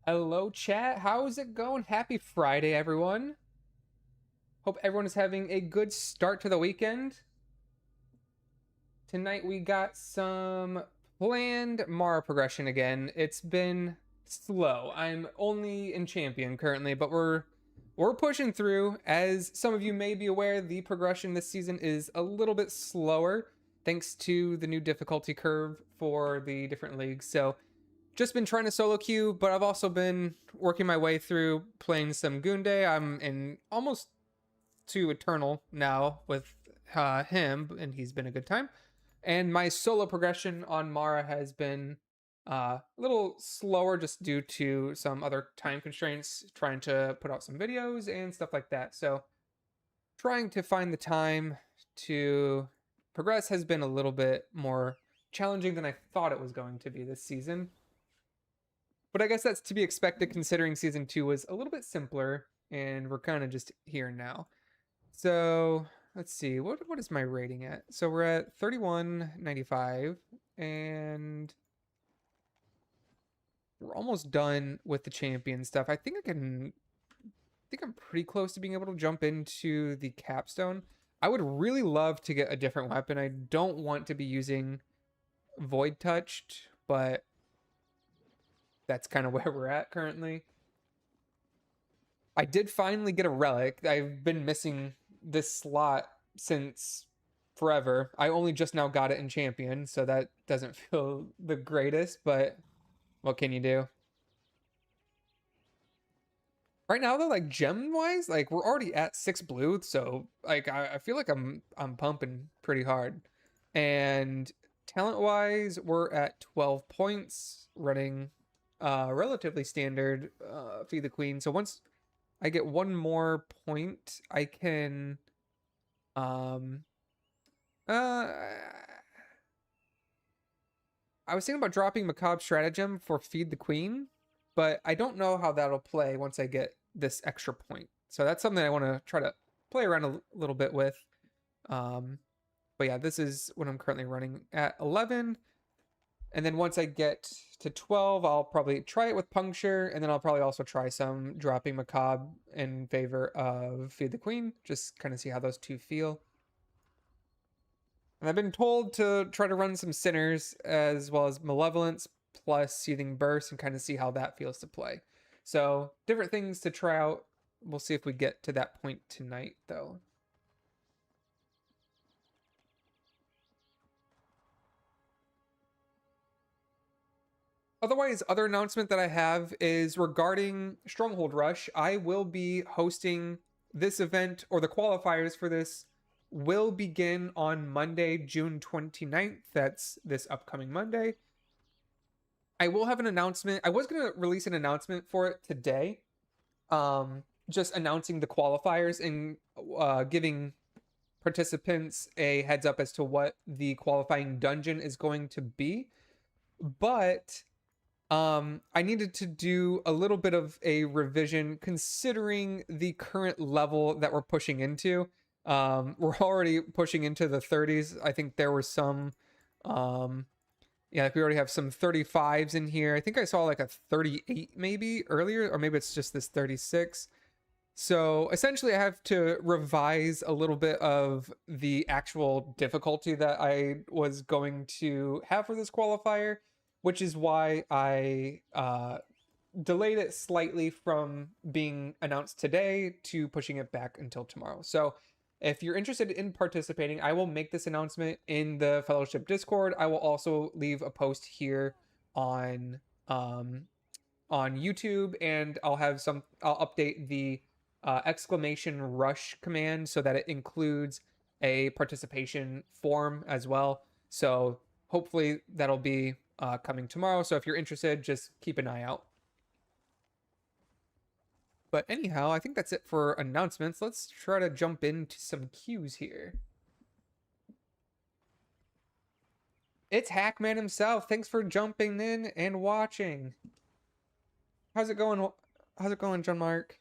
Hello, chat. How's it going? Happy Friday, everyone. Hope everyone is having a good start to the weekend. Tonight we got some planned Mara progression again. It's been slow. I'm only in champion currently, but we're pushing through. As some of you may be aware, the progression this season is a little bit slower thanks to the new difficulty curve for the different leagues. So just been trying to solo queue, but I've also been working my way through playing some Gunde. I'm in almost to Eternal now with him, and he's been a good time. And my solo progression on Mara has been a little slower just due to some other time constraints, trying to put out some videos and stuff like that. So trying to find the time to progress has been a little bit more challenging than I thought it was going to be this season. But I guess that's to be expected considering season 2 was a little bit simpler and we're kind of just here now. So let's see, what is my rating at? So we're at 31.95 and we're almost done with the champion stuff. I think I'm pretty close to being able to jump into the capstone. I would really love to get a different weapon. I don't want to be using Void Touched, but that's kind of where we're at currently. I did finally get a relic. I've been missing this slot since forever. I only just now got it in champion, so that doesn't feel the greatest, but what can you do? Right now though, like gem wise, like we're already at 6 blue, so like I feel like I'm pumping pretty hard. And talent wise, we're at 12 points, running relatively standard Feed the Queen. So once I get one more point, I can um uh I was thinking about dropping Macabre Stratagem for Feed the Queen, but I don't know how that'll play once I get this extra point. So that's something I want to try to play around a little bit with. Um but yeah, this is what I'm currently running at 11. And then once I get to 12, I'll probably try it with Puncture, and then I'll probably also try some dropping Macabre in favor of Feed the Queen, just kind of see how those two feel. And I've been told to try to run some Sinners as well as Malevolence plus Seething Burst and kind of see how that feels to play. So, different things to try out. We'll see if we get to that point tonight, though. Otherwise, other announcement that I have is regarding Stronghold Rush. I will be hosting this event, or the qualifiers for this will begin on Monday, June 29th. That's this upcoming Monday. I will have an announcement. I was going to release an announcement for it today, just announcing the qualifiers and giving participants a heads up as to what the qualifying dungeon is going to be. But I needed to do a little bit of a revision considering the current level that we're pushing into. We're already pushing into the 30s. I think there were some, yeah, like we already have some 35s in here. I think I saw like a 38 maybe earlier, or maybe it's just this 36. So essentially, I have to revise a little bit of the actual difficulty that I was going to have for this qualifier, which is why I delayed it slightly from being announced today to pushing it back until tomorrow. So if you're interested in participating, I will make this announcement in the Fellowship Discord. I will also leave a post here um, on YouTube, and I'll update the exclamation rush command so that it includes a participation form as well. So hopefully that'll be coming tomorrow. So if you're interested, just keep an eye out. But anyhow, I think that's it for announcements. Let's try to jump into some cues here. It's Hackman himself. Thanks for jumping in and watching. How's it going? How's it going, John Mark?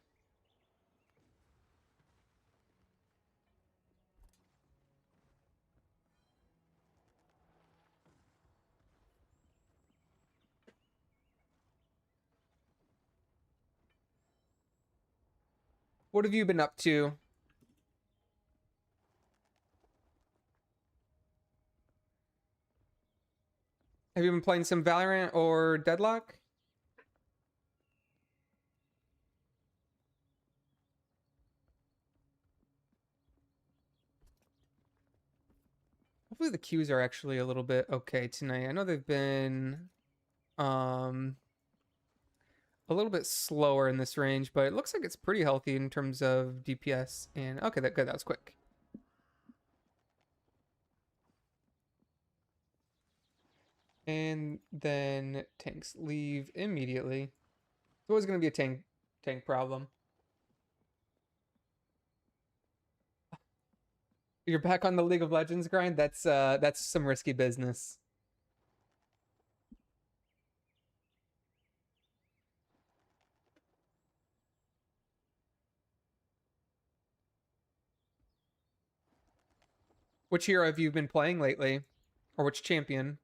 What have you been up to? Have you been playing some Valorant or Deadlock? Hopefully the queues are actually a little bit okay tonight. I know they've been um a little bit slower in this range, but it looks like it's pretty healthy in terms of DPS. And okay, that good. That was quick. And then tanks leave immediately. It's always going to be a tank problem. You're back on the League of Legends grind. That's some risky business. Which hero have you been playing lately, or which champion?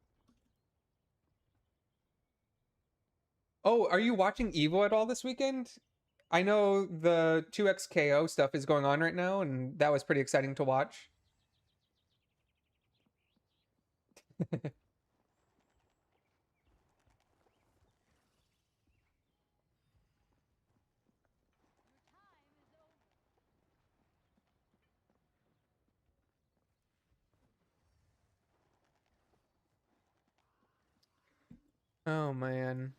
Oh, are you watching Evo at all this weekend? I know the 2x KO stuff is going on right now, and that was pretty exciting to watch. Oh man.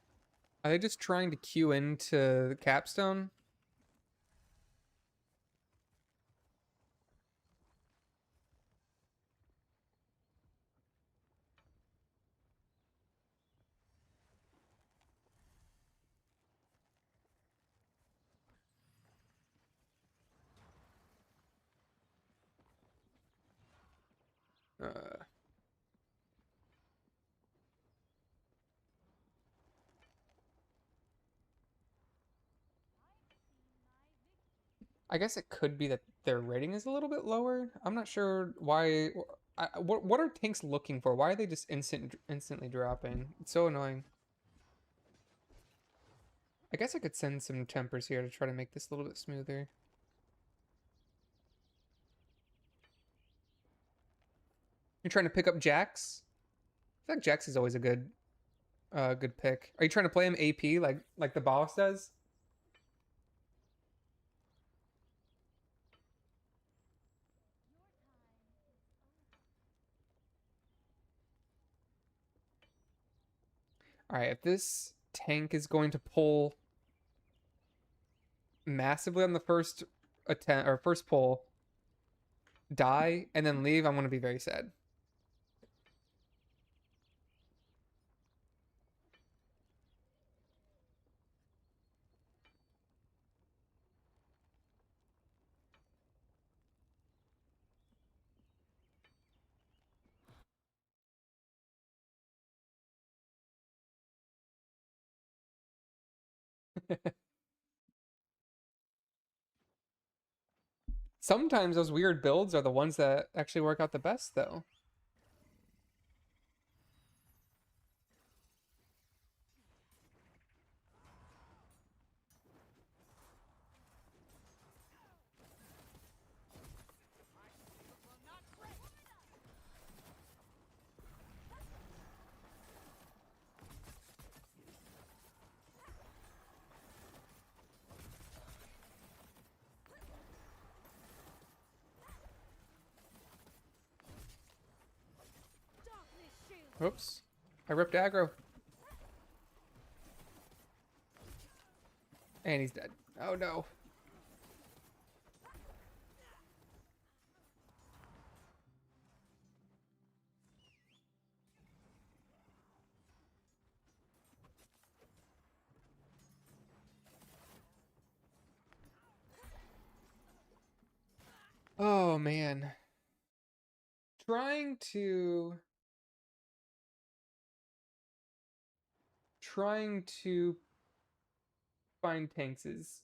Are they just trying to queue into the capstone? Uh, I guess it could be that their rating is a little bit lower. I'm not sure why. What are tanks looking for? Why are they just instantly dropping? It's so annoying. I guess I could send some tempers here to try to make this a little bit smoother. You're trying to pick up Jax? I feel like Jax is always a good pick. Are you trying to play him AP like the boss does? All right, if this tank is going to pull massively on the first attempt or first pull, die and then leave, I'm going to be very sad. Sometimes those weird builds are the ones that actually work out the best, though. Oops. I ripped aggro. And he's dead. Oh no. Oh man. Trying to trying to find tanks is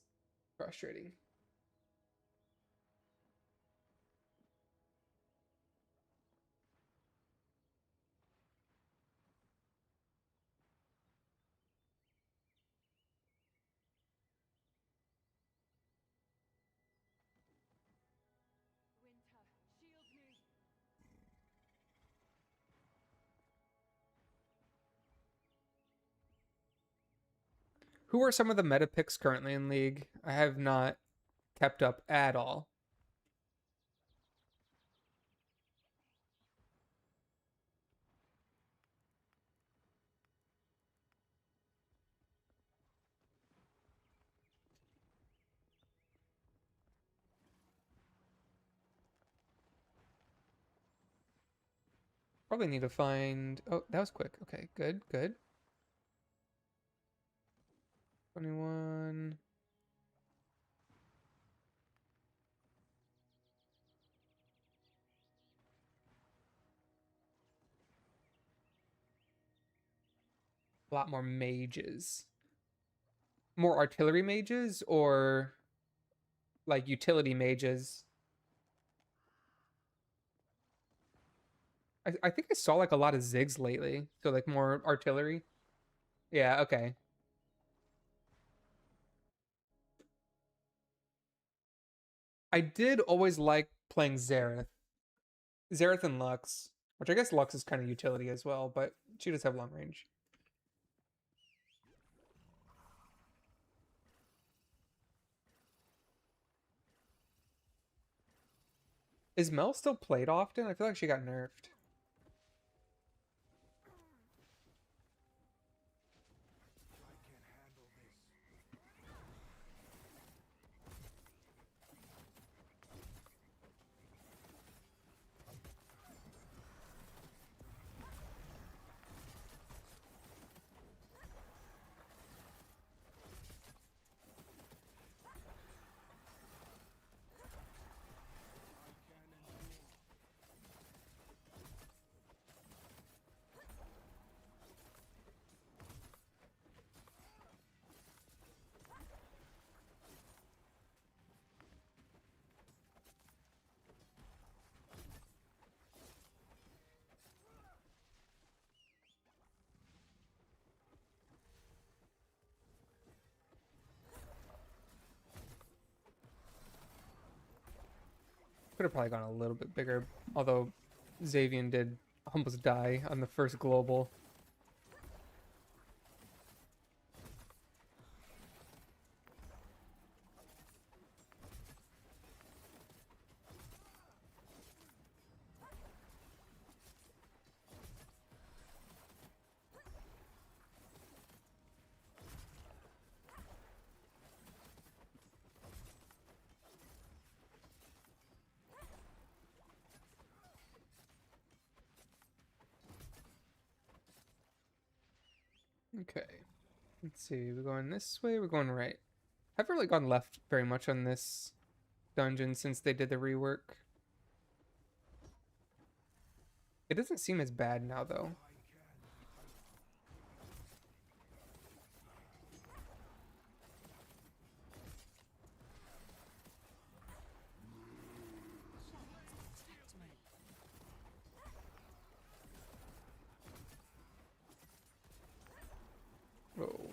frustrating. Who are some of the meta picks currently in League? I have not kept up at all. Probably need to find... Oh, that was quick. Okay, good, good. 21. A lot more mages. More artillery mages or like utility mages? I think I saw like a lot of Ziggs lately. So like more artillery. Yeah, okay. I did always like playing Xerath. Xerath and Lux, which I guess Lux is kind of utility as well, but she does have long range. Is Mel still played often? I feel like she got nerfed. Could have probably gone a little bit bigger, although Xavian did almost die on the first global. Okay. Let's see. We're going this way, we're going right. I haven't really gone left very much on this dungeon since they did the rework. It doesn't seem as bad now, though. Oh.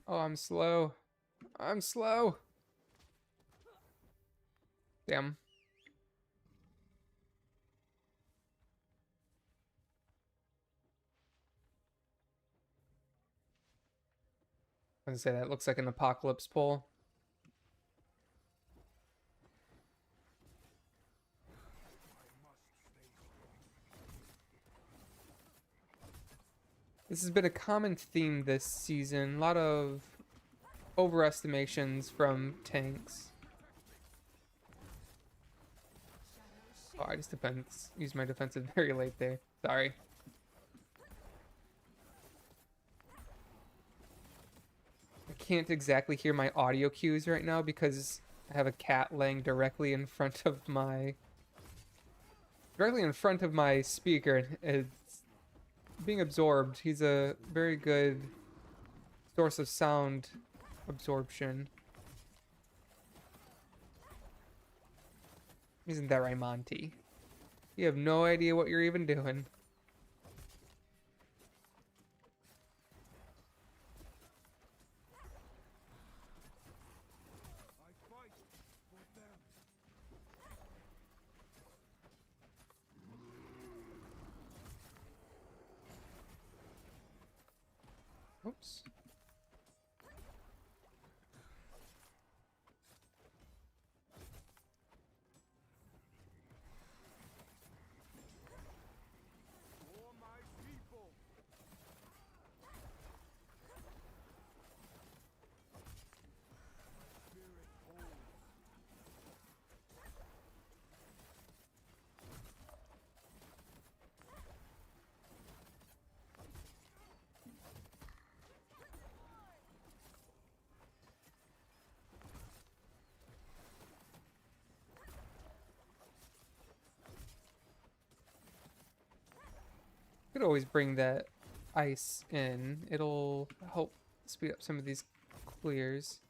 Oh, I'm slow. I'm slow. Damn. I was gonna say that looks like an apocalypse pole. This has been a common theme this season. A lot of overestimations from tanks. Oh, I just used my defensive very late there. Sorry. I can't exactly hear my audio cues right now because I have a cat laying directly in front of my speaker. It's being absorbed. He's a very good source of sound absorption. Isn't that right, Monty? You have no idea what you're even doing. Oops. Could always bring that ice in. It'll help speed up some of these clears.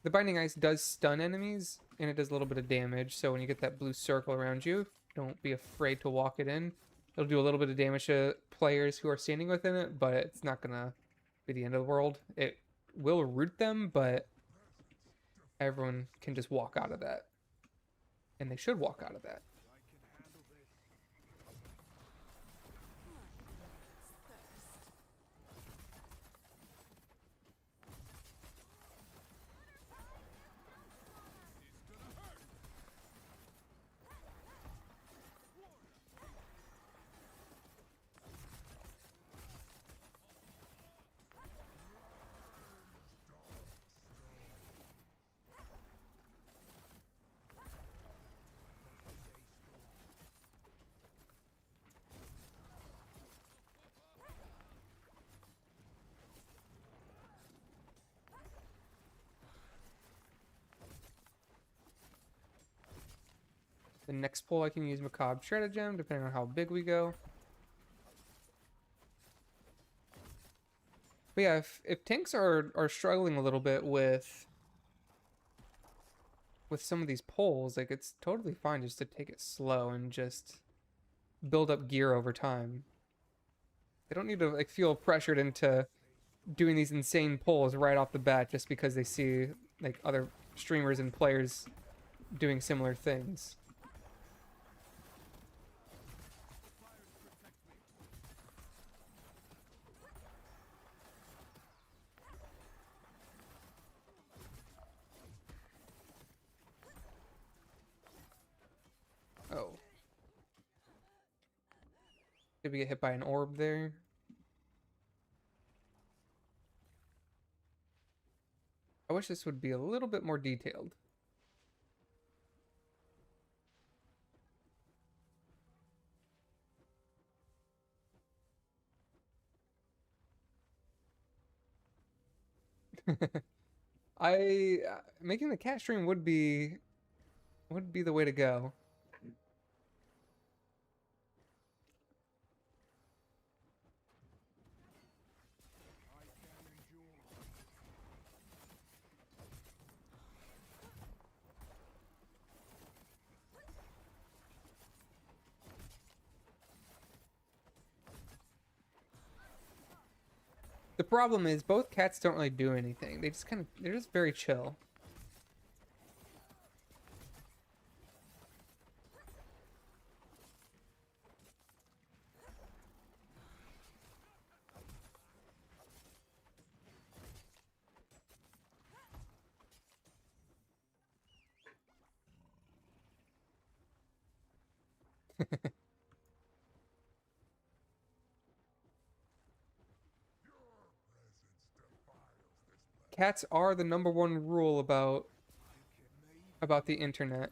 The binding ice does stun enemies, and it does a little bit of damage. So when you get that blue circle around you, don't be afraid to walk it in. It'll do a little bit of damage to players who are standing within it, but it's not gonna be the end of the world. It will root them, but everyone can just walk out of that. And they should walk out of that. The next pull I can use Macabre Stratagem, depending on how big we go. But yeah, if tanks are struggling a little bit with some of these pulls, like it's totally fine just to take it slow and just build up gear over time. They don't need to like feel pressured into doing these insane pulls right off the bat just because they see like other streamers and players doing similar things. Oh. Did we get hit by an orb there? I wish this would be a little bit more detailed. Making the cat stream would be the way to go. The problem is both cats don't really do anything. They're just very chill. Cats are the #1 rule about the internet.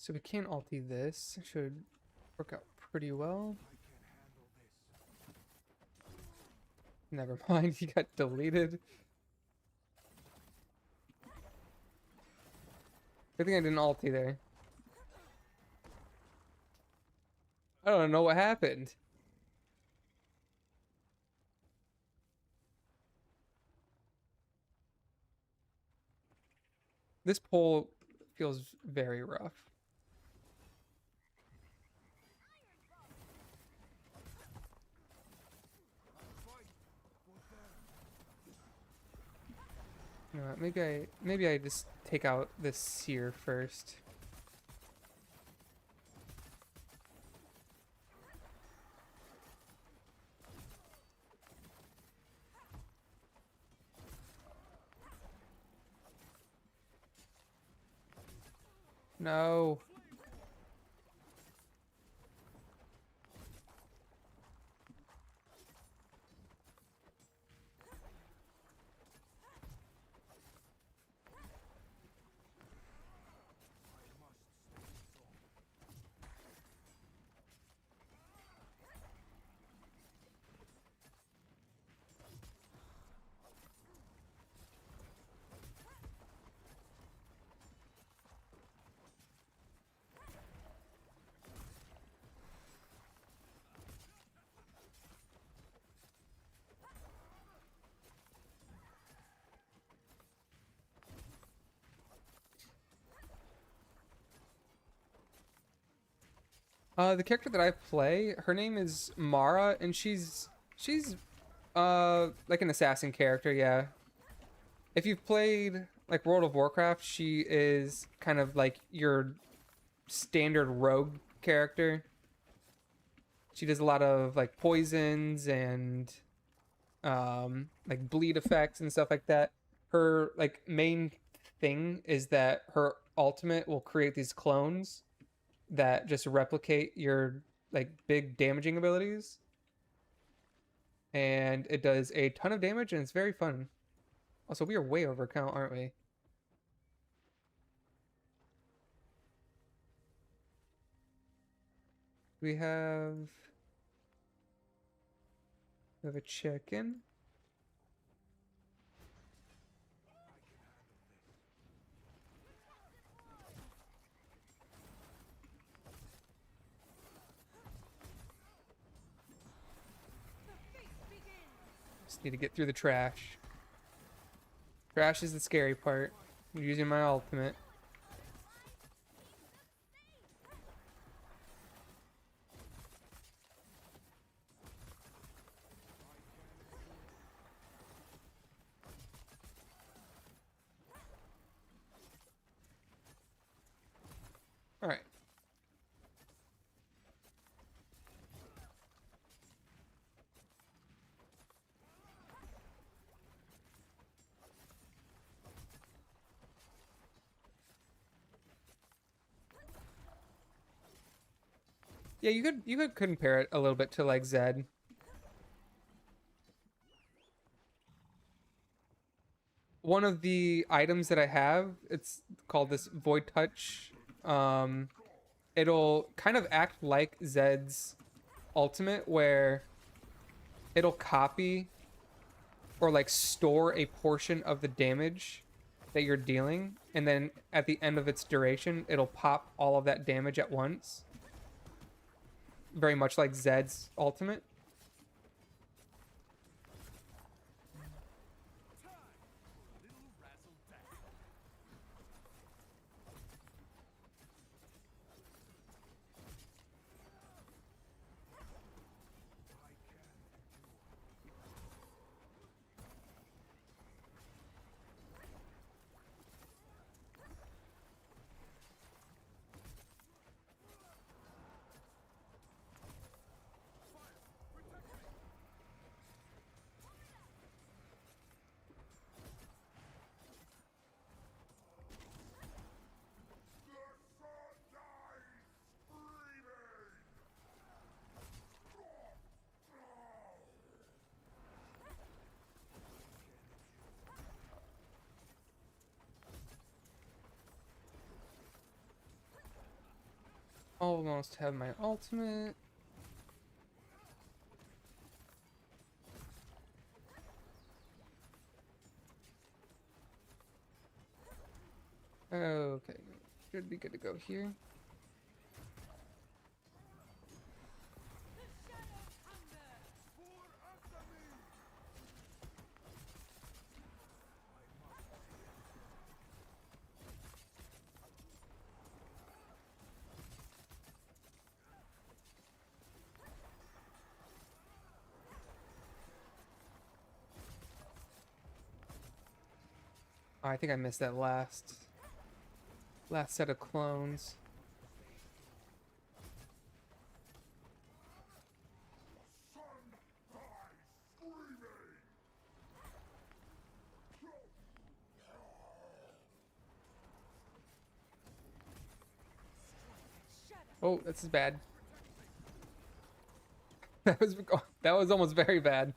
So we can't ulti this. Should work out pretty well. Never mind, he got deleted. Good thing I didn't ulti there. I don't know what happened. This pole feels very rough. You know what, maybe I just take out this seer first. No. The character that I play, her name is Mara, and she's like an assassin character, yeah. If you've played like World of Warcraft, she is kind of like your standard rogue character. She does a lot of like poisons and like bleed effects and stuff like that. Her like main thing is that her ultimate will create these clones that just replicate your like big damaging abilities, and it does a ton of damage and it's very fun. Also, we are way over count, aren't we? We have a chicken. Just need to get through the trash. Trash is the scary part. I'm using my ultimate. All right. Yeah, you could compare it a little bit to like Zed. One of the items that I have, it's called this Void Touch. Um, it'll kind of act like Zed's ultimate, where it'll copy or like store a portion of the damage that you're dealing, and then at the end of its duration, it'll pop all of that damage at once. Very much like Zed's ultimate. almost have my ultimate. Okay, should be good to go here. Oh, I think I missed that last set of clones. Oh, this is bad. That was almost very bad.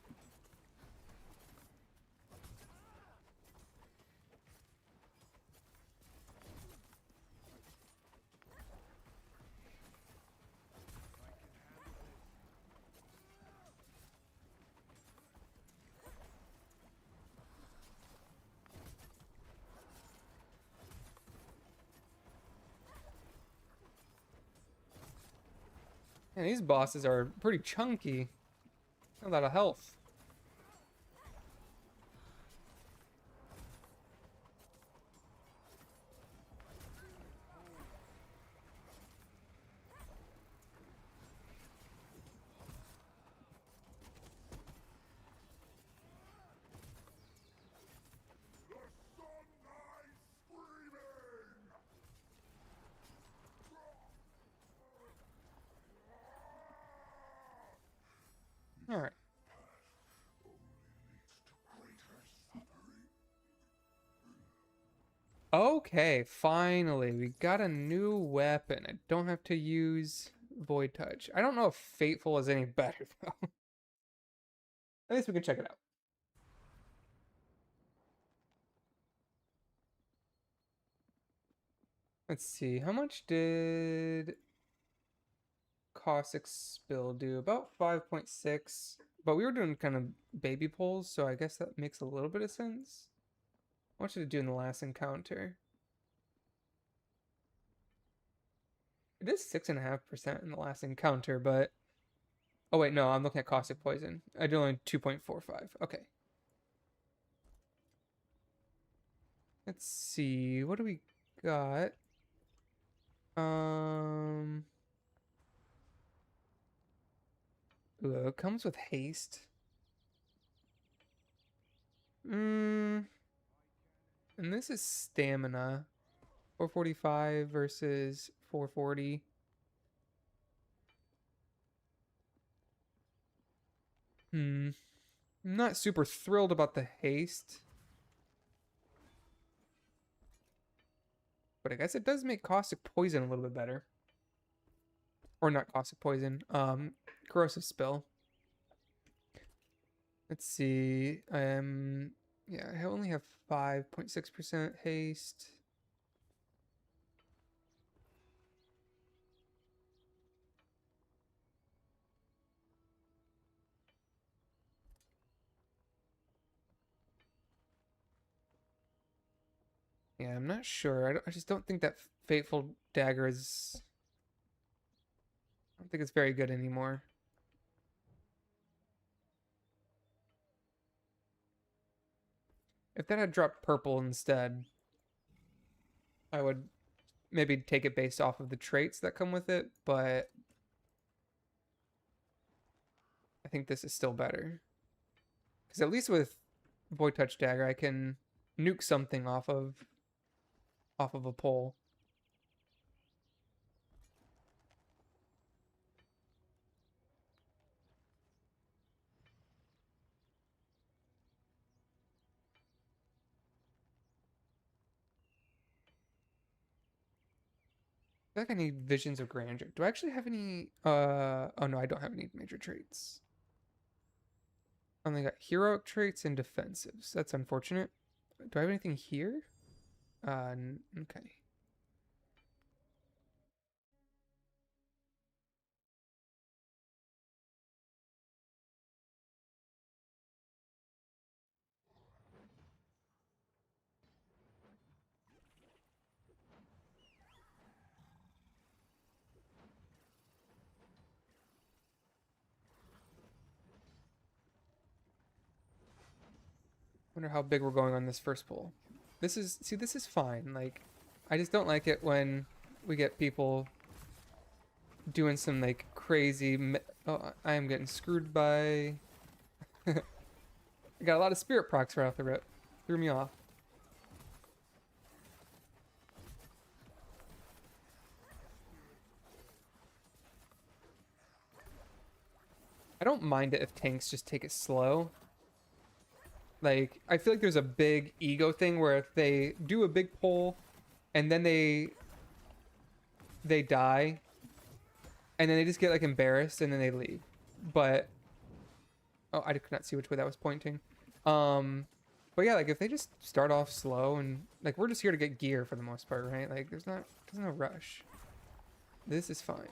And these bosses are pretty chunky. A lot of health. All right. Okay, finally, we got a new weapon. I don't have to use Void Touch. I don't know if Fateful is any better, though. At least we can check it out. Let's see, how much did Caustic Spill do? About 5.6. But we were doing kind of baby pulls, so I guess that makes a little bit of sense. What much did it do in the last encounter? It is 6.5% in the last encounter, but... Oh, wait, no, I'm looking at Caustic Poison. I did only 2.45. Okay. Let's see. What do we got? Ooh, it comes with haste. And this is stamina. 445 versus 440. I'm not super thrilled about the haste. But I guess it does make Caustic Poison a little bit better. Or not Caustic Poison. Corrosive Spill. Let's see. Yeah, I only have 5.6% haste. Yeah, I'm not sure. I just don't think that Fateful Dagger is... I don't think it's very good anymore. If that had dropped purple instead, I would maybe take it based off of the traits that come with it, but I think this is still better. Because at least with Void Touch Dagger, I can nuke something off of a pole. I feel like I need Visions of Grandeur. Do I actually have any oh no, I don't have any major traits. I only got heroic traits and defensives. That's unfortunate. Do I have anything here? Okay. Wonder how big we're going on this first pull. This is fine. Like, I just don't like it when we get people doing some like crazy. Oh, I am getting screwed by. I got a lot of spirit procs right off the rip. Threw me off. I don't mind it if tanks just take it slow. Like, I feel like there's a big ego thing where if they do a big pull and then they die and then they just get like embarrassed and then they leave. But oh, I could not see which way that was pointing. But yeah, like if they just start off slow and like we're just here to get gear for the most part, right? Like there's no rush. This is fine.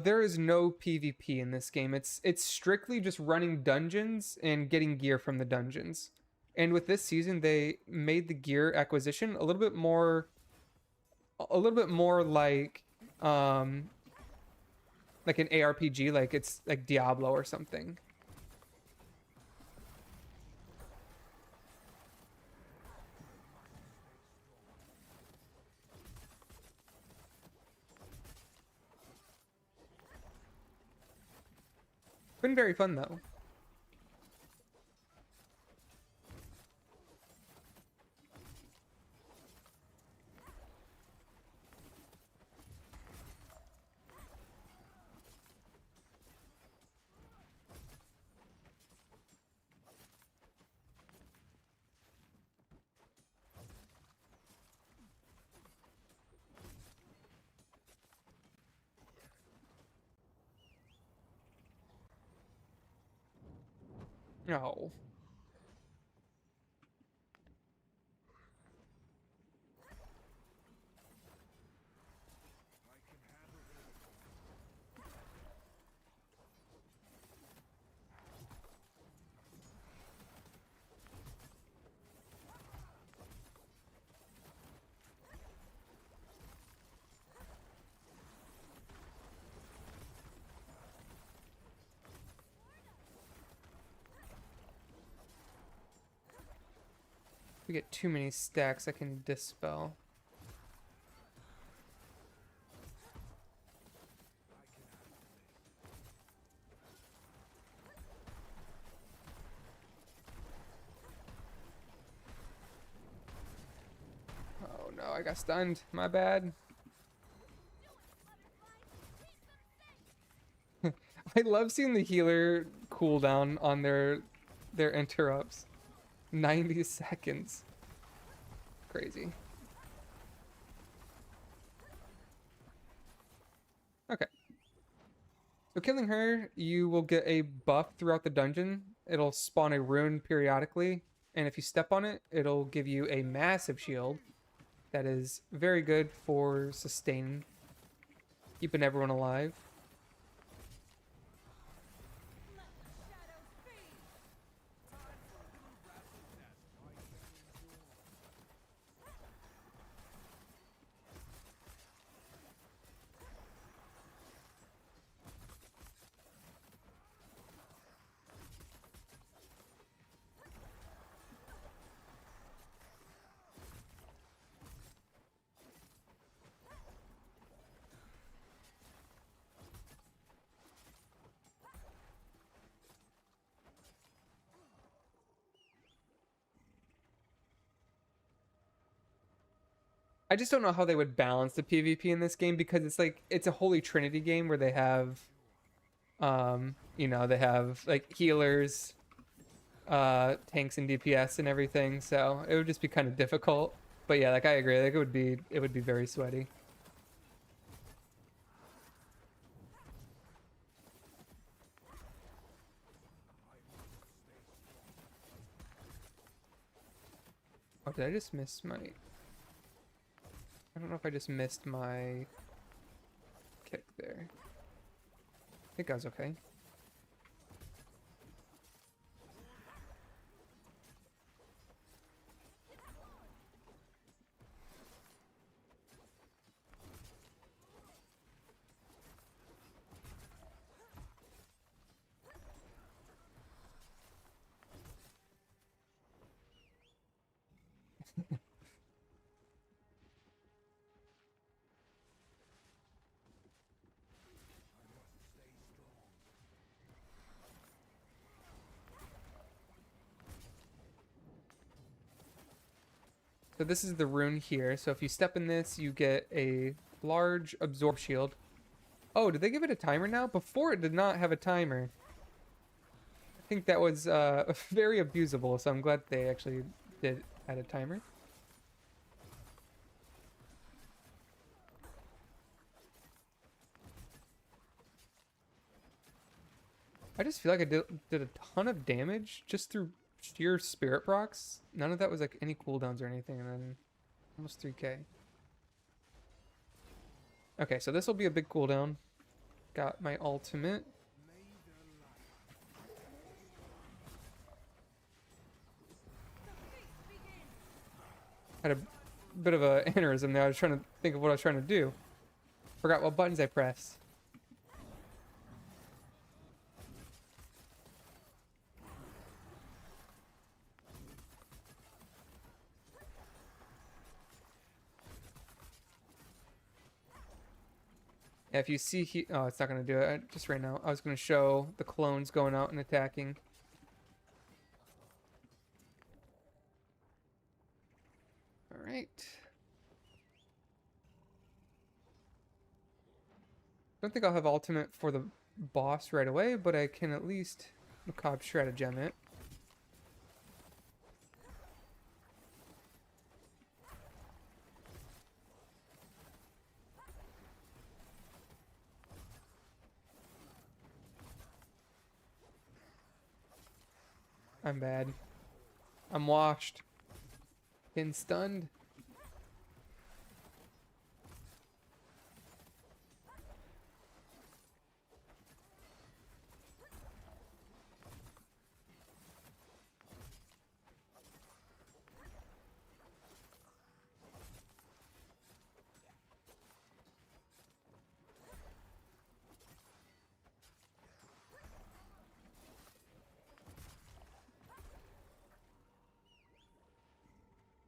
There is no PvP in this game. It's strictly just running dungeons and getting gear from the dungeons. And with this season, they made the gear acquisition a little bit more like an ARPG, like it's like Diablo or something. Been very fun though. Oh. If we get too many stacks, I can dispel. Oh no, I got stunned. My bad. I love seeing the healer cooldown on their interrupts. 90 seconds. Crazy. Okay. So killing her, you will get a buff throughout the dungeon. It'll spawn a rune periodically, and if you step on it, it'll give you a massive shield that is very good for sustaining, keeping everyone alive. I just don't know how they would balance the PvP in this game because it's like it's a Holy Trinity game where they have they have like healers, tanks and DPS and everything, so it would just be kind of difficult. But yeah, like I agree, like it would be very sweaty. Oh, did I just miss my I don't know if I just missed my kick there. I think I was okay. So this is the rune here. So if you step in this, you get a large absorb shield. Oh, did they give it a timer now? Before it did not have a timer. I think that was very abusable, so I'm glad they actually did add a timer. I just feel like I did a ton of damage just through sheer spirit procs. None of that was like any cooldowns or anything, and then almost 3k. Okay, so this will be a big cooldown. Got my ultimate. Had a bit of a aneurysm there. I was trying to think of what I was trying to do. Forgot what buttons I pressed. Yeah, if you see he, oh, it's not gonna do it. Just right now, I was gonna show the clones going out and attacking. All right. Don't think I'll have ultimate for the boss right away, but I can at least macabre stratagem it. I'm bad. I'm washed. Been stunned.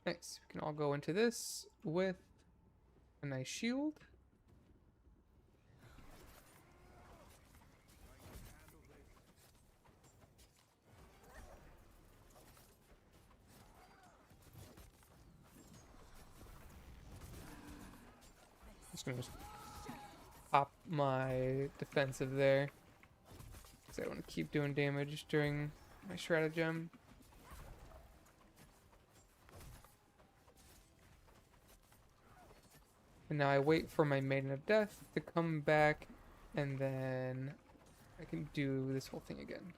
Nice. We can all go into this with a nice shield. Just gonna pop my defensive there, because I want to keep doing damage during my stratagem. And now I wait for my Maiden of Death to come back, and then I can do this whole thing again.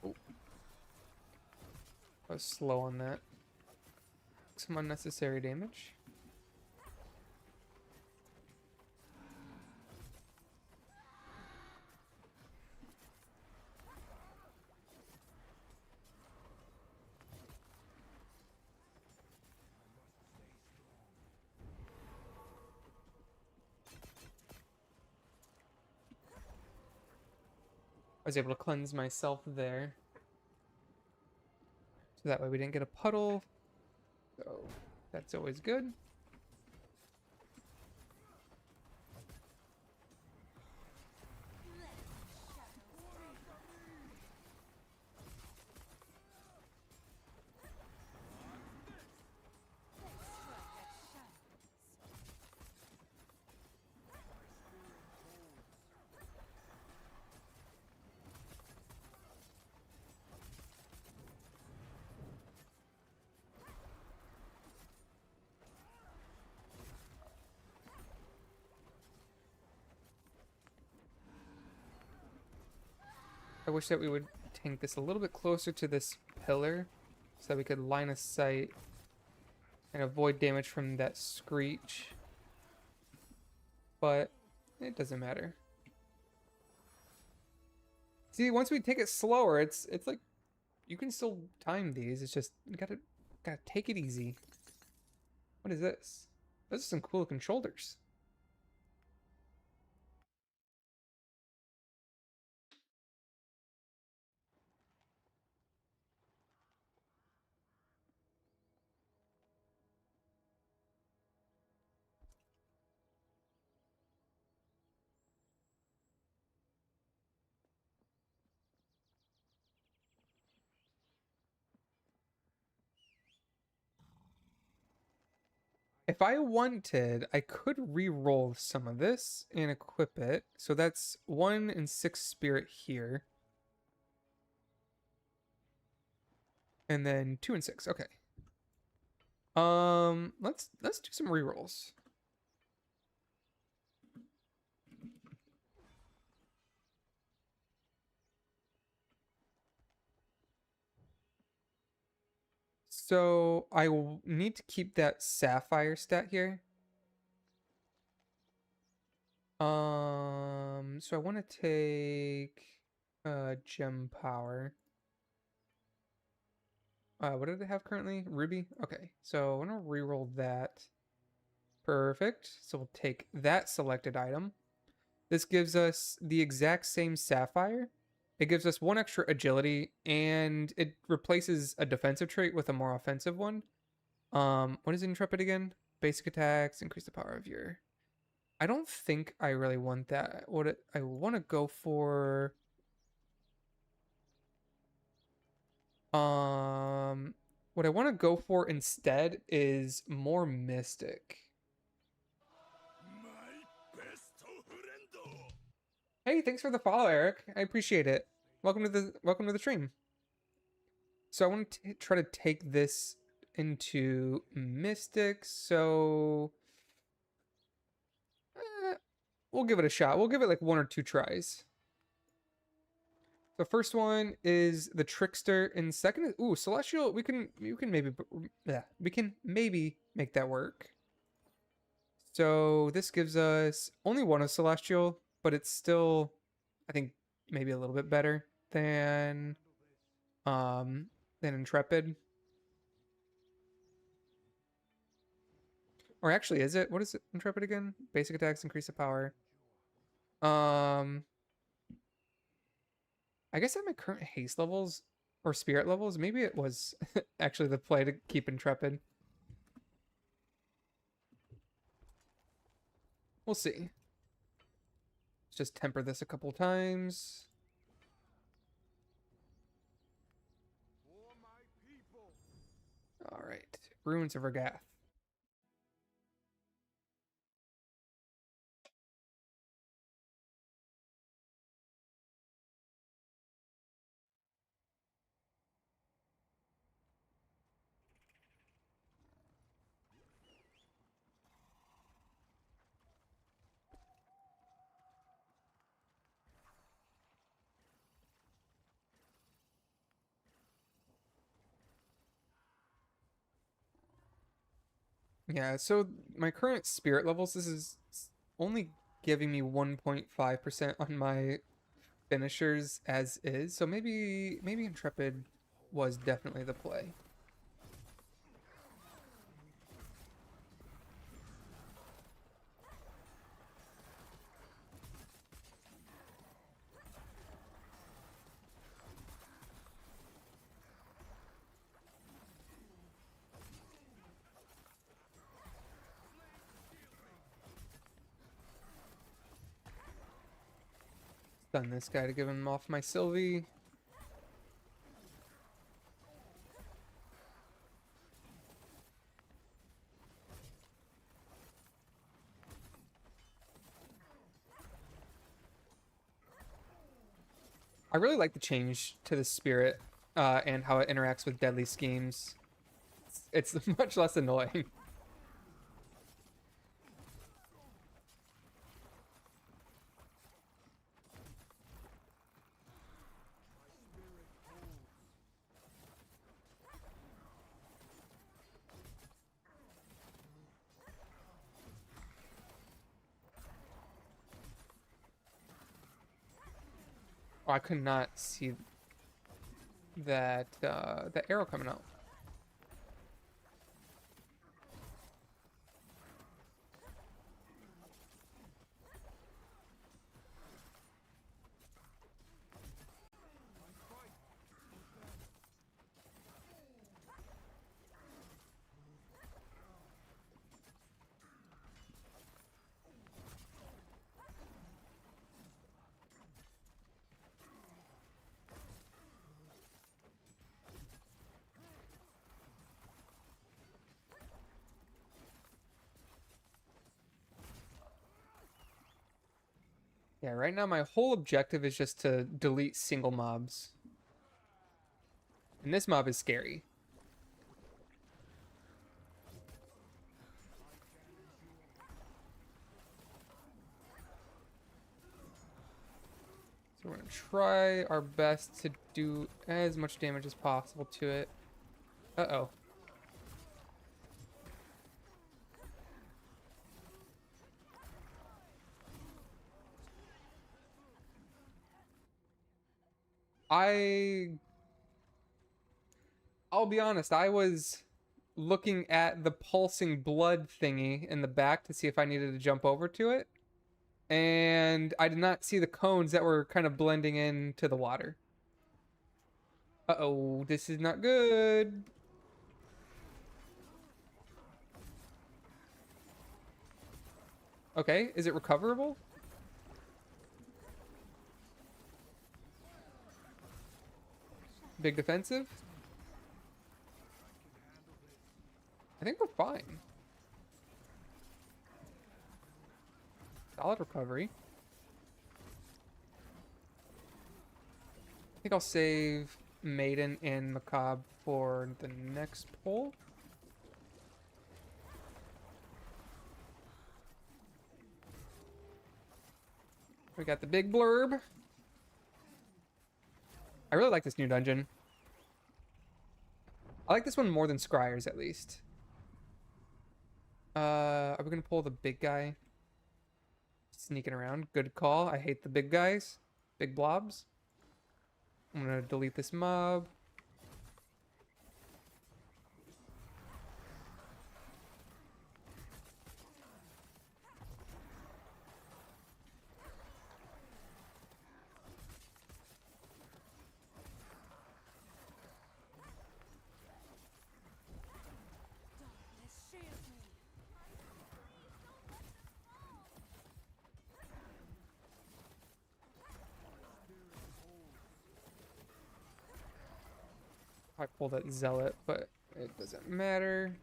Oh. I was slow on that. Some unnecessary damage. I was able to cleanse myself there. So that way we didn't get a puddle. So that's always good. I wish that we would tank this a little bit closer to this pillar so that we could line of sight and avoid damage from that screech. But it doesn't matter. See, once we take it slower, it's like you can still time these. It's just you gotta Gotta take it easy. What is this? Those are some cool looking shoulders. If I wanted, I could re-roll some of this and equip it. So that's 1 and 6 spirit here. And then 2 and 6. Okay. Let's do some re-rolls. So I will need to keep that sapphire stat here. So I want to take gem power. What do they have currently? Ruby? Okay, so I want to re-roll that. Perfect. So we'll take that selected item. This gives us the exact same sapphire. It gives us 1 extra agility, and it replaces a defensive trait with a more offensive one. What is Intrepid again? Basic attacks, increase the power of your... I don't think I really want that. I want to go for... What I want to go for instead is more mystic. Hey, thanks for the follow, Eric. I appreciate it. Welcome to the stream. So I want to try to take this into mystic. So we'll give it a shot. We'll give it like 1 or 2 tries. The first one is the trickster, and second is celestial. We can maybe make that work. So this gives us only 1 of celestial, but it's still, I think, maybe a little bit better than intrepid. Or actually, is it? What is it? Intrepid again? Basic attacks increase the power. I guess at my current haste levels or spirit levels, maybe it was actually the play to keep intrepid. We'll see. Let's just temper this a couple times. All right, Ruins of Regath. Yeah, so my current spirit levels, this is only giving me 1.5% on my finishers as is. So maybe Intrepid was definitely the play. Stun this guy to give him off my Sylvie. I really like the change to the spirit and how it interacts with deadly schemes. It's much less annoying. Oh, I could not see that arrow coming out. Yeah, right now my whole objective is just to delete single mobs. And this mob is scary. So we're gonna try our best to do as much damage as possible to it. Uh-oh. I'll be honest, I was looking at the pulsing blood thingy in the back to see if I needed to jump over to it. And I did not see the cones that were kind of blending into the water. Uh-oh, this is not good. Okay, is it recoverable? Big defensive? I think we're fine. Solid recovery. I think I'll save Maiden and Macabre for the next pull. We got the big blurb. I really like this new dungeon. I like this one more than Scryer's, at least. Are we gonna pull the big guy? Sneaking around. Good call. I hate the big guys. Big blobs. I'm gonna delete this mob. I pulled that zealot, but it doesn't matter.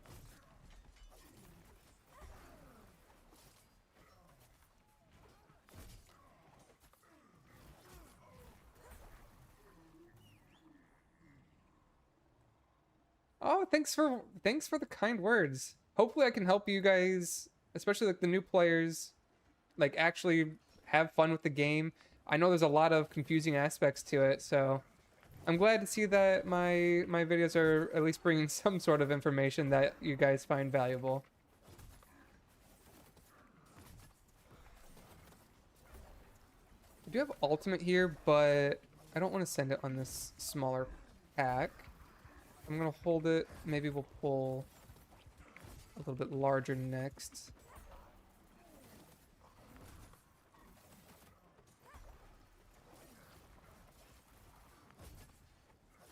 Oh, thanks for the kind words. Hopefully I can help you guys, especially like the new players, like actually have fun with the game. I know there's a lot of confusing aspects to it, so I'm glad to see that my videos are at least bringing some sort of information that you guys find valuable. I do have ultimate here, but I don't want to send it on this smaller pack. I'm gonna hold it. Maybe we'll pull a little bit larger next.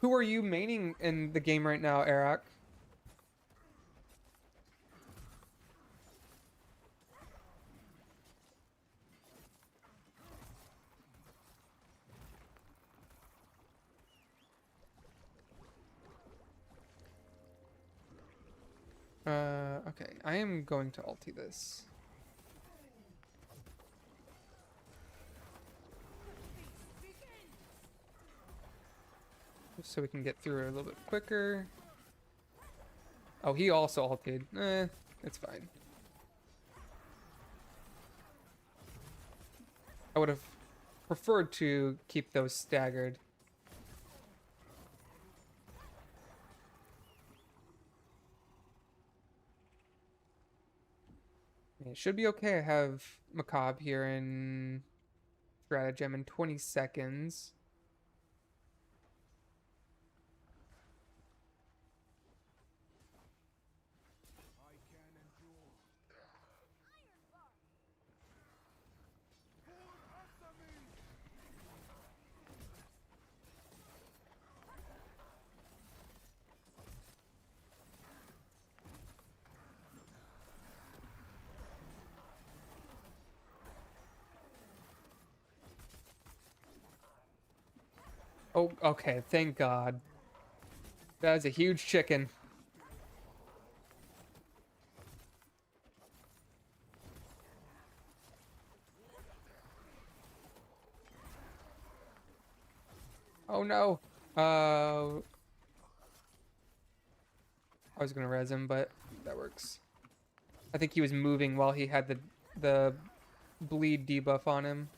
Who are you maining in the game right now, Eric? Okay. I am going to ulti this. Just so we can get through it a little bit quicker. Oh, he also ulted. It's fine. I would have preferred to keep those staggered. It should be okay. I have Macabre here in Stratagem in 20 seconds. Oh, okay. Thank God. That was a huge chicken. Oh no. I was gonna res him, but that works. I think he was moving while he had the bleed debuff on him.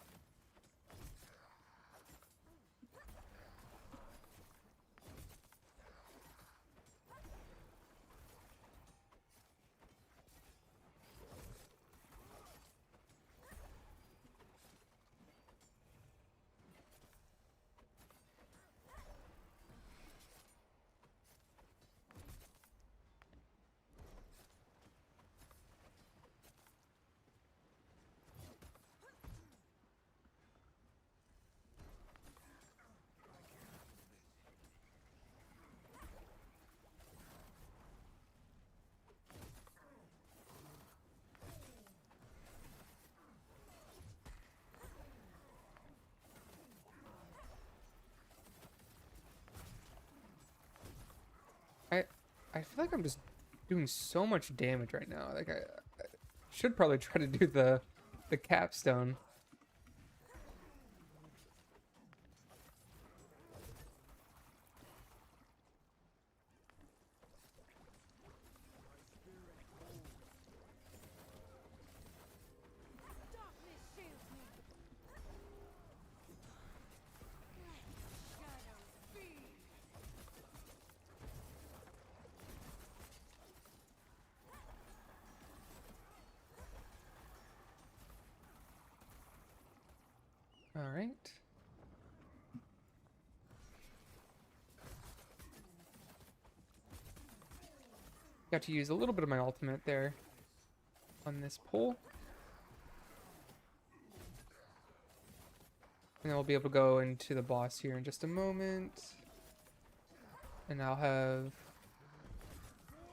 I I feel like I'm just doing so much damage right now. Like I should probably try to do the capstone. All right. Got to use a little bit of my ultimate there on this pull. And then we'll be able to go into the boss here in just a moment. And I'll have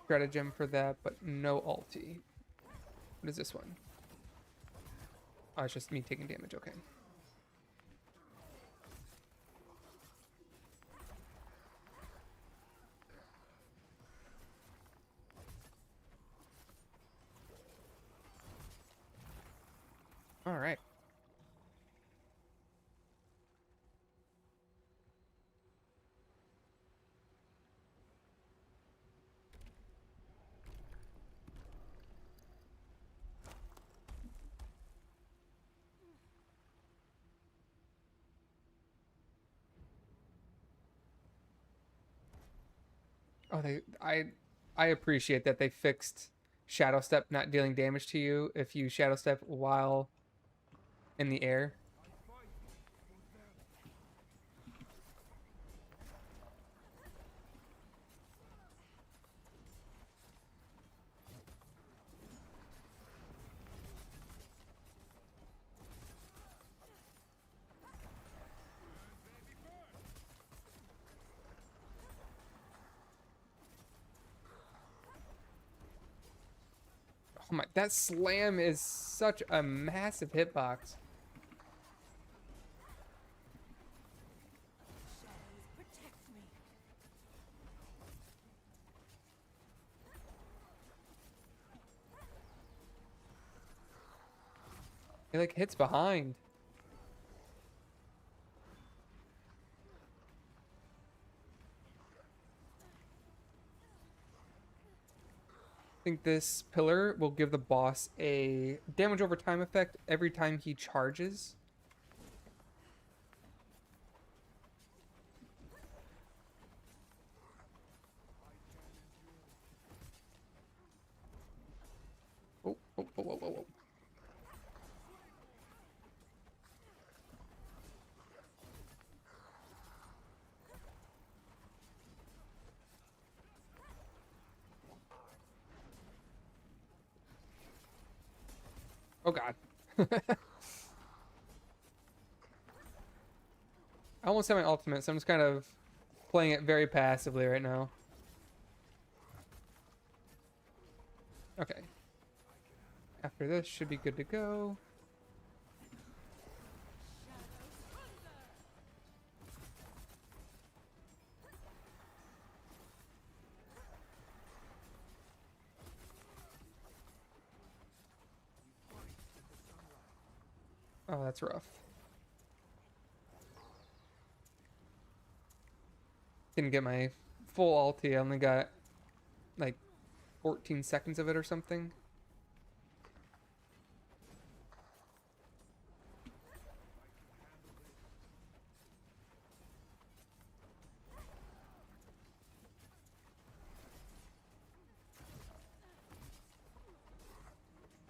stratagem for that, but no ulti. What is this one? Oh, it's just me taking damage. Okay. All right. Oh, I appreciate that they fixed Shadow Step not dealing damage to you if you Shadow Step while in the air. Oh my, that slam is such a massive hitbox. It like hits behind. I think this pillar will give the boss a damage over time effect every time he charges. Oh, oh, oh, oh, oh, oh. Oh god. I almost have my ultimate, so I'm just kind of playing it very passively right now. Okay. After this, should be good to go. Oh, that's rough. Didn't get my full ulti. I only got like 14 seconds of it or something.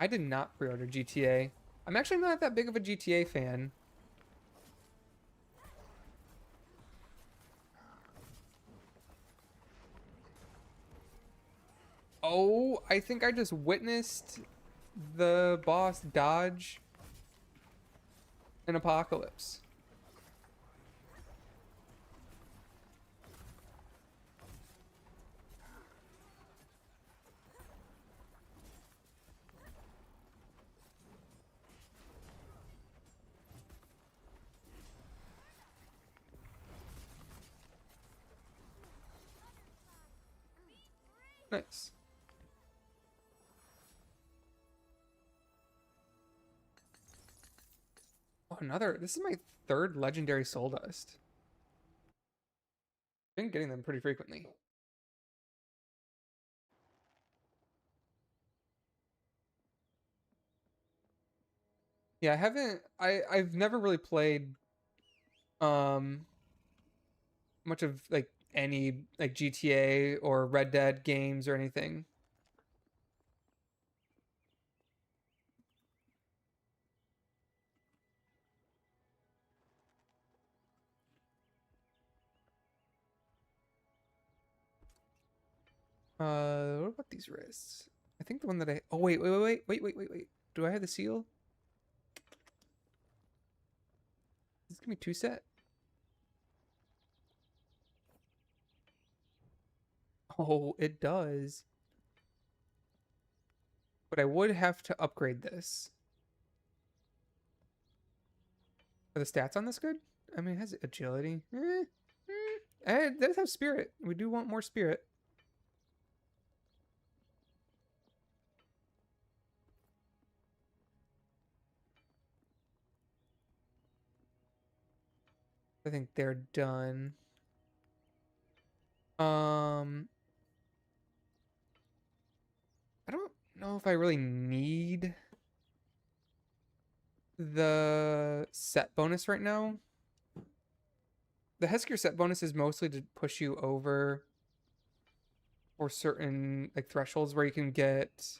I did not pre-order GTA. I'm actually not that big of a GTA fan. Oh, I think I just witnessed the boss dodge an apocalypse. Nice. Oh, another. This is my third legendary soul dust. Been getting them pretty frequently. Yeah, I haven't. I've never really played um much of like any like GTA or Red Dead games or anything. What about these wrists? I think the one that I. Oh wait. Do I have the seal? This give me two set. Oh, it does. But I would have to upgrade this. Are the stats on this good? I mean, it has agility. It does have spirit. We do want more spirit. I think they're done. Um, I don't know if I really need the set bonus right now. The Hesker set bonus is mostly to push you over for certain like thresholds where you can get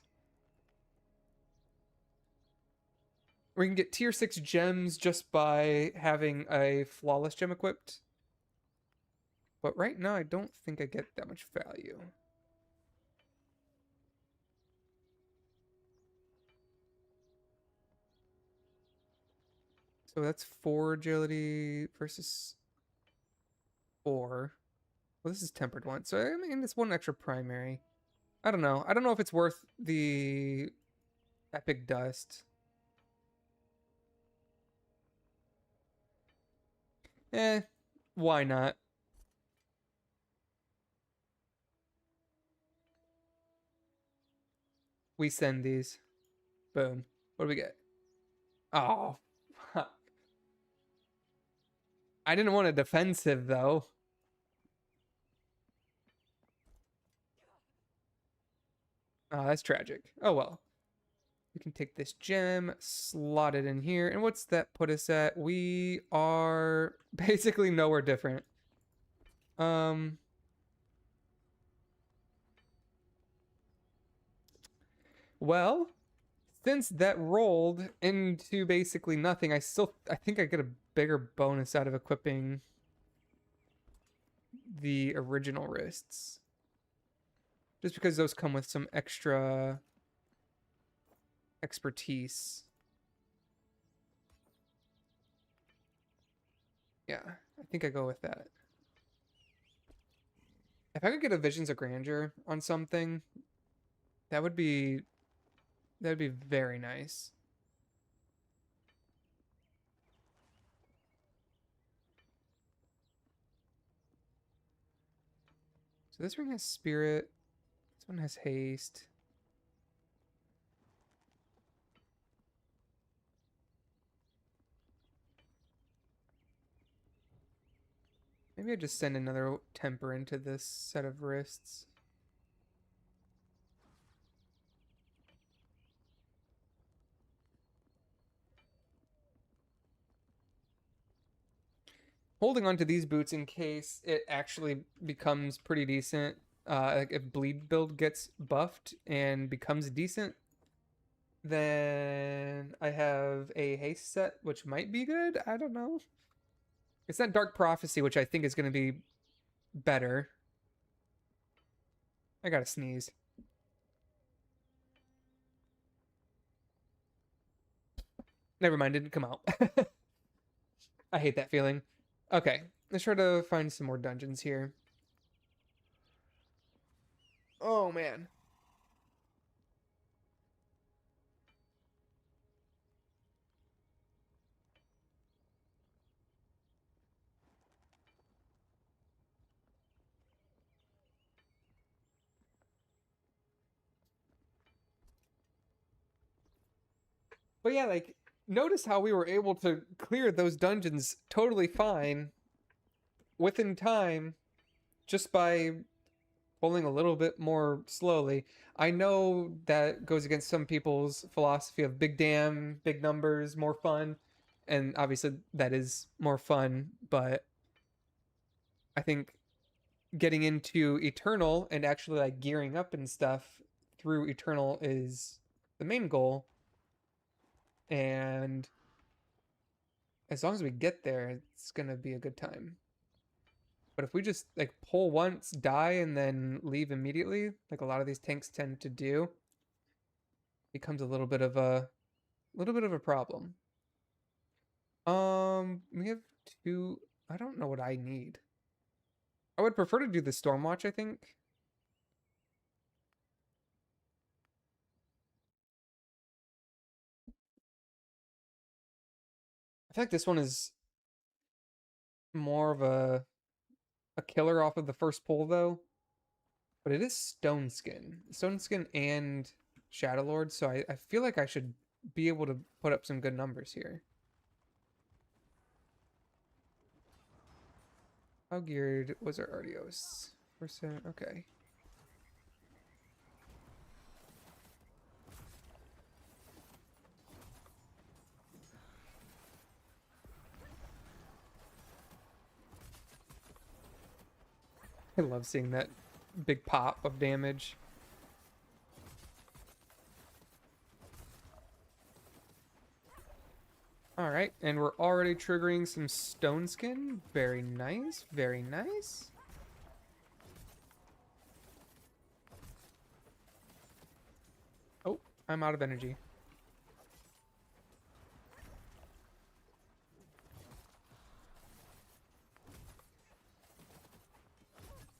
tier 6 gems just by having a flawless gem equipped. But right now I don't think I get that much value. So that's 4 agility versus 4. Well, this is tempered one. So I mean it's one extra primary. I don't know. I don't know if it's worth the epic dust. Eh, why not? We send these. Boom. What do we get? Oh. I didn't want a defensive though. Oh, that's tragic. Oh well. We can take this gem, slot it in here. And what's that put us at? We are basically nowhere different. Um, well, since that rolled into basically nothing, I think I get a bigger bonus out of equipping the original wrists. Just because those come with some extra expertise. Yeah, I think I go with that. If I could get a Visions of Grandeur on something, that would be very nice. So this ring has spirit. This one has haste. Maybe I just send another temper into this set of wrists. Holding on to these boots in case it actually becomes pretty decent. Like if bleed build gets buffed and becomes decent, then I have a haste set, which might be good. I don't know. It's not Dark Prophecy, which I think is going to be better. I gotta sneeze. Never mind, didn't come out. I hate that feeling. Okay, let's try to find some more dungeons here. Oh, man. But yeah, like, notice how we were able to clear those dungeons totally fine within time just by pulling a little bit more slowly. I know that goes against some people's philosophy of big dam, big numbers, more fun. And obviously that is more fun, but I think getting into Eternal and actually like gearing up and stuff through Eternal is the main goal. And as long as we get there, it's gonna be a good time. But if we just like pull once, die, and then leave immediately, like a lot of these tanks tend to do, becomes a little bit of a problem. We have two. I don't know what I need. I would prefer to do the Stormwatch, I think. I feel like this one is more of a killer off of the first pull though. But it is Stone Skin. Stone Skin and Shadow Lord, so I feel like I should be able to put up some good numbers here. How geared was our Artios? Percent, okay. I love seeing that big pop of damage. All right, and we're already triggering some Stone Skin. Very nice, very nice. Oh, I'm out of energy.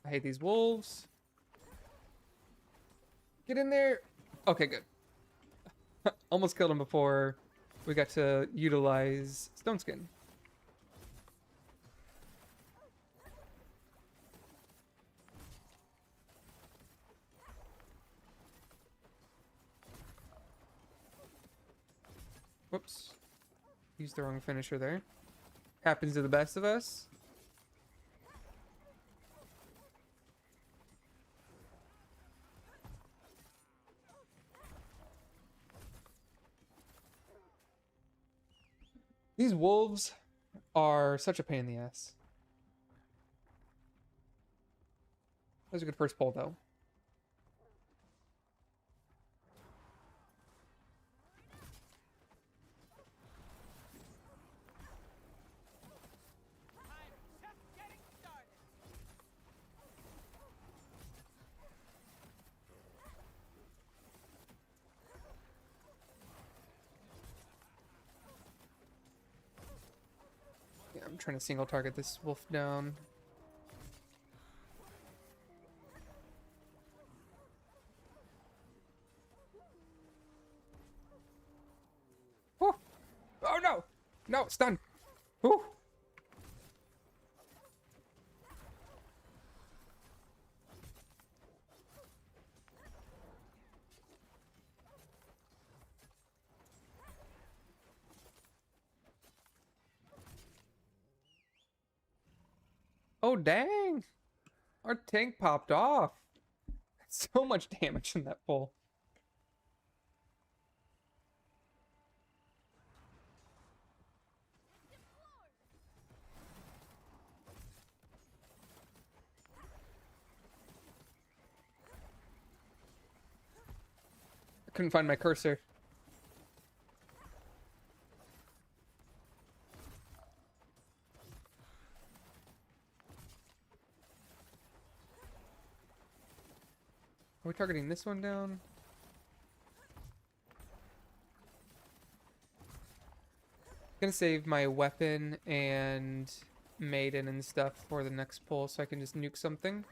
I hate these wolves. Get in there. Okay, good. Almost killed him before we got to utilize Stone Skin. Whoops. Used the wrong finisher there. Happens to the best of us. These wolves are such a pain in the ass. That was a good first pull, though. Yeah, I'm trying to single target this wolf down. Oh, oh no! No, stun! Whew. Oh, dang. Our tank popped off. So much damage in that pull. I couldn't find my cursor. Are we targeting this one down? Gonna save my weapon and maiden and stuff for the next pull so I can just nuke something.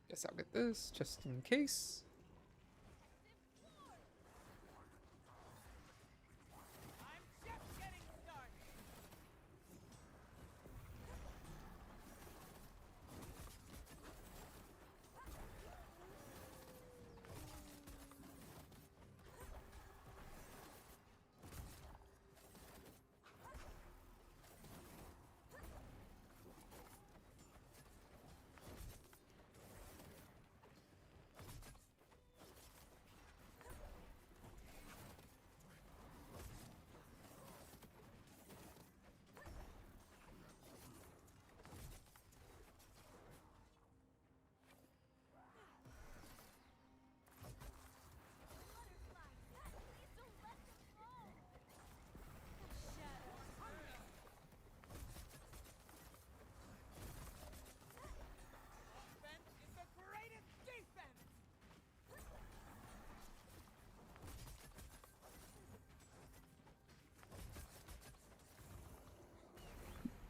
Guess I'll get this just in case.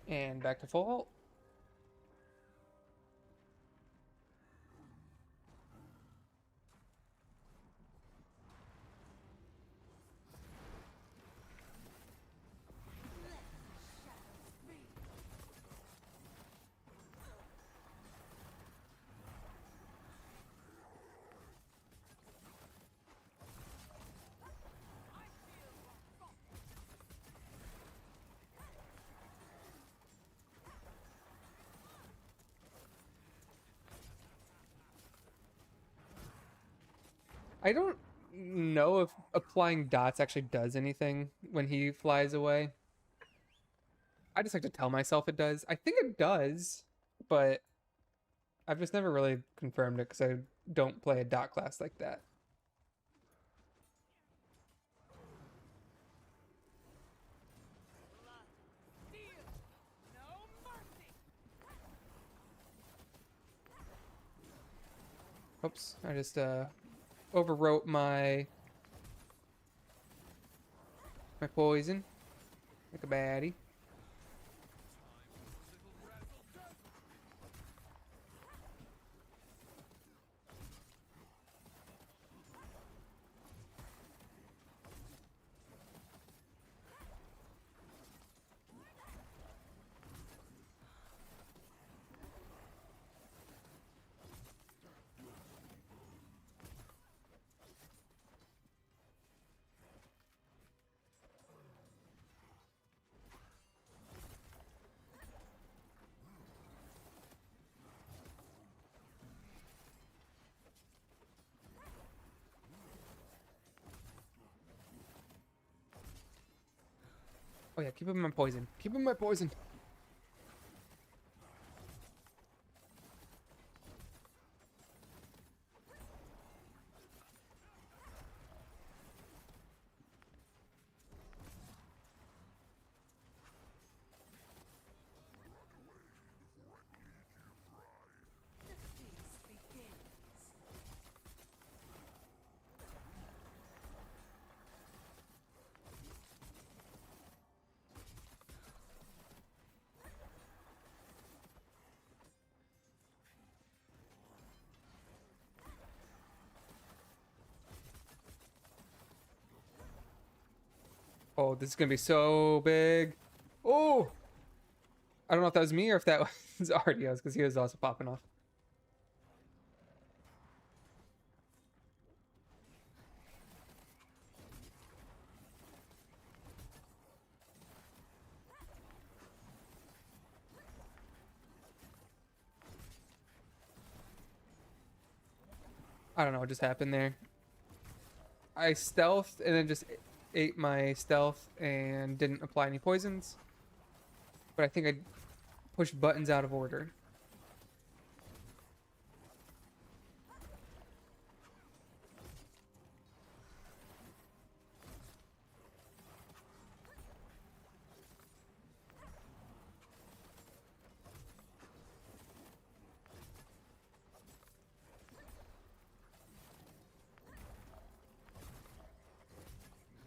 And back to full halt. I don't know if applying dots actually does anything when he flies away. I just like to tell myself it does. I think it does, but I've just never really confirmed it because I don't play a dot class like that. Oops, I just overwrote my poison like a baddie. Oh yeah, keep him in my poison. Keep him in my poison. Oh, this is gonna be so big. Oh, I don't know if that was me or if that was Ardio's, because he was also popping off. I don't know what just happened there. I stealthed and then just ate my stealth and didn't apply any poisons. But I think I pushed buttons out of order.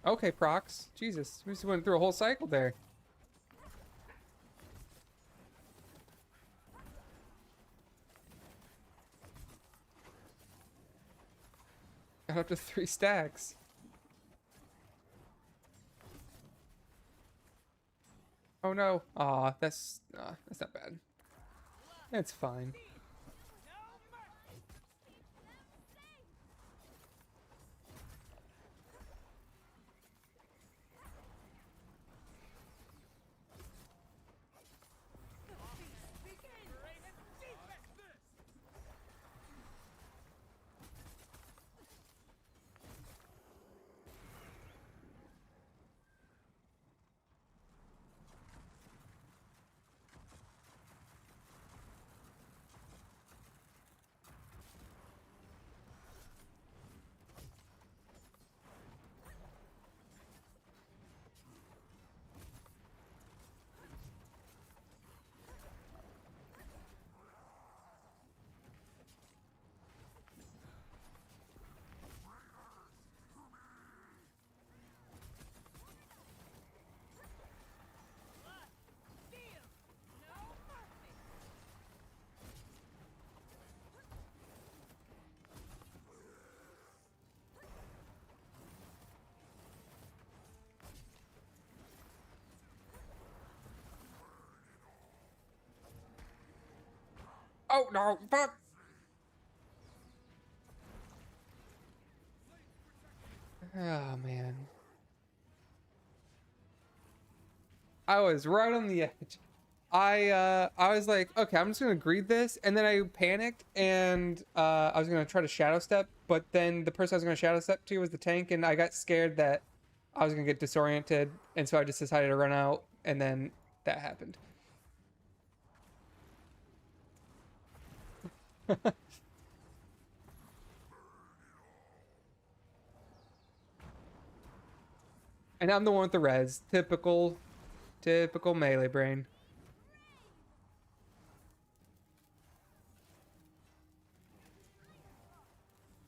Okay, Prox. Jesus, we just went through a whole cycle there. Got up to 3 stacks. Oh no. Aw, that's not bad. It's fine. Oh no, fuck! Oh man. I was right on the edge. I was like, okay, I'm just gonna greed this, and then I panicked and I was gonna try to shadow step, but then the person I was gonna shadow step to was the tank, and I got scared that I was gonna get disoriented, and so I just decided to run out, and then that happened. And I'm the one with the res. Typical melee brain.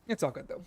It's all good though.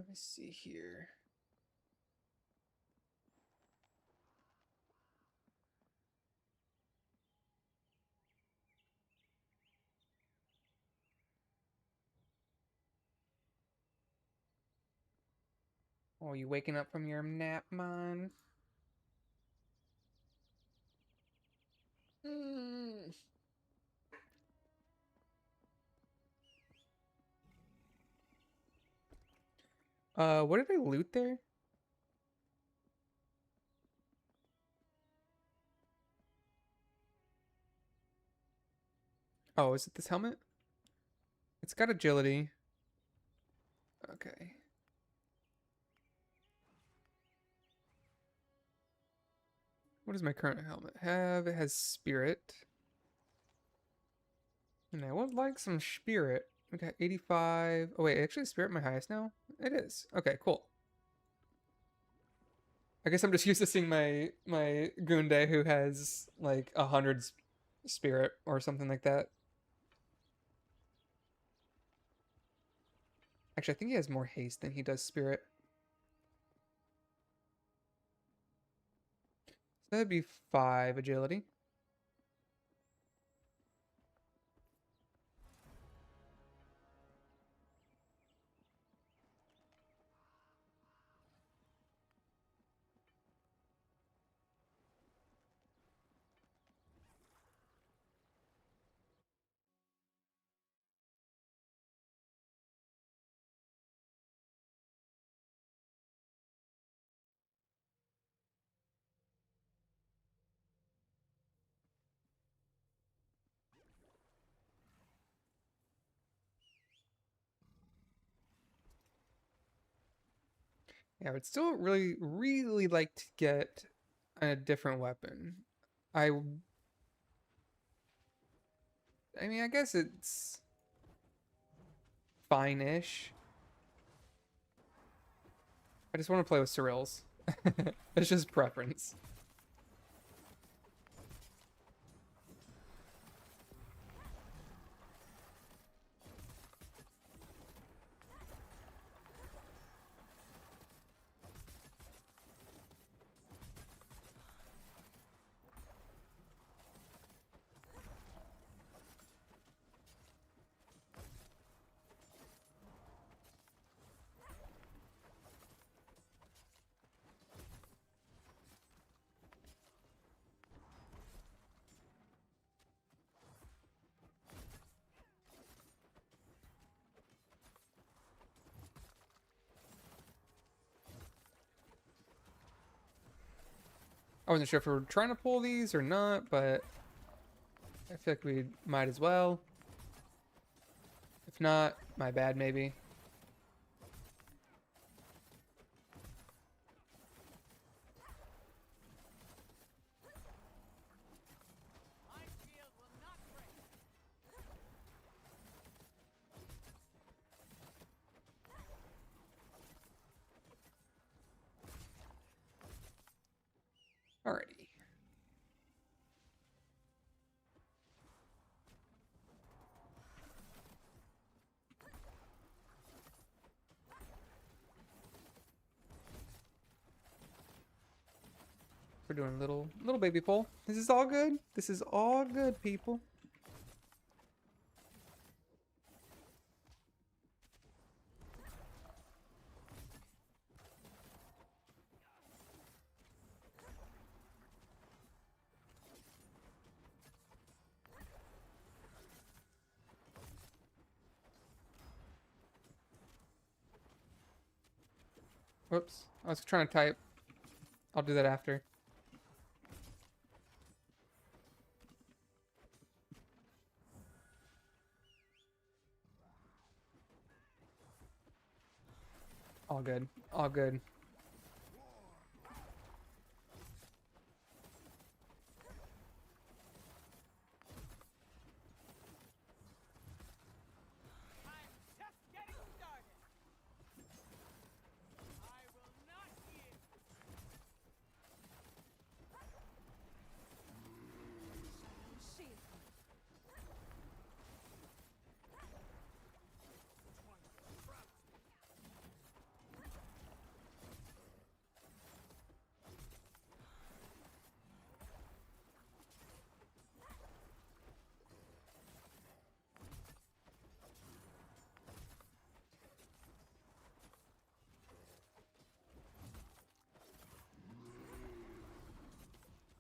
Let's see here. Oh, you waking up from your nap, man? Mm. What did I loot there? Oh, is it this helmet? It's got agility. Okay. What does my current helmet have? It has spirit. And I would like some spirit. We got 85. Oh wait, actually spirit my highest now? It is. Okay, cool. I guess I'm just used to seeing my Gunde who has like 100 spirit or something like that. Actually, I think he has more haste than he does spirit. So that'd be 5 agility. Yeah, I would still really, really like to get a different weapon. I, I mean, I guess it's fine-ish. I just want to play with Cyril's. It's just preference. I wasn't sure if we were trying to pull these or not, but I feel like we might as well. If not, my bad maybe. Alrighty. We're doing a little baby pull. This is all good. This is all good, people. Whoops. I was trying to type. I'll do that after. All good. All good.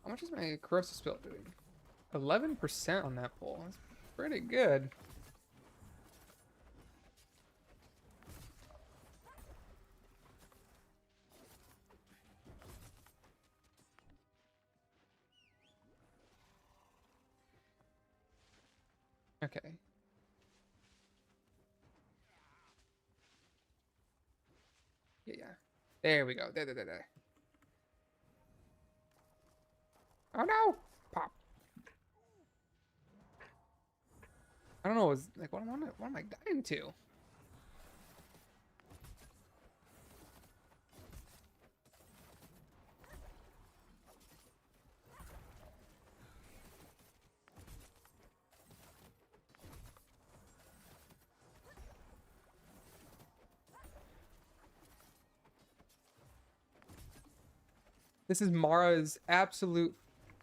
How much is my corrosive spell doing? 11% on that pull. That's pretty good. Okay. Yeah, yeah. There we go. There. Oh no! Pop. I don't know. It's like, what am I dying to? This is Mara's absolute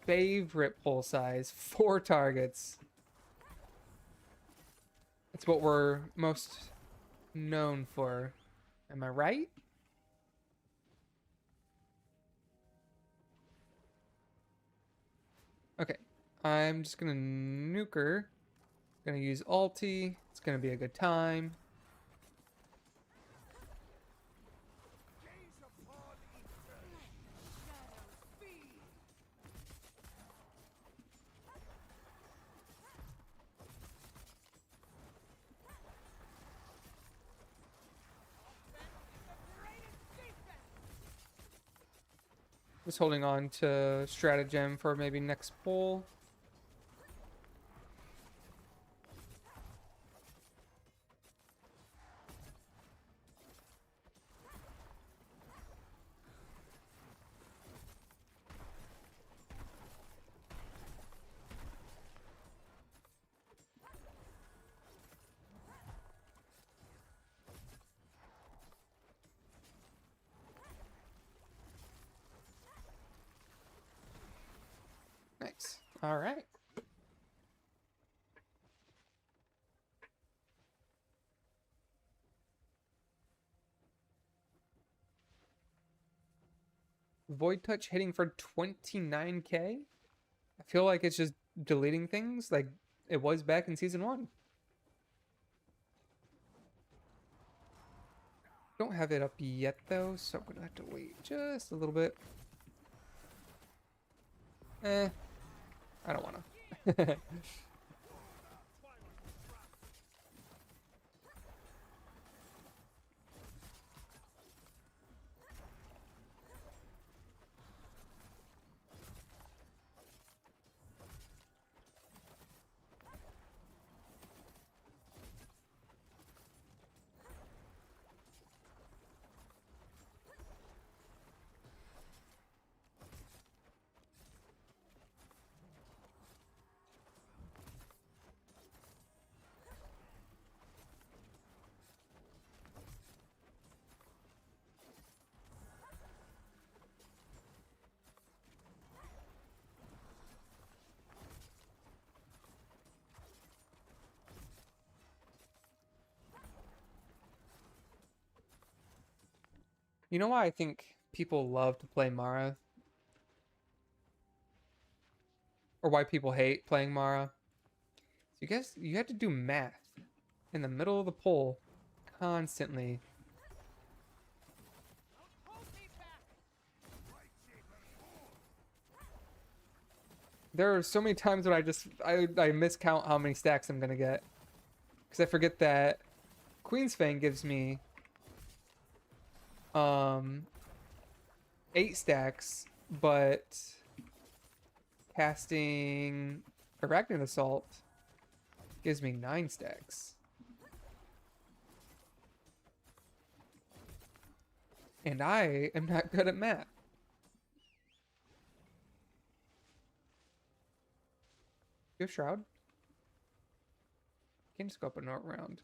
favorite pull size. 4 targets. That's what we're most known for. Am I right? Okay. I'm just gonna nuke her. Gonna use ulti. It's gonna be a good time. Just holding on to stratagem for maybe next pull. Nice. All right. Void Touch hitting for 29k. I feel like it's just deleting things like it was back in season 1. Don't have it up yet though, so I'm gonna have to wait just a little bit. I don't wanna. You know why I think people love to play Mara? Or why people hate playing Mara? So you guys, you had to do math in the middle of the poll constantly. There are so many times when I miscount how many stacks I'm gonna get. Because I forget that Queen's Fang gives me 8 stacks, but casting Arachnid Assault gives me 9 stacks. And I am not good at math. You have Shroud? You can just go up and around.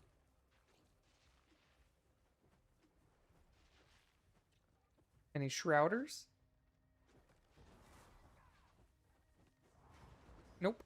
Any Shrouders? Nope.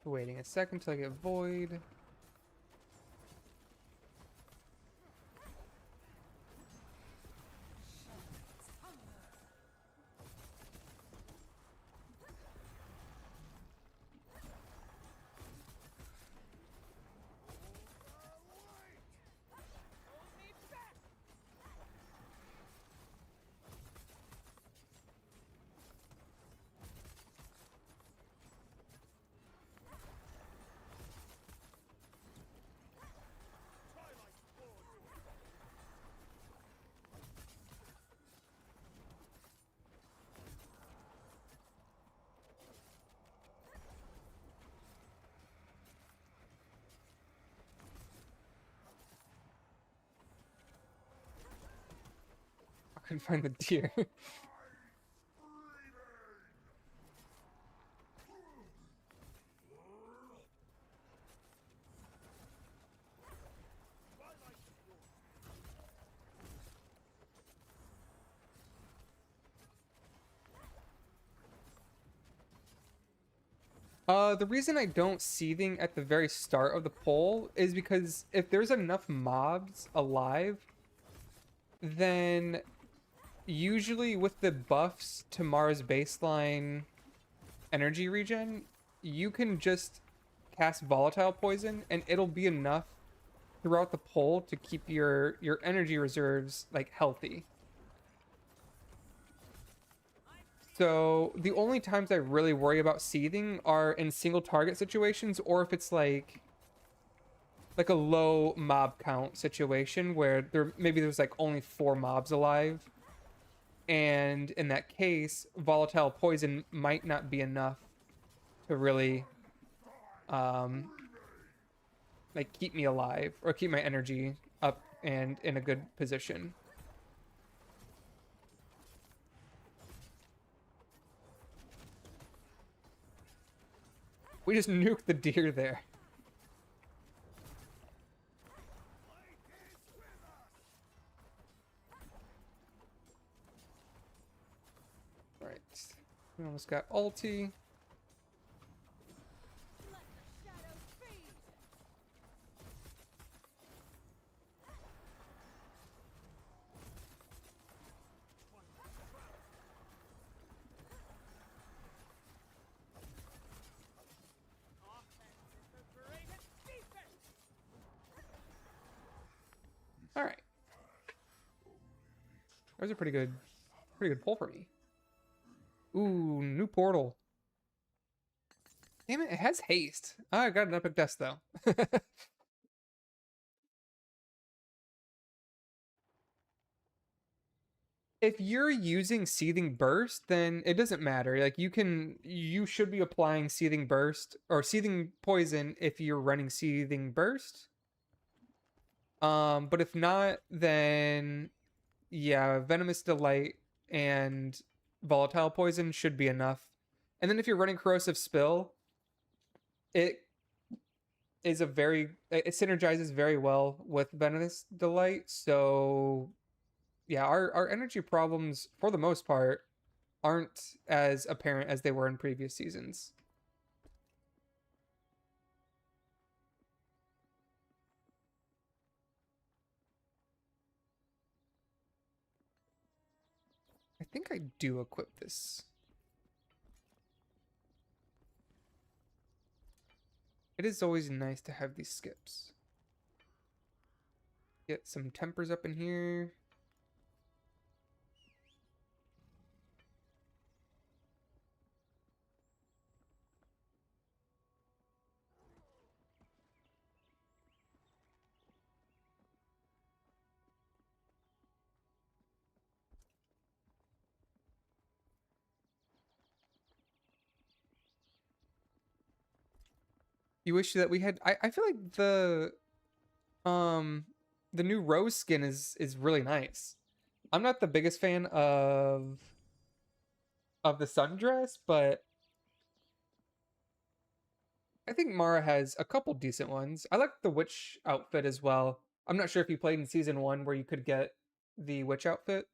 Waiting a second till I get void. I couldn't find the deer. The reason I don't seething at the very start of the poll is because if there's enough mobs alive, then usually with the buffs to Mara's baseline energy regen, you can just cast volatile poison and it'll be enough throughout the poll to keep your energy reserves like healthy. So the only times I really worry about seething are in single target situations, or if it's like a low mob count situation where there's like only 4 mobs alive, and in that case volatile poison might not be enough to really um like keep me alive or keep my energy up and in a good position. We just nuked the deer there. Right, we almost got ulti. All right, that was a pretty good pull for me. Ooh, new portal. Damn it, it has haste. Oh, I got an epic death though. If you're using Seething Burst, then it doesn't matter. Like you should be applying Seething Burst or Seething Poison if you're running Seething Burst. But if not, then yeah, Venomous Delight and Volatile Poison should be enough. And then if you're running Corrosive Spill, it it synergizes very well with Venomous Delight. So yeah, our energy problems for the most part aren't as apparent as they were in previous seasons. I think I do equip this. It is always nice to have these skips. Get some tempers up in here. You wish that we had I feel like um the new rose skin is really nice. I'm not the biggest fan of the sundress, but I think Mara has a couple decent ones. I like the witch outfit as well. I'm not sure if you played in season 1 where you could get the witch outfit.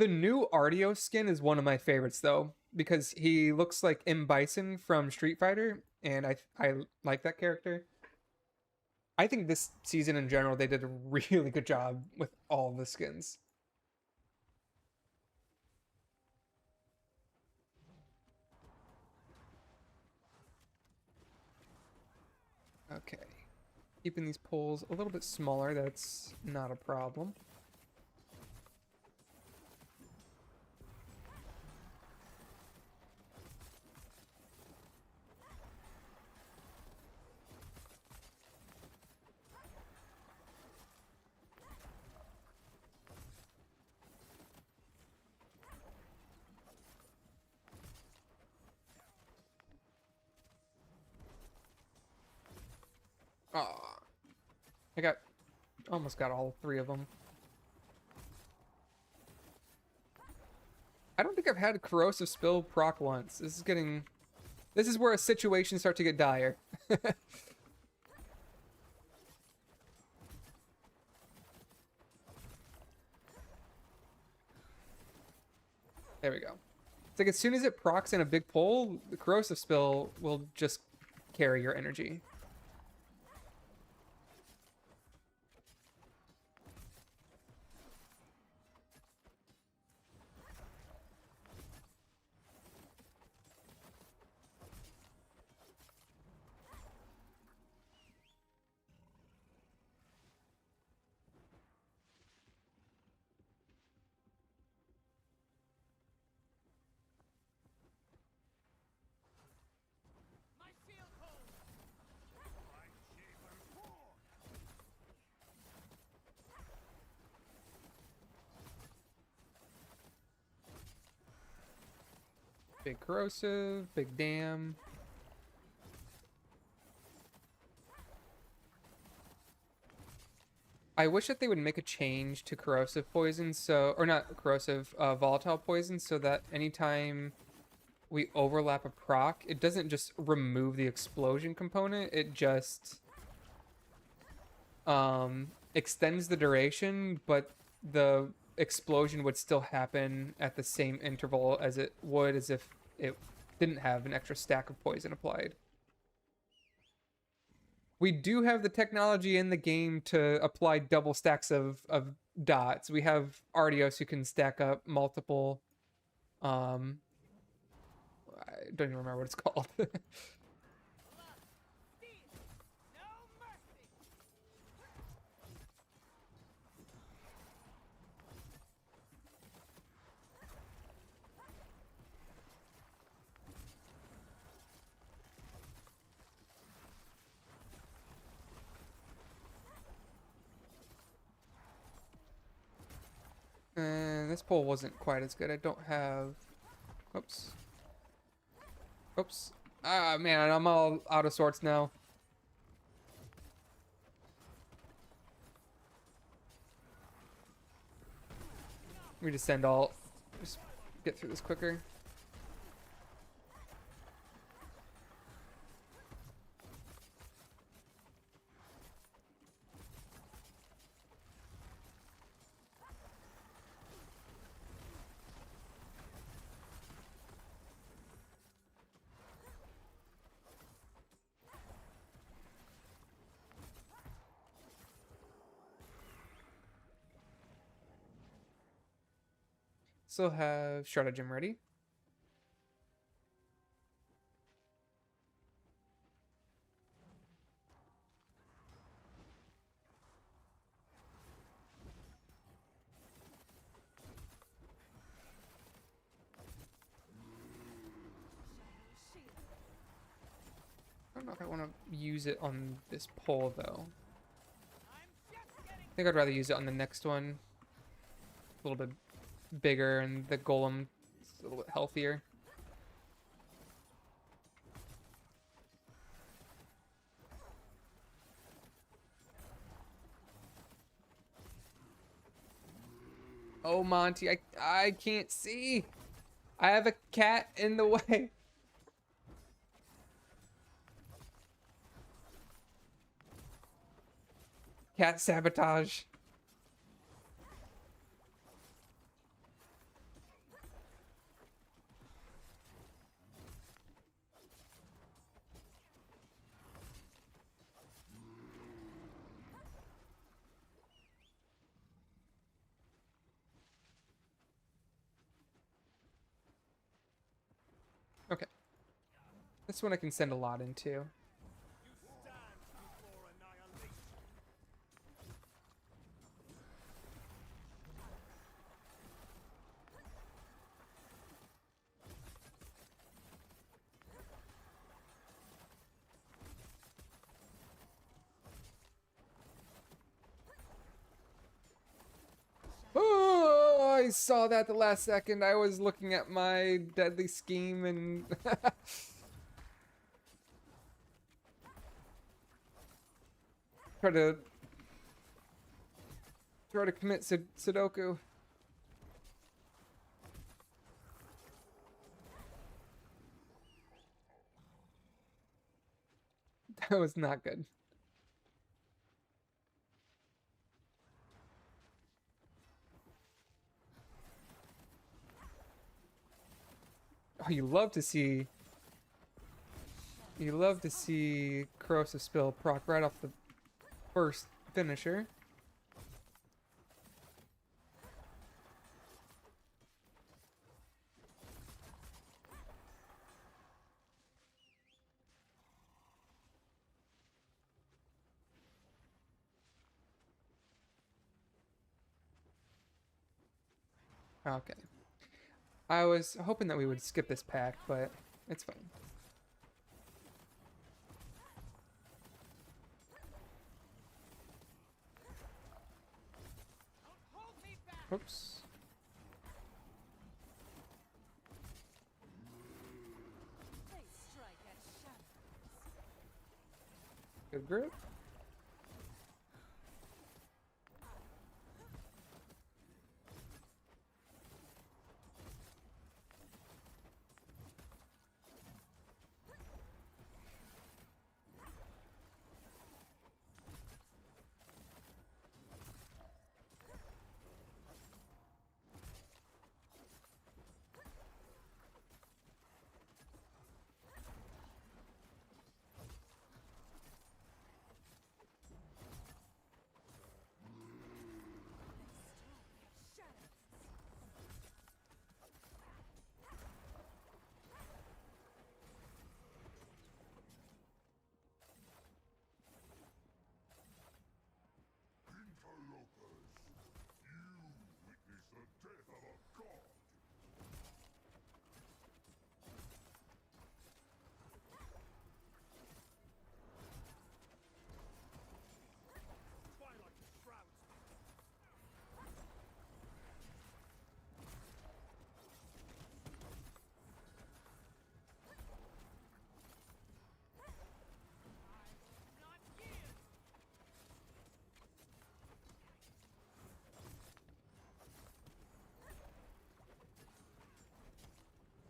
The new Artio skin is one of my favorites though, because he looks like M. Bison from Street Fighter, and I like that character. I think this season in general they did a really good job with all the skins. Okay. Keeping these poles a little bit smaller, that's not a problem. Ah, I got almost got all three of them. I don't think I've had corrosive spill proc once. This is where a situation starts to get dire. There we go. It's like as soon as it procs in a big pole, the corrosive spill will just carry your energy. Big corrosive, big dam. I wish that they would make a change to corrosive poison, so, or not corrosive, volatile poison, so that anytime we overlap a proc, it doesn't just remove the explosion component, it just extends the duration, but the explosion would still happen at the same interval as it would as if it didn't have an extra stack of poison applied. We do have the technology in the game to apply double stacks of dots. We have Artios who can stack up multiple I don't even remember what it's called. And this pole wasn't quite as good. I don't have... Oops. Oops. Ah, man, I'm all out of sorts now. We just send all... Just get through this quicker. Still have stratagem ready. I don't know if I want to use it on this pole, though. I think I'd rather use it on the next one. A little bit bigger, and the golem is a little bit healthier. Oh, Monty, I can't see. I have a cat in the way. Cat sabotage. Okay. This one I can send a lot into. Oh, I saw that the last second. I was looking at my deadly scheme and try to commit Sudoku. That was not good. Oh, you love to see corrosive spill proc right off the first finisher. Okay. I was hoping that we would skip this pack, but it's fine. Oops. Good grip.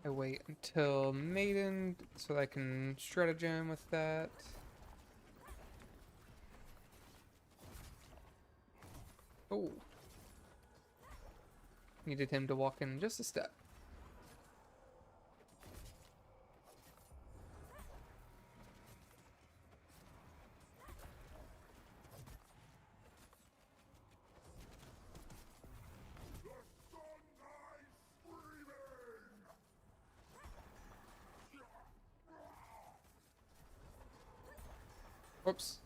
I wait until Maiden so I can stratagem with that. Oh. Needed him to walk in just a step. Whoops.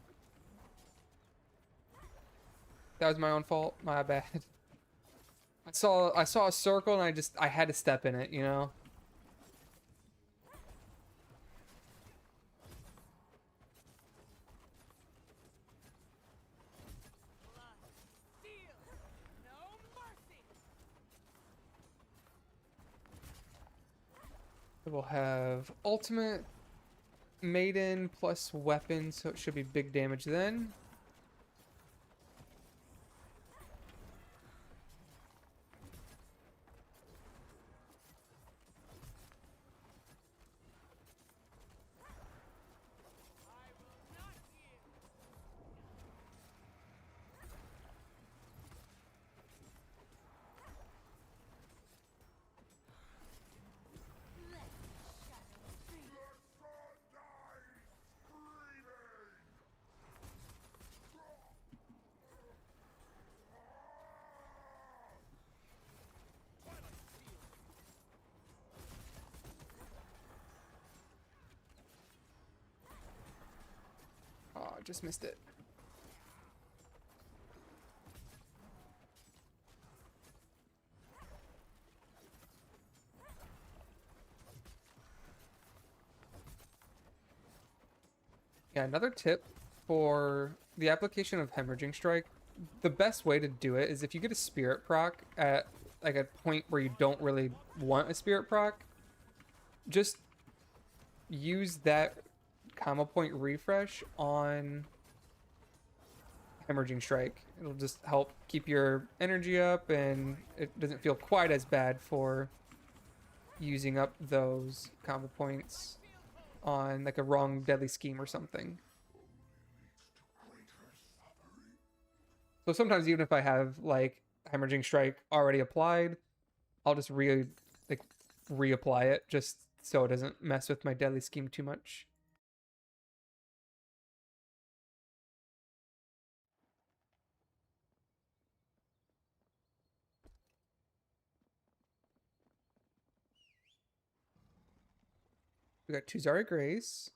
That was my own fault. My bad. I saw a circle and I had to step in it, you know? We'll have ultimate Maiden plus weapon, so it should be big damage then. just missed it. Yeah, another tip for the application of Hemorrhaging Strike, the best way to do it is if you get a Spirit proc at like a point where you don't really want a Spirit proc, just use that combo point refresh on Hemorrhaging Strike. It'll just help keep your energy up and it doesn't feel quite as bad for using up those combo points on like a wrong deadly scheme or something. So sometimes even if I have like Hemorrhaging Strike already applied, I'll just like reapply it just so it doesn't mess with my deadly scheme too much. We got Tuzari Grace.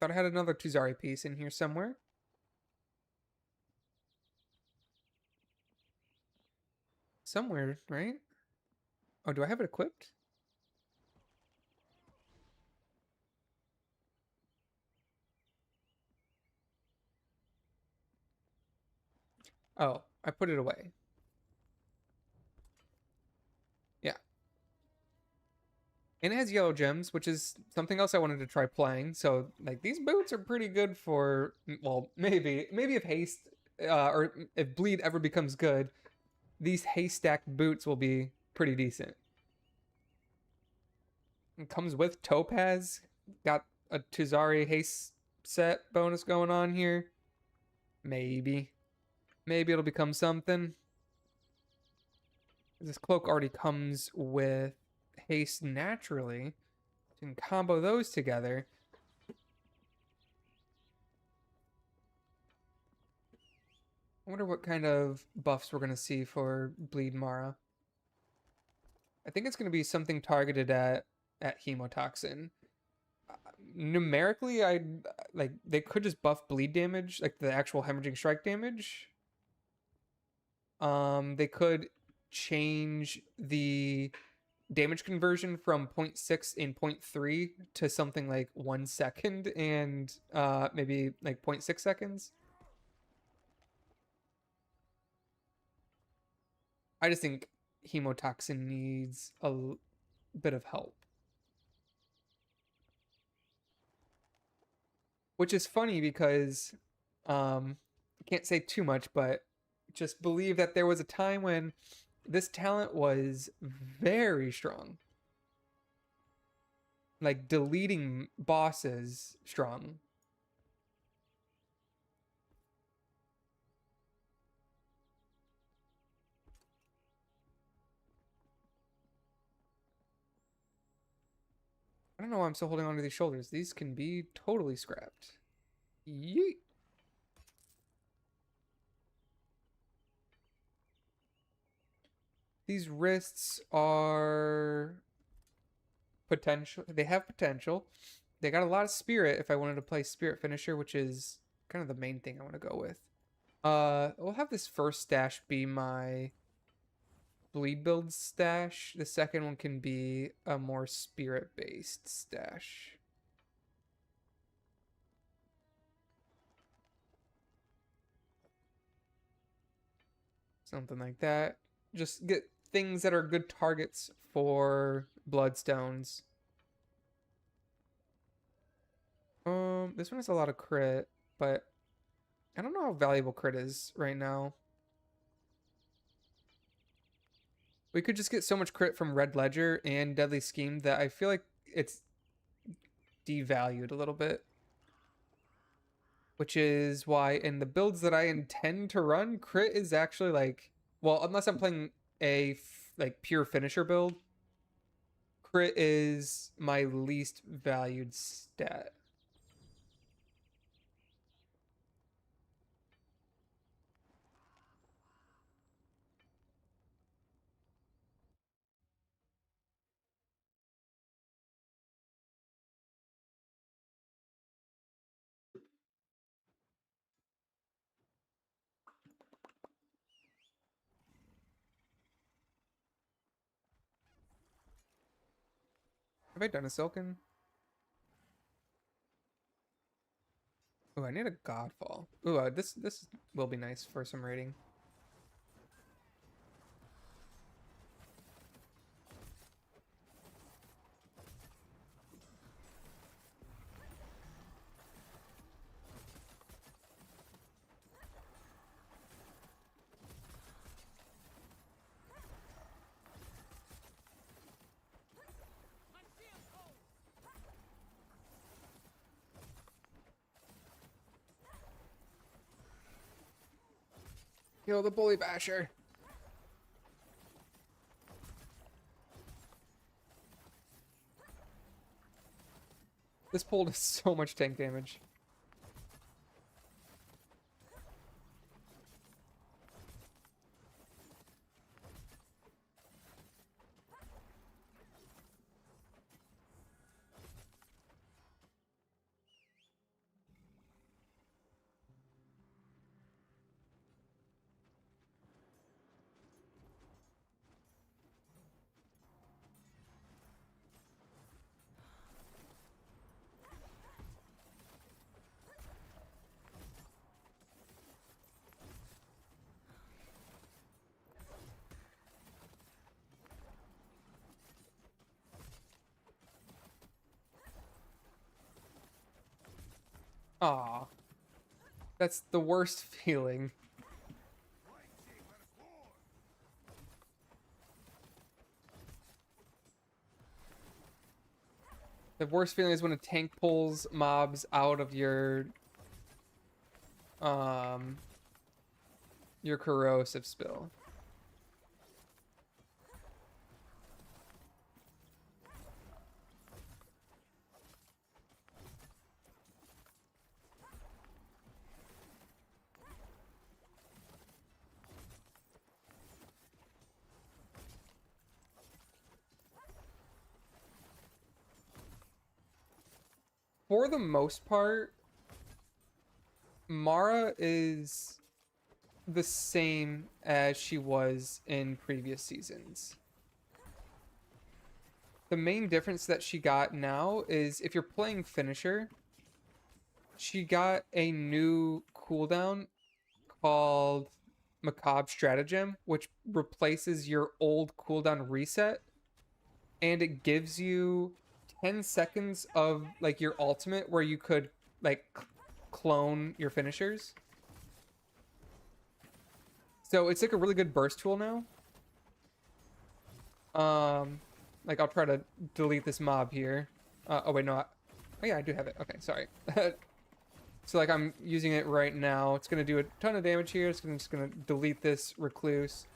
Thought I had another Tuzari piece in here somewhere. Somewhere, right? Oh, do I have it equipped? Oh, I put it away. Yeah. And it has yellow gems, which is something else I wanted to try playing. So, like, these boots are pretty good for, well, maybe if haste or if bleed ever becomes good, these haystack boots will be pretty decent. It comes with Topaz. Got a Tuzari haste set bonus going on here. Maybe. Maybe it'll become something. This cloak already comes with haste naturally. You can combo those together. I wonder what kind of buffs we're going to see for Bleed Mara. I think it's going to be something targeted at hemotoxin. Numerically, I like they could just buff bleed damage, like the actual hemorrhaging strike damage. They could change the damage conversion from 0.6 and 0.3 to something like 1 second and maybe like 0.6 seconds. I just think hemotoxin needs a bit of help. Which is funny because I can't say too much, but just believe that there was a time when this talent was very strong. Like deleting bosses strong. I don't know why I'm still holding on to these shoulders. These can be totally scrapped. Yeet. These wrists are potential. They have potential. They got a lot of spirit if I wanted to play spirit finisher, which is kind of the main thing I want to go with. We'll have this first stash be my bleed build stash. The second one can be a more spirit based stash. Something like that. Just get things that are good targets for bloodstones. This one has a lot of crit, but I don't know how valuable crit is right now. We could just get so much crit from Red Ledger and Deadly Scheme that I feel like it's devalued a little bit. Which is why in the builds that I intend to run, crit is actually like, well, unless I'm playing a like pure finisher build, crit is my least valued stat. Have I done a Silken? Oh, I need a Godfall. Ooh, this will be nice for some raiding. Kill the bully basher. This pull does so much tank damage. Aw. That's the worst feeling. The worst feeling is when a tank pulls mobs out of your corrosive spill. For the most part, Mara is the same as she was in previous seasons. The main difference that she got now is if you're playing finisher, she got a new cooldown called Macabre Stratagem, which replaces your old cooldown reset, and it gives you 10 seconds of like your ultimate where you could like clone your finishers. So it's like a really good burst tool now. Like I'll try to delete this mob here. Oh wait, no. Oh yeah, I do have it. Okay, sorry. So like I'm using it right now. It's gonna do a ton of damage here. Just gonna delete this recluse.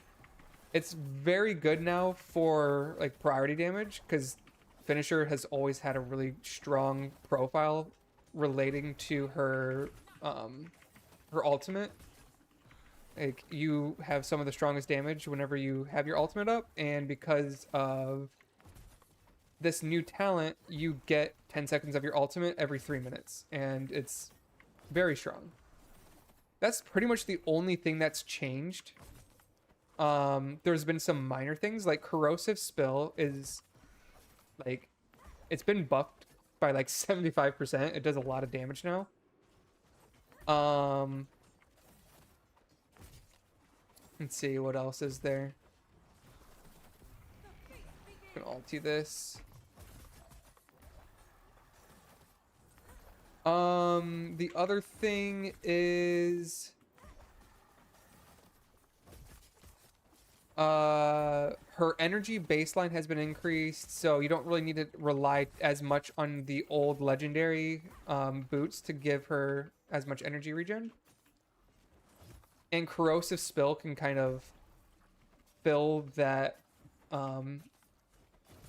It's very good now for like priority damage because finisher has always had a really strong profile relating to her ultimate. Like you have some of the strongest damage whenever you have your ultimate up, and because of this new talent, you get 10 seconds of your ultimate every 3 minutes, and it's very strong. That's pretty much the only thing that's changed. There's been some minor things like corrosive spill is like it's been buffed by like 75%. It does a lot of damage now. Let's see what else is there. I can ulti this. The other thing is her energy baseline has been increased, so you don't really need to rely as much on the old legendary boots to give her as much energy regen. And corrosive spill can kind of fill that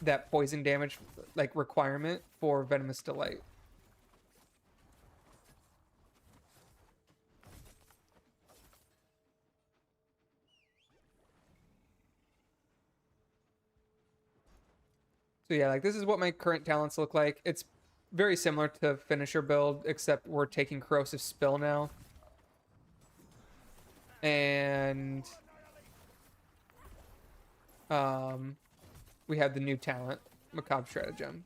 that poison damage like requirement for venomous delight. So yeah, like this is what my current talents look like. It's very similar to finisher build, except we're taking corrosive spill now. And we have the new talent, Macabre Stratagem.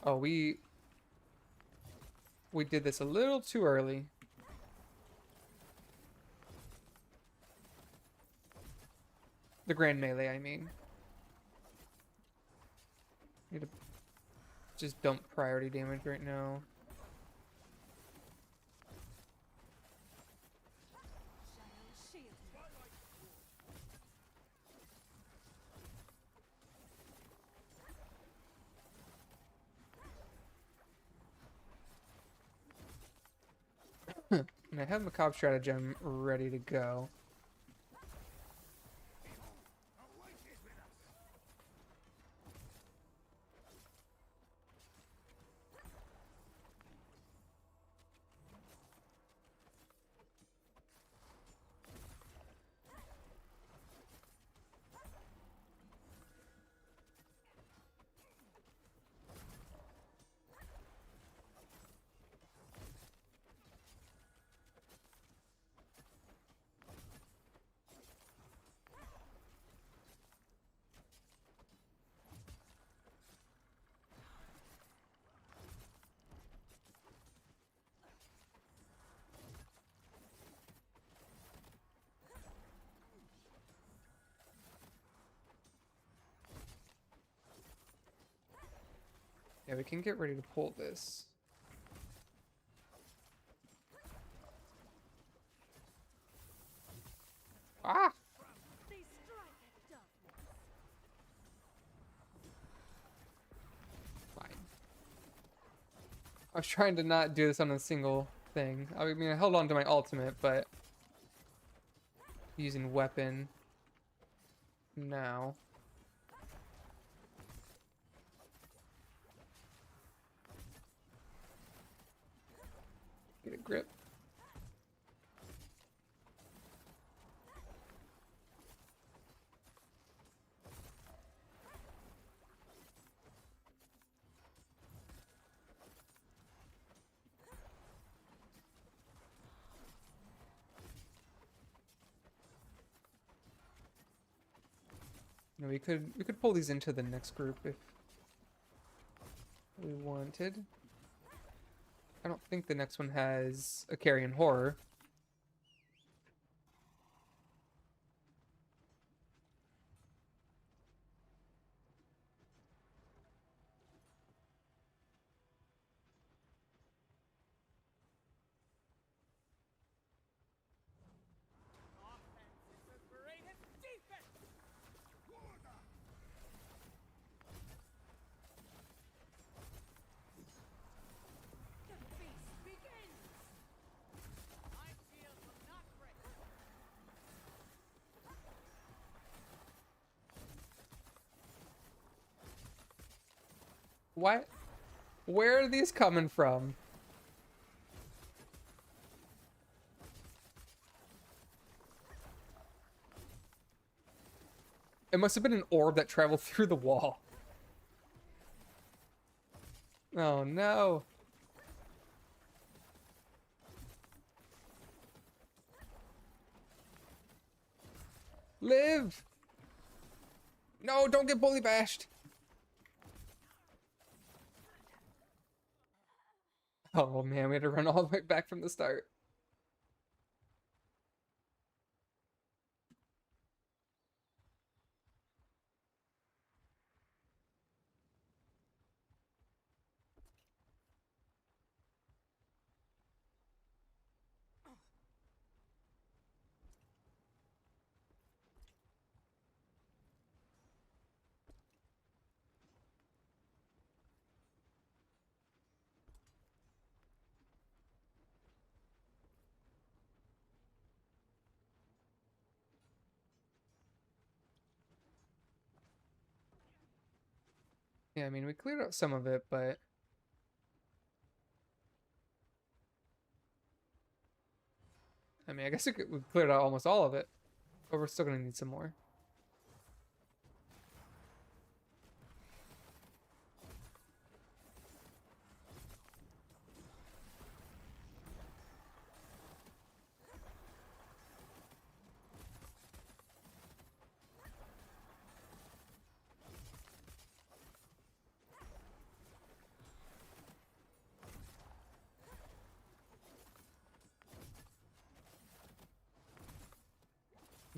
Oh, we did this a little too early. The grand melee, I mean. Need to just dump priority damage right now. And I have Macabre Stratagem ready to go. Yeah, we can get ready to pull this. Ah! Fine. I was trying to not do this on a single thing. I mean, I held on to my ultimate, but using weapon now. Get a grip. You know, we could pull these into the next group if we wanted. I don't think the next one has a carrion horror. What? Where are these coming from? It must have been an orb that traveled through the wall. Oh no. Live! No, don't get bully bashed. Oh man, we had to run all the way back from the start. Yeah, I mean, we cleared out some of it, but I mean, I guess we cleared out almost all of it, but we're still gonna need some more.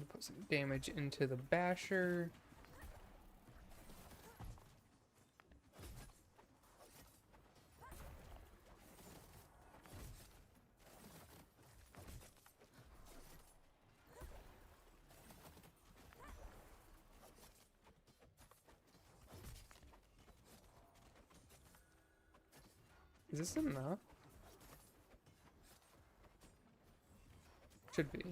to put some damage into the basher. Is this enough? Should be.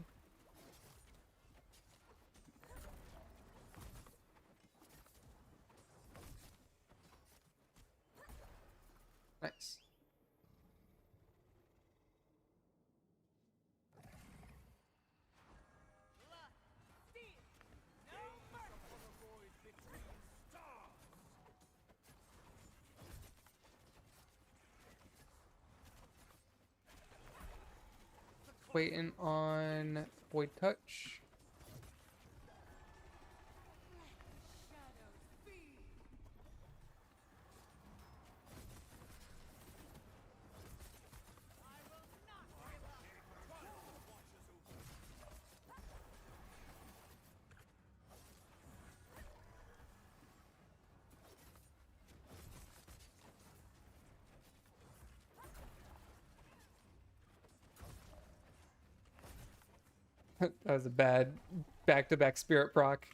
Nice. Waiting on Void Touch. That was a bad back-to-back spirit proc.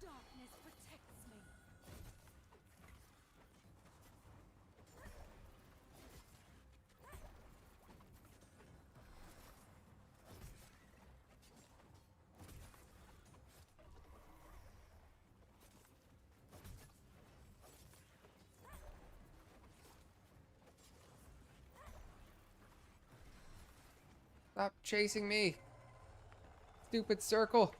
Darkness protects me. Stop chasing me. Stupid circle.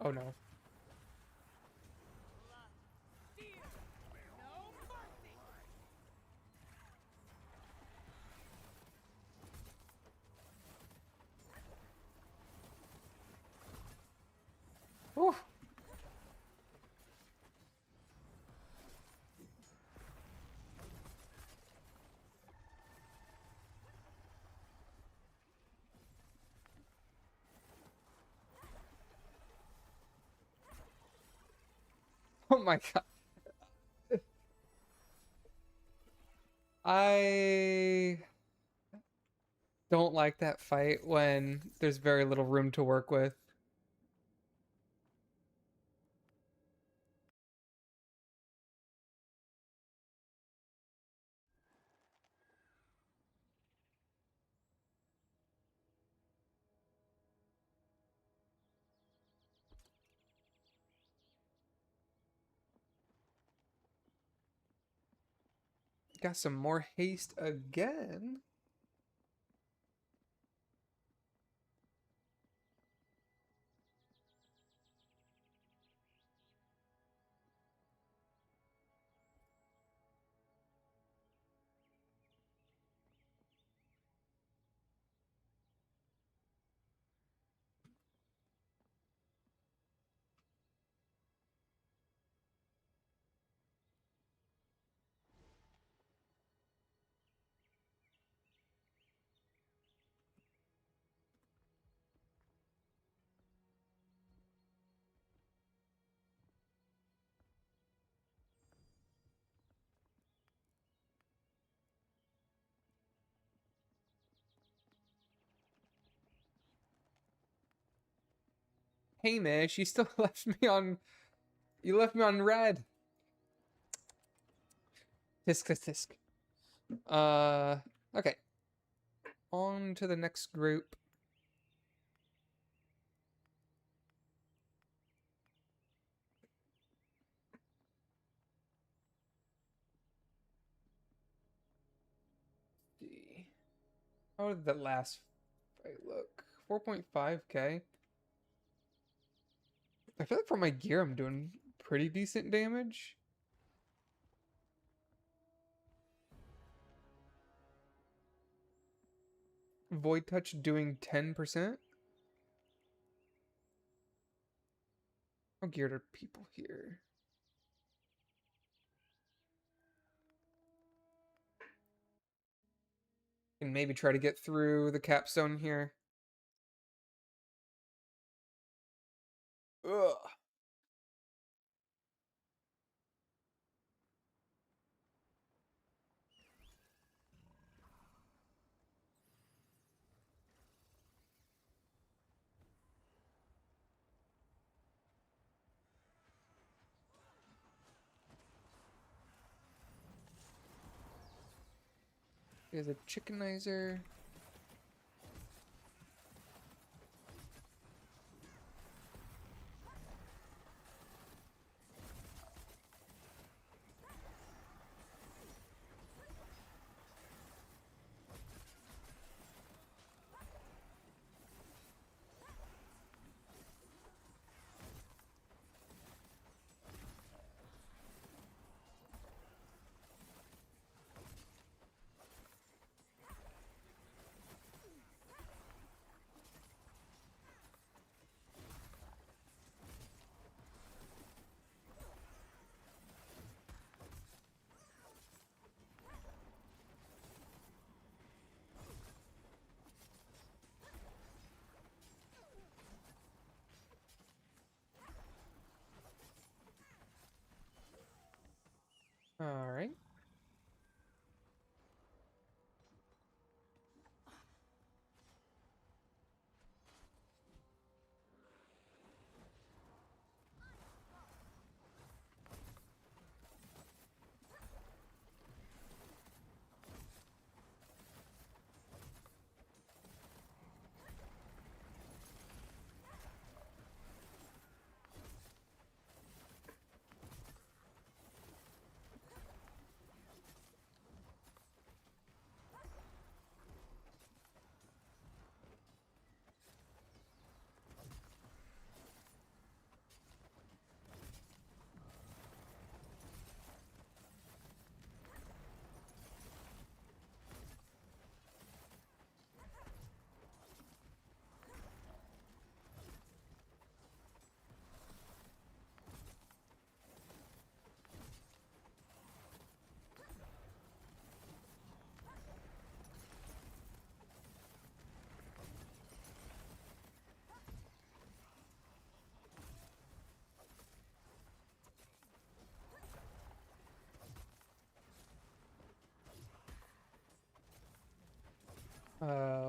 Oh no. Whew. Oh my god. I don't like that fight when there's very little room to work with. Got some more haste again. Hey Mish, you still left me on red. Tisk tisk tisk. Okay. On to the next group. See. How did that last fight look? 4.5k. I feel like for my gear, I'm doing pretty decent damage. Void Touch doing 10%. How geared are people here? And maybe try to get through the capstone here. Ugh. There's a chickenizer. All right.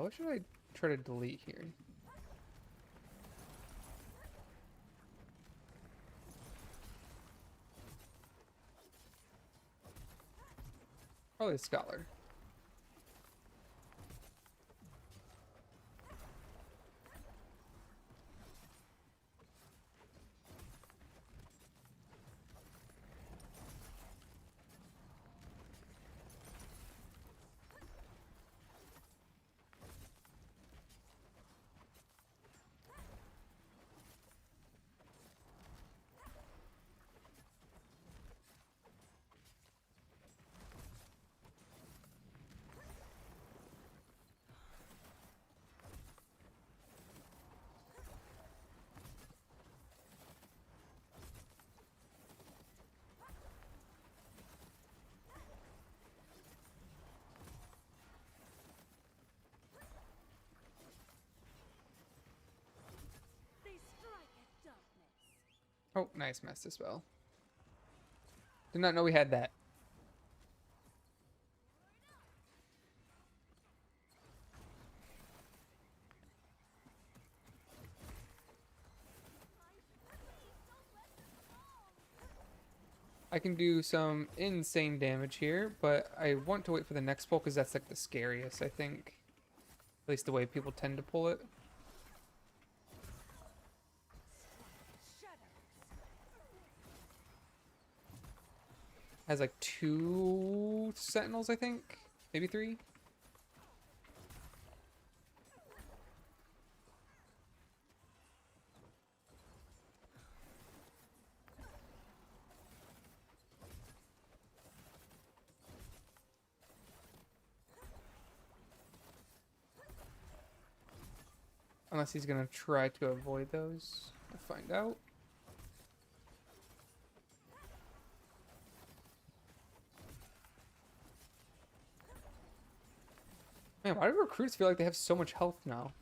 What should I try to delete here? Probably a scholar. They strike at darkness. Oh, nice Master Spell. Did not know we had that. I can do some insane damage here, but I want to wait for the next pull because that's like the scariest, I think. At least the way people tend to pull it. Has like 2 sentinels, I think. Maybe 3. Unless he's gonna try to avoid those. We'll find out. Man, why do recruits feel like they have so much health now?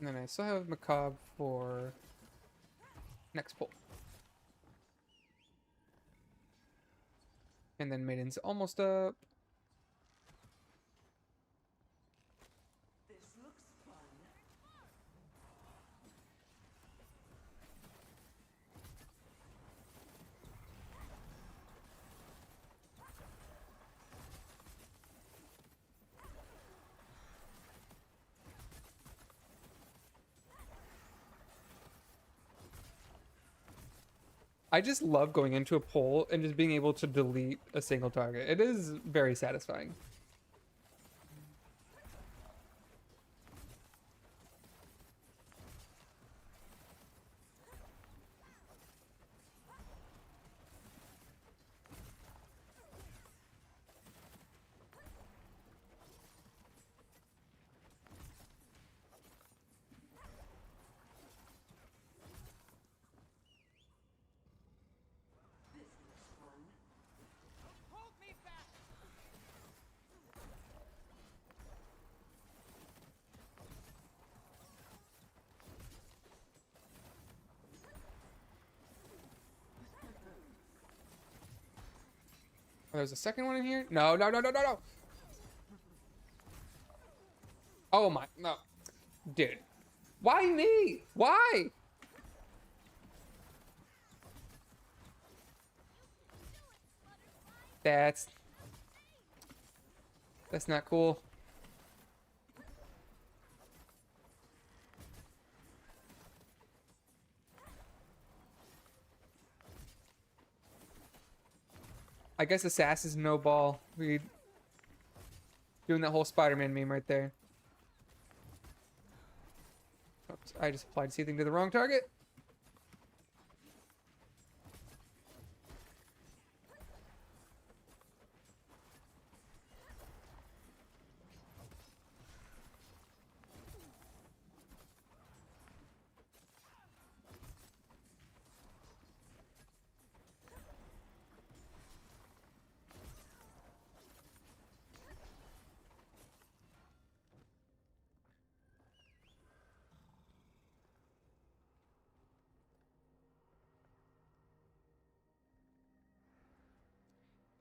And then I still have Macabre for next pull. And then Maiden's almost up. This looks fun. I just love going into a pull and just being able to delete a single target. It is very satisfying. This looks fun. Hold me back! Oh, there's a second one in here? No, no, no, no, no, no. Oh my, no. Dude. Why me? Why? That's not cool. I guess Assass is no ball. We doing that whole Spider-Man meme right there. Oops, I just applied seething to the wrong target.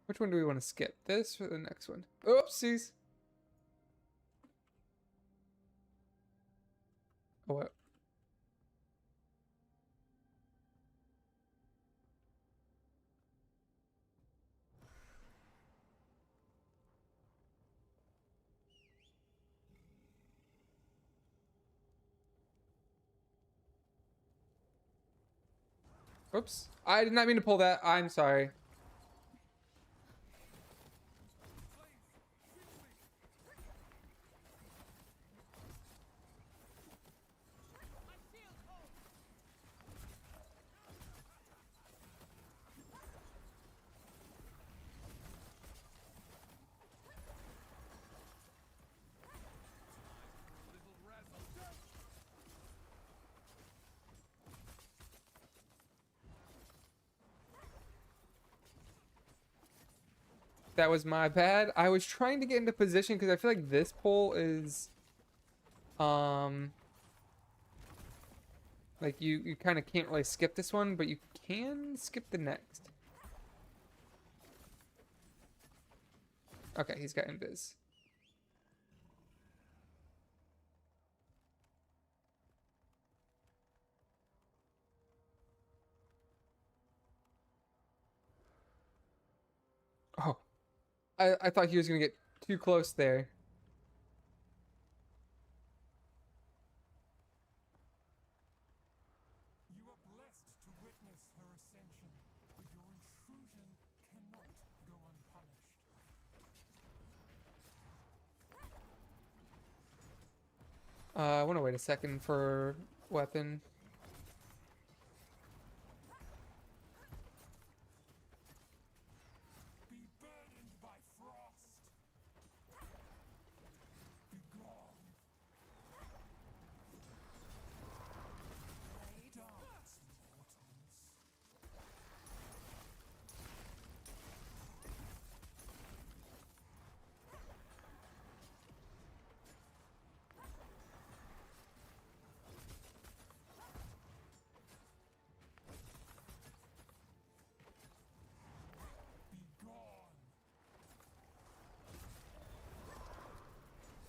Which one do we want to skip? This or the next one? Oopsies. Oh, what? Oops. I did not mean to pull that. I'm sorry. That was my bad. I was trying to get into position because I feel like this pole is like you kind of can't really skip this one, but you can skip the next. Okay, he's got invis. Oh, I thought he was gonna get too close there. You are blessed to witness her ascension, but your intrusion cannot go unpunished. I want to wait a second for weapon. Be burdened by frost. Be gone. Dance, mortals. Be gone.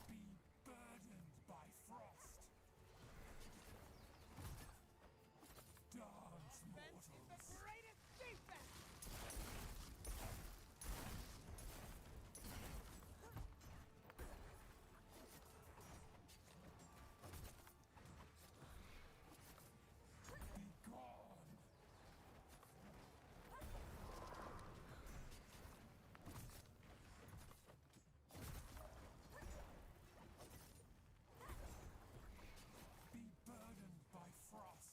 Be burdened by frost. Dance, Offense is the mortals. greatest defense! Be gone. Be burdened by frost.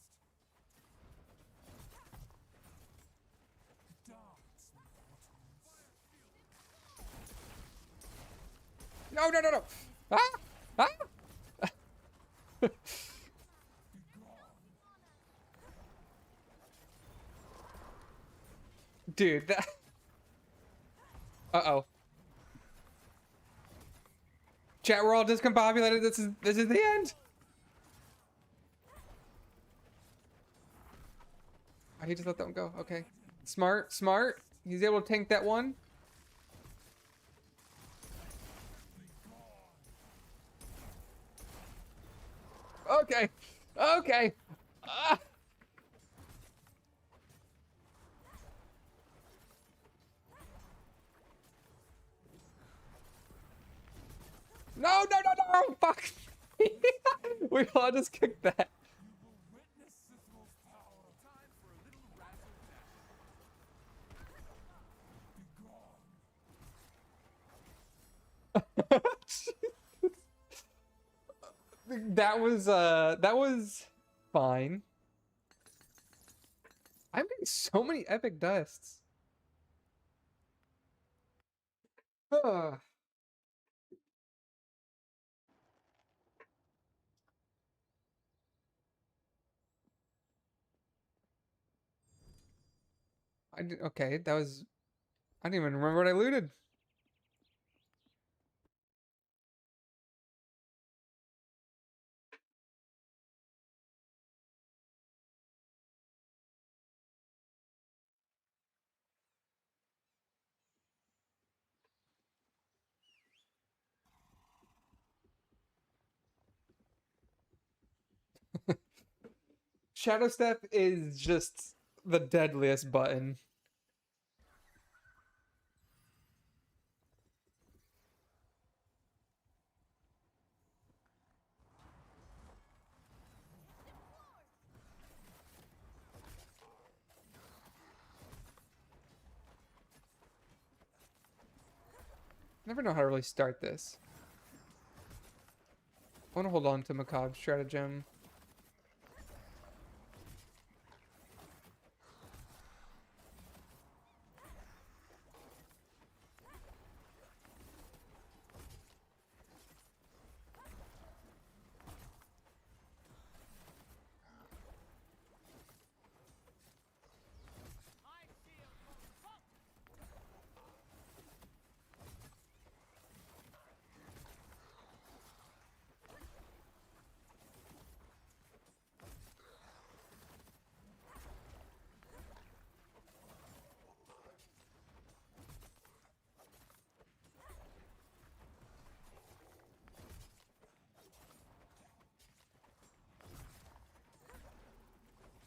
Dance, mortals. No, no, no, no! Ah! Ah! Be gone. Dude, that. Uh-oh. Chat, we're all discombobulated. This is the end. Oh, he just let that one go. Okay. Smart, smart. He's able to tank that one. Okay. Okay. Ah. No, no, no, no! Fuck! We all just kicked that. You will witness Sithwolf's power. Time for a little razzle-dazzle. Be gone. That was fine. I'm getting so many epic dusts. Ugh. Okay, that was. I didn't even remember what I looted. Shadow Step is just the deadliest button. Never know how to really start this. I want to hold on to Macabre Stratagem. I see a revolt!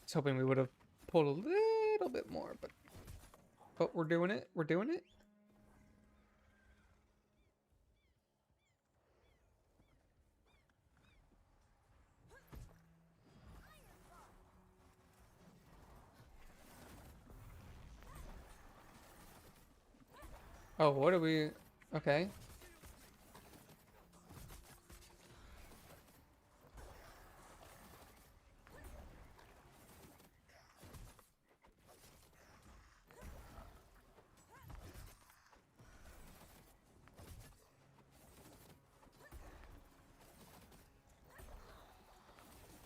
was hoping we would have pulled a little bit more, but we're doing it. We're doing it. Oh, what are we? Okay.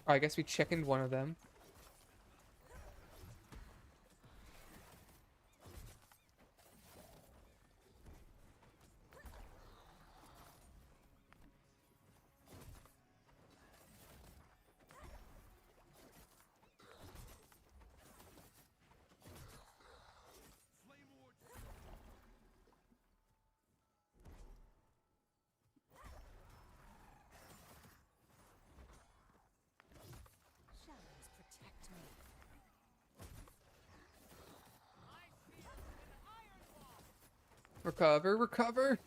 Oh, I guess we chickened one of them. Shadows protect me. My shield is an iron wall. Recover, recover.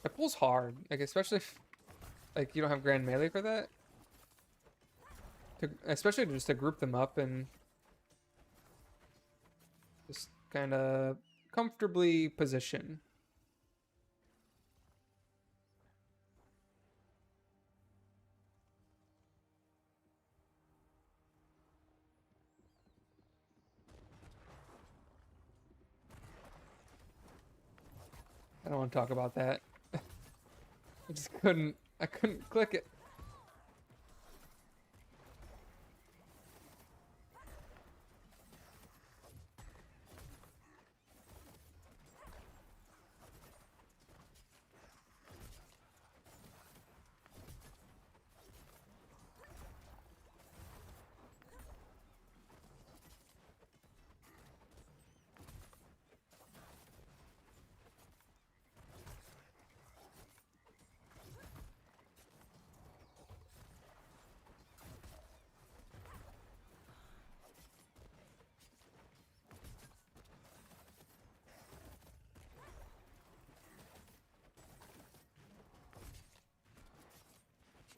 That pulls hard, like especially if like you don't have grand melee for that. Especially just to group them up and just kind of comfortably position. I don't want to talk about that. I just couldn't. I couldn't click it.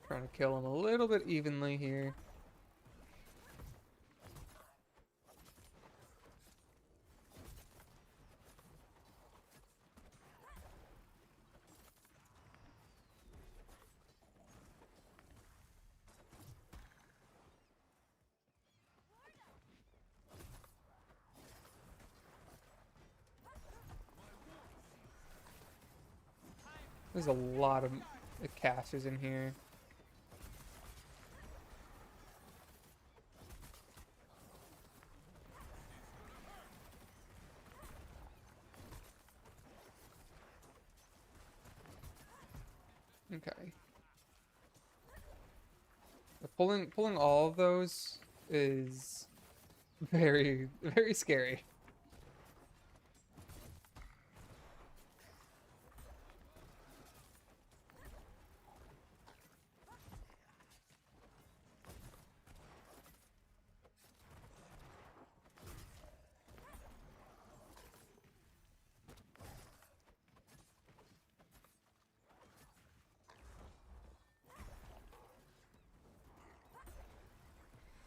Trying to kill him a little bit evenly here. There's a lot of casters in here. Okay. Pulling all of those is very, very scary.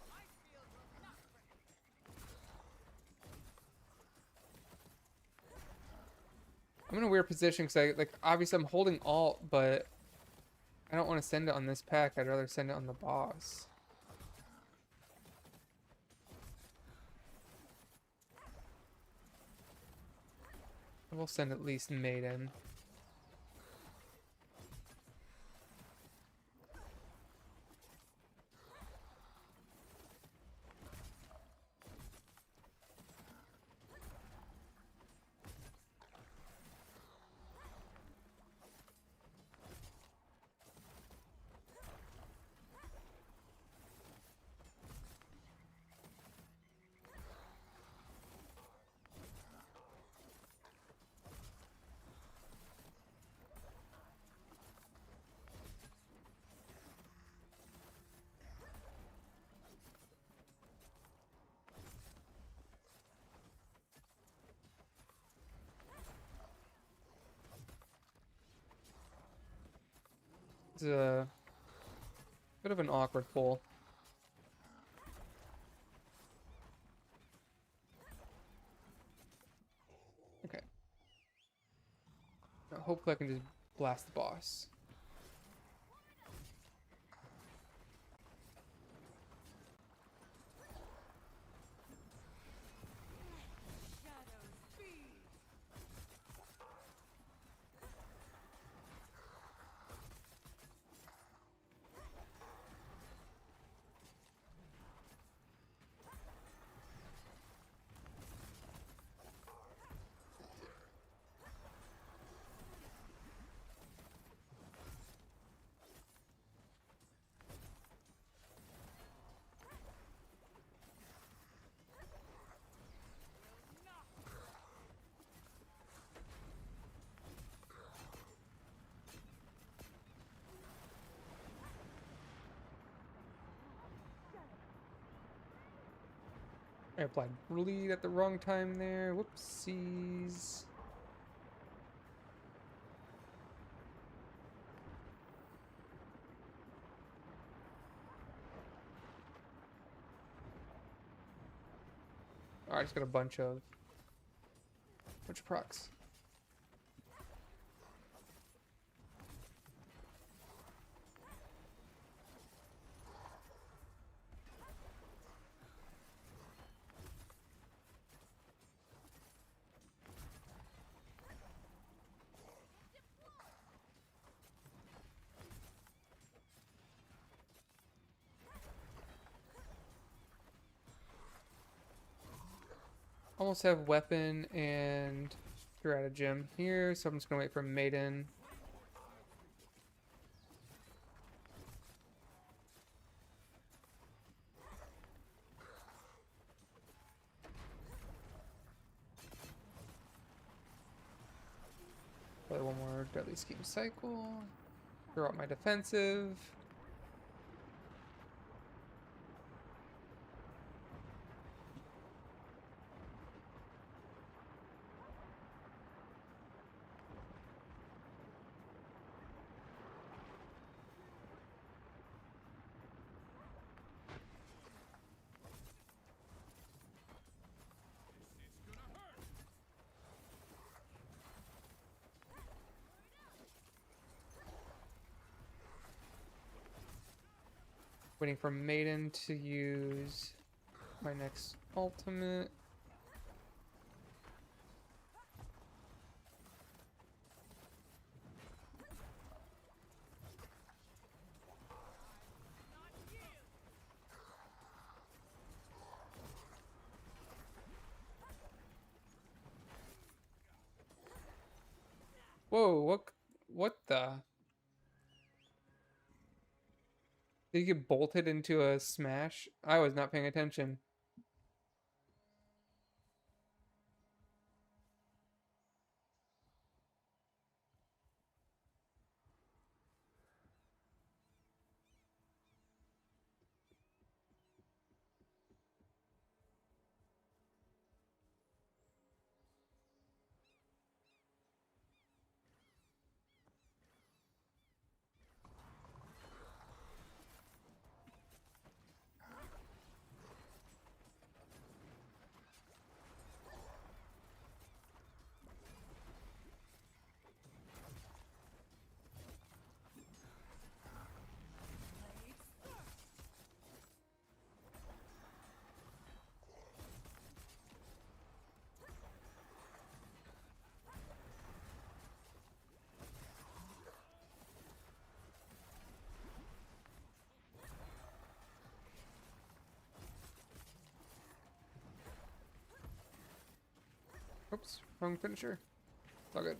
My shield will not break. I'm in a weird position because I like obviously I'm holding alt, but I don't want to send it on this pack. I'd rather send it on the boss. We'll send at least Maiden. It's a bit of an awkward pull. Okay. Now hopefully I can just blast the boss. Shadows feed. I applied bleed at the wrong time there. Whoopsies. Alright, just got a bunch of procs. Almost have weapon and stratagem here, so I'm just gonna wait for Maiden. Play one more Deadly Scheme cycle. Throw out my defensive. Waiting for Maiden to use my next ultimate. Whoa, what the? Did you get bolted into a smash? I was not paying attention. Oops, wrong finisher. It's all good.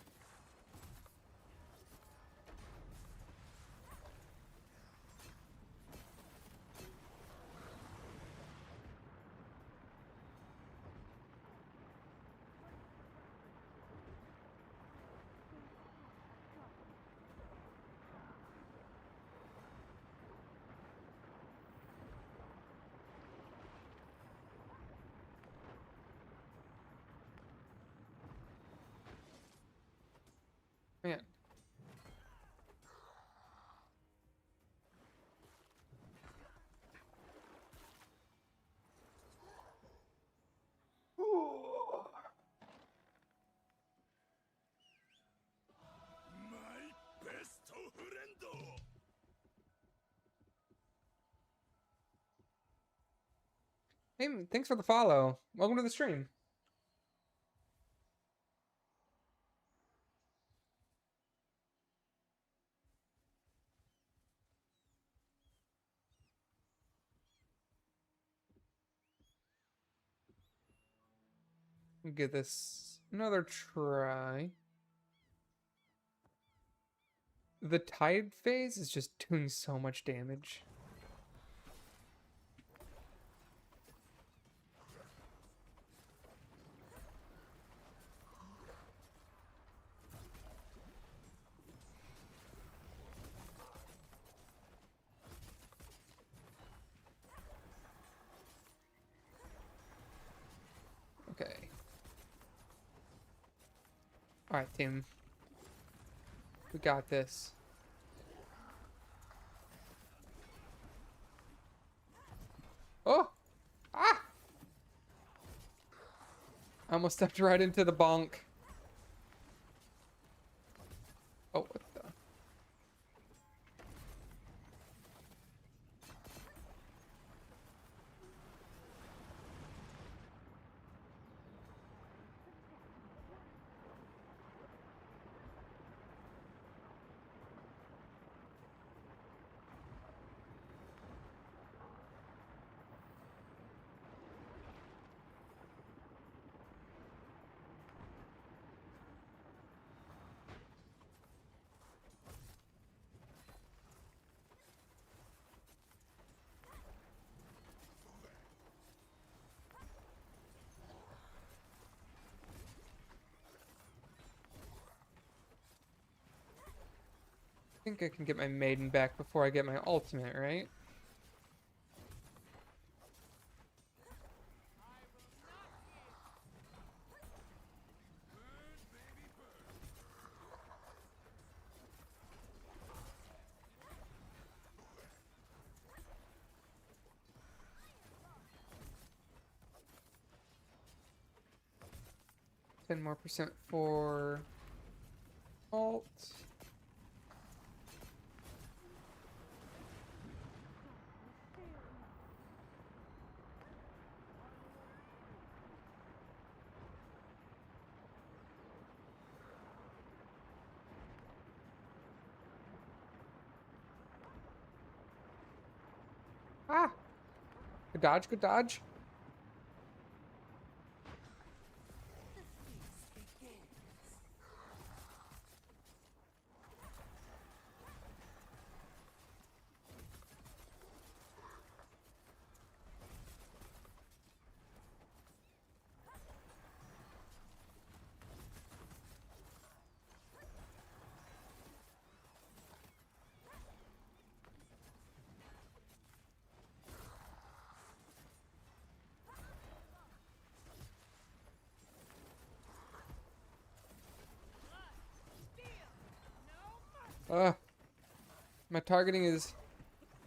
Hey, thanks for the follow. Welcome to the stream. Give this another try. The tide phase is just doing so much damage. Okay. Alright, team. We got this. Oh! Ah! I almost stepped right into the bonk. Oh, what the? I think I can get my maiden back before I get my ultimate, right? %10 more for alt. Ah! Good dodge, good dodge. The feast begins. Ugh. My targeting is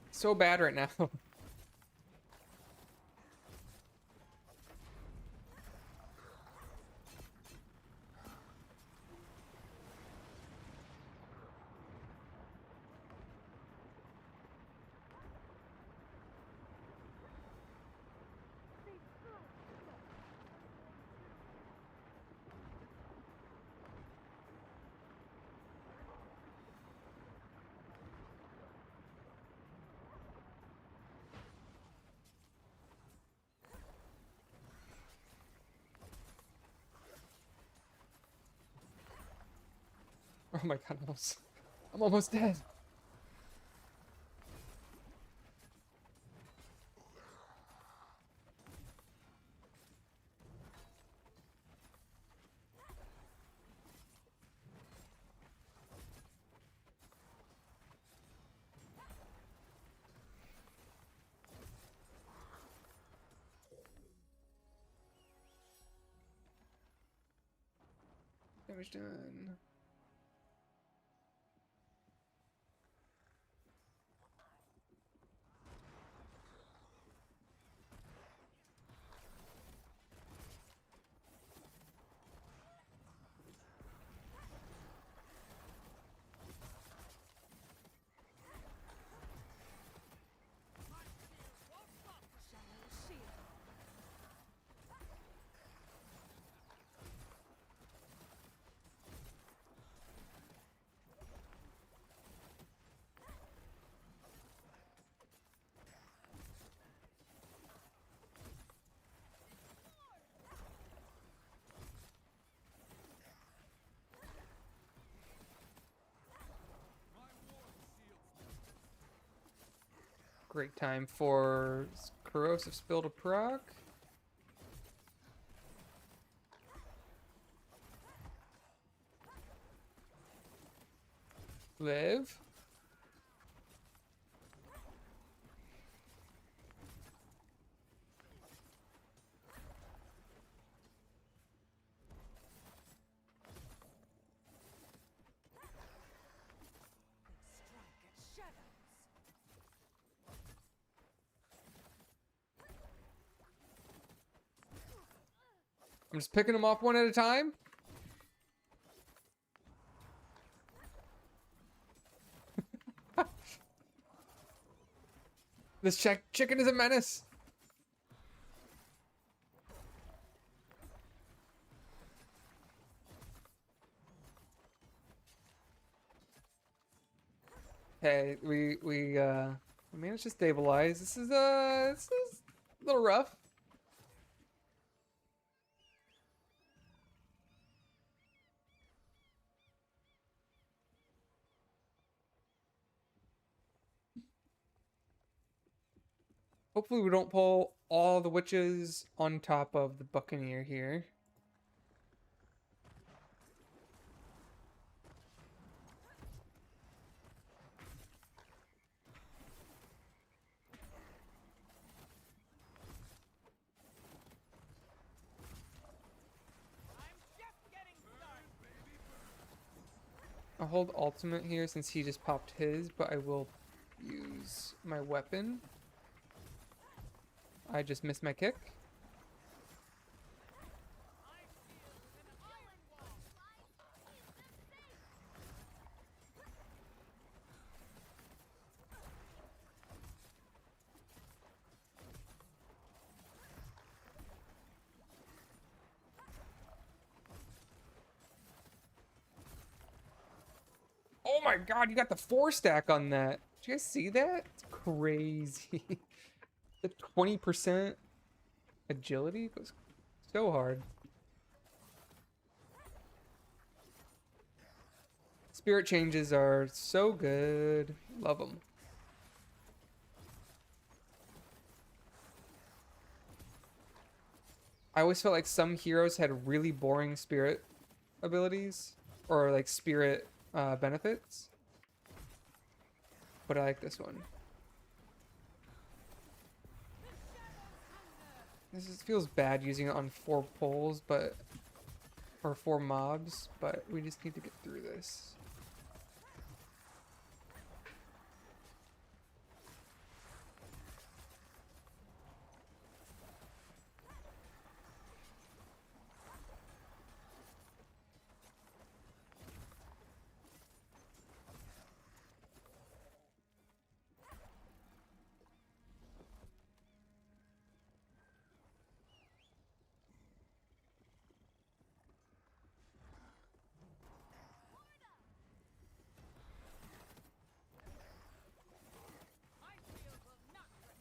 so bad right now. Oh my god, I'm almost dead. Damage done. Shadow shield. Great time for corrosive spill to proc. Live. Strike at shadows. I'm just picking them off one at a time. This chicken is a menace. Hey, we managed to stabilize. This is a little rough. Hopefully we don't pull all the witches on top of the Buccaneer here. I'm just getting started. I'll hold ultimate here since he just popped his, but I will use my weapon. I just missed my kick. I feel an iron wall. Oh my god, you got the 4-stack on that. Did you guys see that? It's crazy. The 20% agility goes so hard. Spirit changes are so good. Love them. I always felt like some heroes had really boring spirit abilities or like spirit benefits, but I like this one. Feels bad using it on 4 poles, but or 4 mobs, but we just need to get through this. My shield will not break.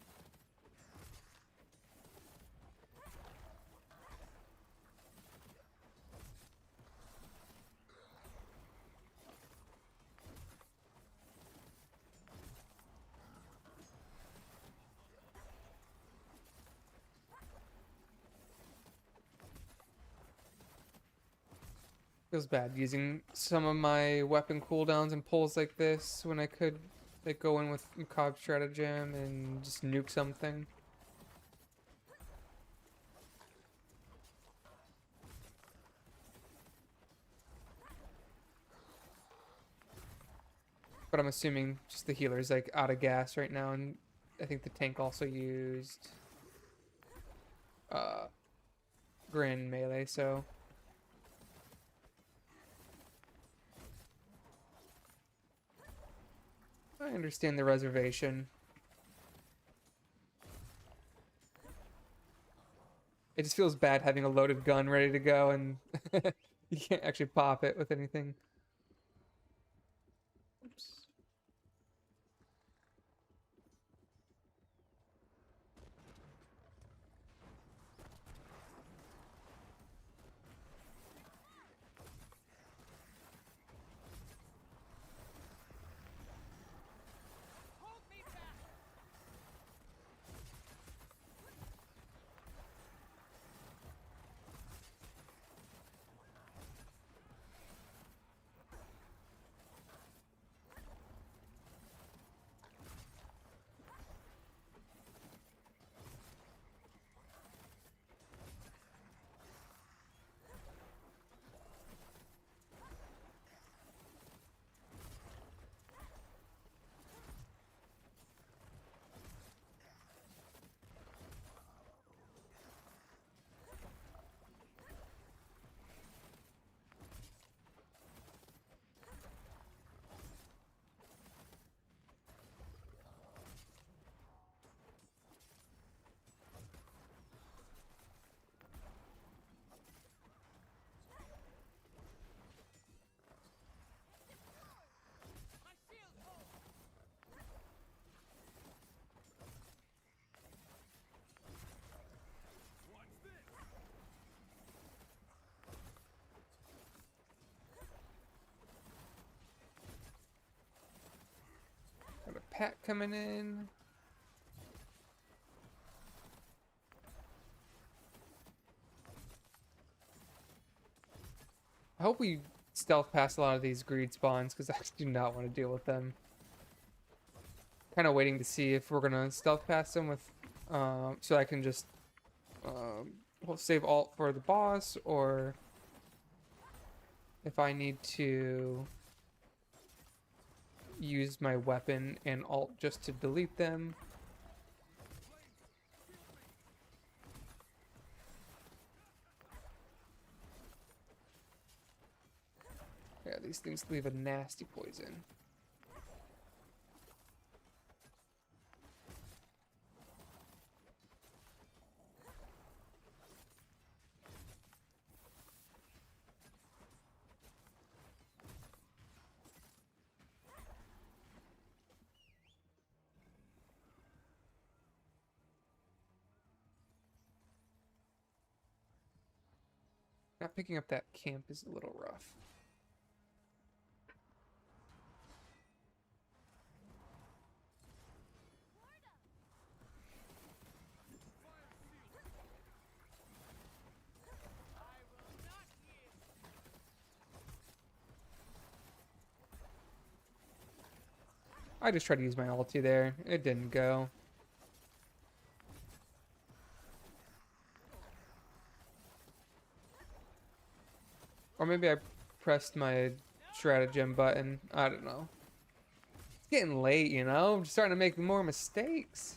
Feels bad using some of my weapon cooldowns and pulls like this when I could like go in with Macabre Stratagem and just nuke something. But I'm assuming just the healer's like out of gas right now, and I think the tank also used Grand melee, so I understand the reservation. It just feels bad having a loaded gun ready to go and you can't actually pop it with anything. Oops. Hold me back. pack coming in. I hope we stealth past a lot of these greed spawns because I do not want to deal with them. Kind of waiting to see if we're gonna stealth past them with, so I can just we'll save alt for the boss, or if I need to use my weapon and alt just to delete them. Yeah, these things leave a nasty poison. Not picking up that camp is a little rough. I just tried to use my ulti there. It didn't go. Or maybe I pressed my stratagem button. I don't know. It's getting late, you know? I'm just starting to make more mistakes.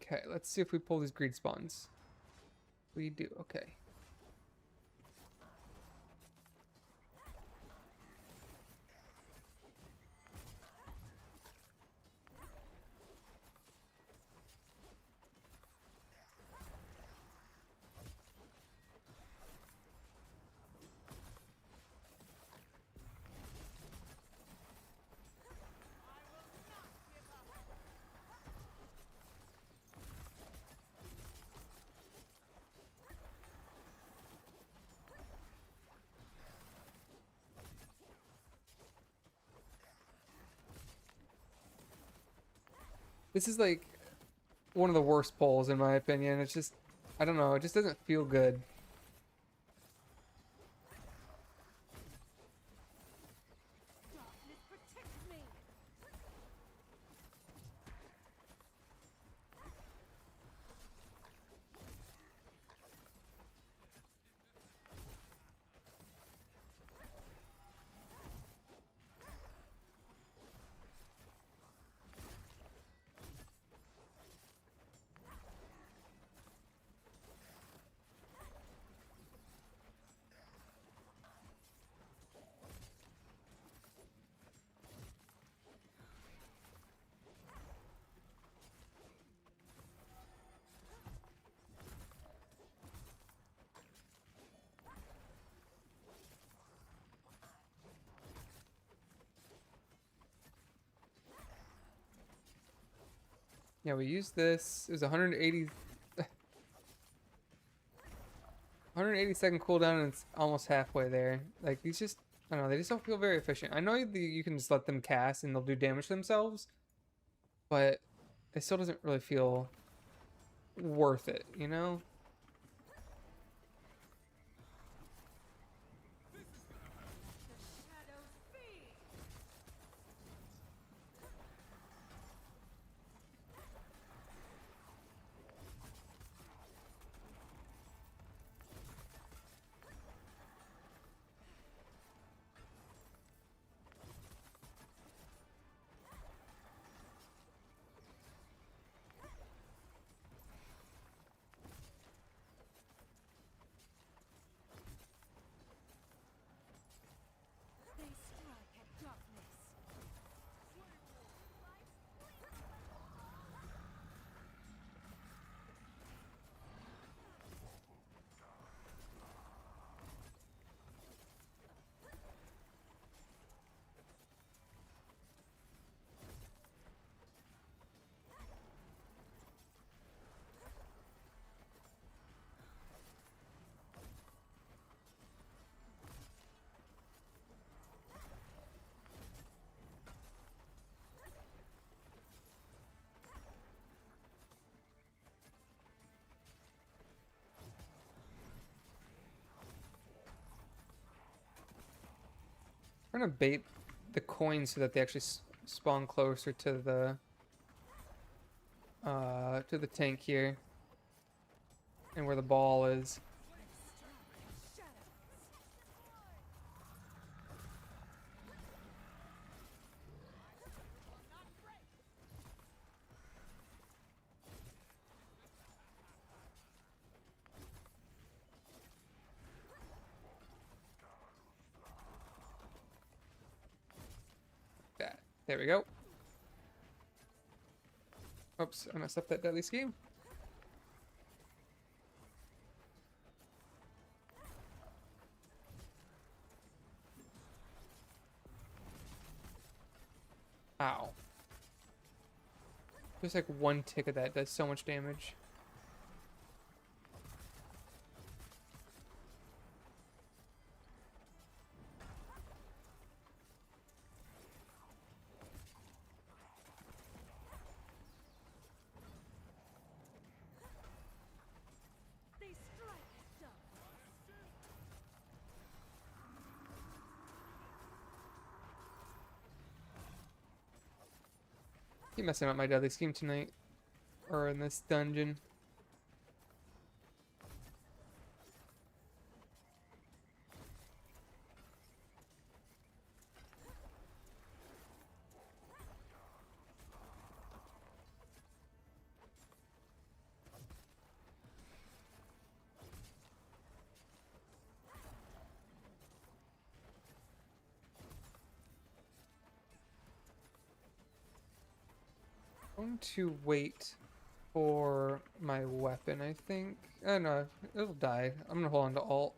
Okay, let's see if we pull these greed spawns. We do, okay. This is like one of the worst pulls in my opinion. It's just, I don't know, it just doesn't feel good. Darkness protects me. Yeah, we used this. It was 180 180-second cooldown, and it's almost halfway there. Like, these just, I don't know, they just don't feel very efficient. I know you can just let them cast and they'll do damage to themselves, but it still doesn't really feel worth it, you know? The shadows feed. I'm trying to bait the coins so that they actually spawn closer to the tank here, and where the ball is. That. There we go. Oops, I messed up that deadly scheme. Ow. Just like one tick of that does so much damage. They strike stuff. Keep messing up my deadly scheme tonight. Or in this dungeon. I'm going to wait for my weapon, I think. Oh no, it'll die. I'm gonna hold on to alt.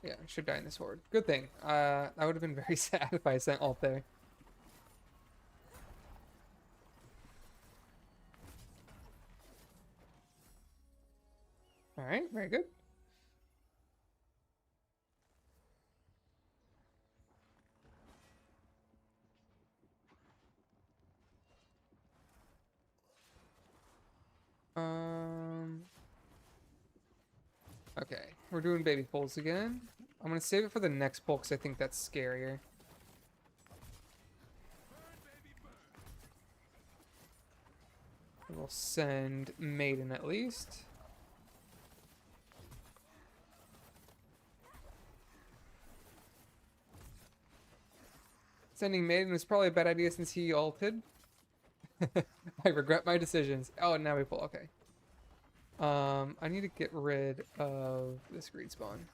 Yeah, I should die in this horde. Good thing. I would have been very sad if I sent alt there. Alright, very good. Okay, we're doing baby pulls again. I'm gonna save it for the next pull because I think that's scarier. We'll send Maiden at least. Sending Maiden was probably a bad idea since he ulted. I regret my decisions. Oh, now we pull. Okay. I need to get rid of this greed spawn.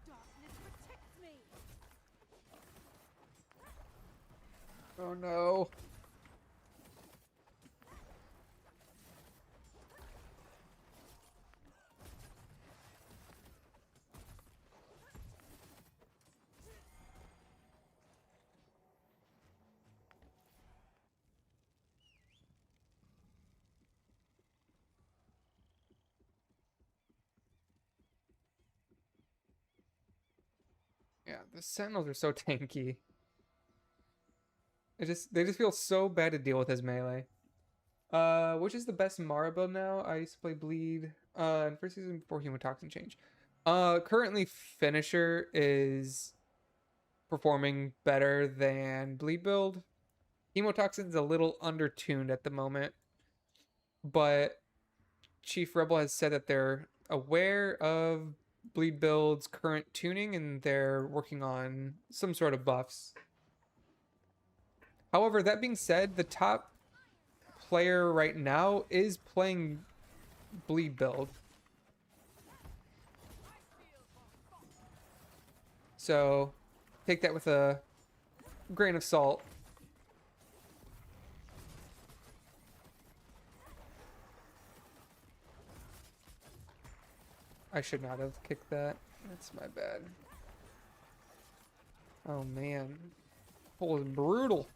Darkness protects me. Oh no. Yeah, the Sentinels are so tanky. They just feel so bad to deal with as melee. Which is the best Mara build now? I used to play Bleed in first season before Hemotoxin change. Currently Finisher is performing better than Bleed build. Hemotoxin's a little undertuned at the moment, but Chief Rebel has said that they're aware of Bleed build's current tuning and they're working on some sort of buffs. However, that being said, the top player right now is playing Bleed build. So take that with a grain of salt. I should not have kicked that. That's my bad. Oh man. Pull is brutal.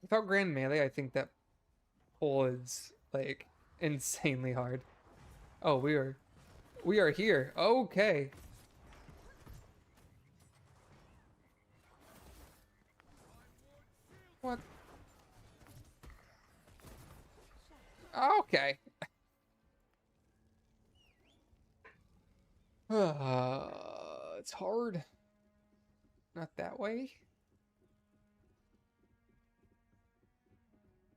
Without Grand Melee, I think that pull is like insanely hard. Oh, we are here. Okay. What? Okay. It's hard. Not that way.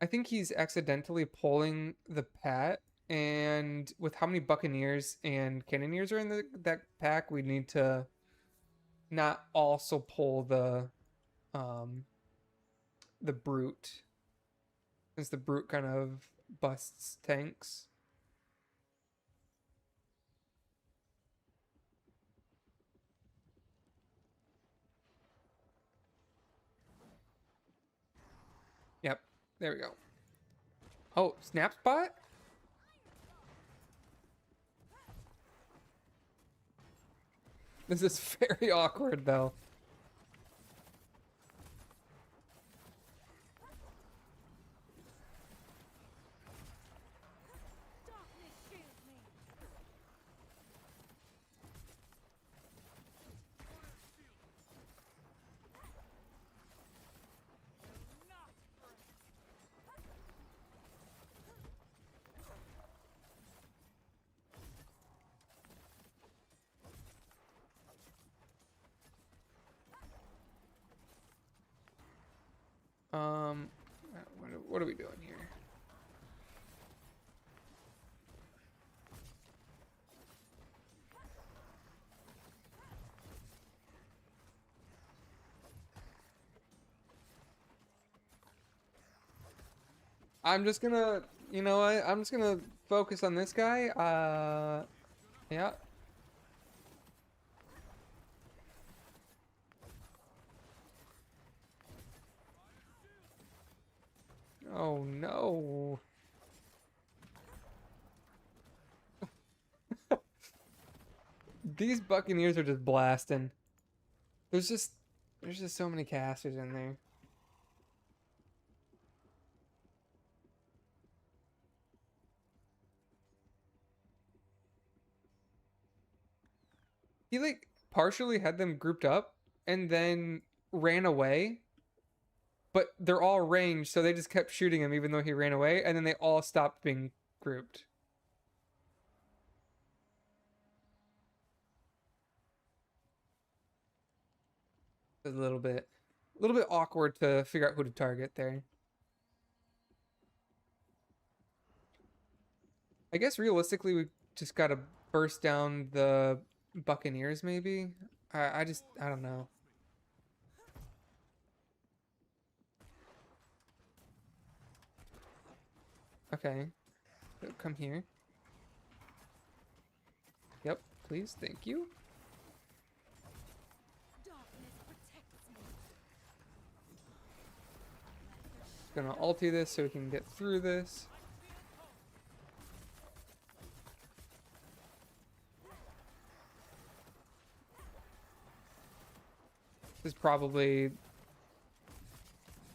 I think he's accidentally pulling the Pat, and with how many Buccaneers and Cannoneers are in that pack, we need to not also pull um the Brute, since the Brute kind of busts tanks. Yep, there we go. Oh, snap spot? This is very awkward though. Darkness shield me. Not break. What are we doing here? I'm just gonna, you know what? I'm just gonna focus on this guy. Yeah. Oh no. These Buccaneers are just blasting. There's just there's just so many casters in there. He like partially had them grouped up and then ran away, but they're all ranged, so they just kept shooting him even though he ran away, and then they all stopped being grouped. A little bit awkward to figure out who to target there. I guess realistically we just gotta burst down the Buccaneers maybe. I don't know. Okay. Come here. Yep, please, thank you. Darkness protects me. Gonna ulti this so we can get through this. This is probably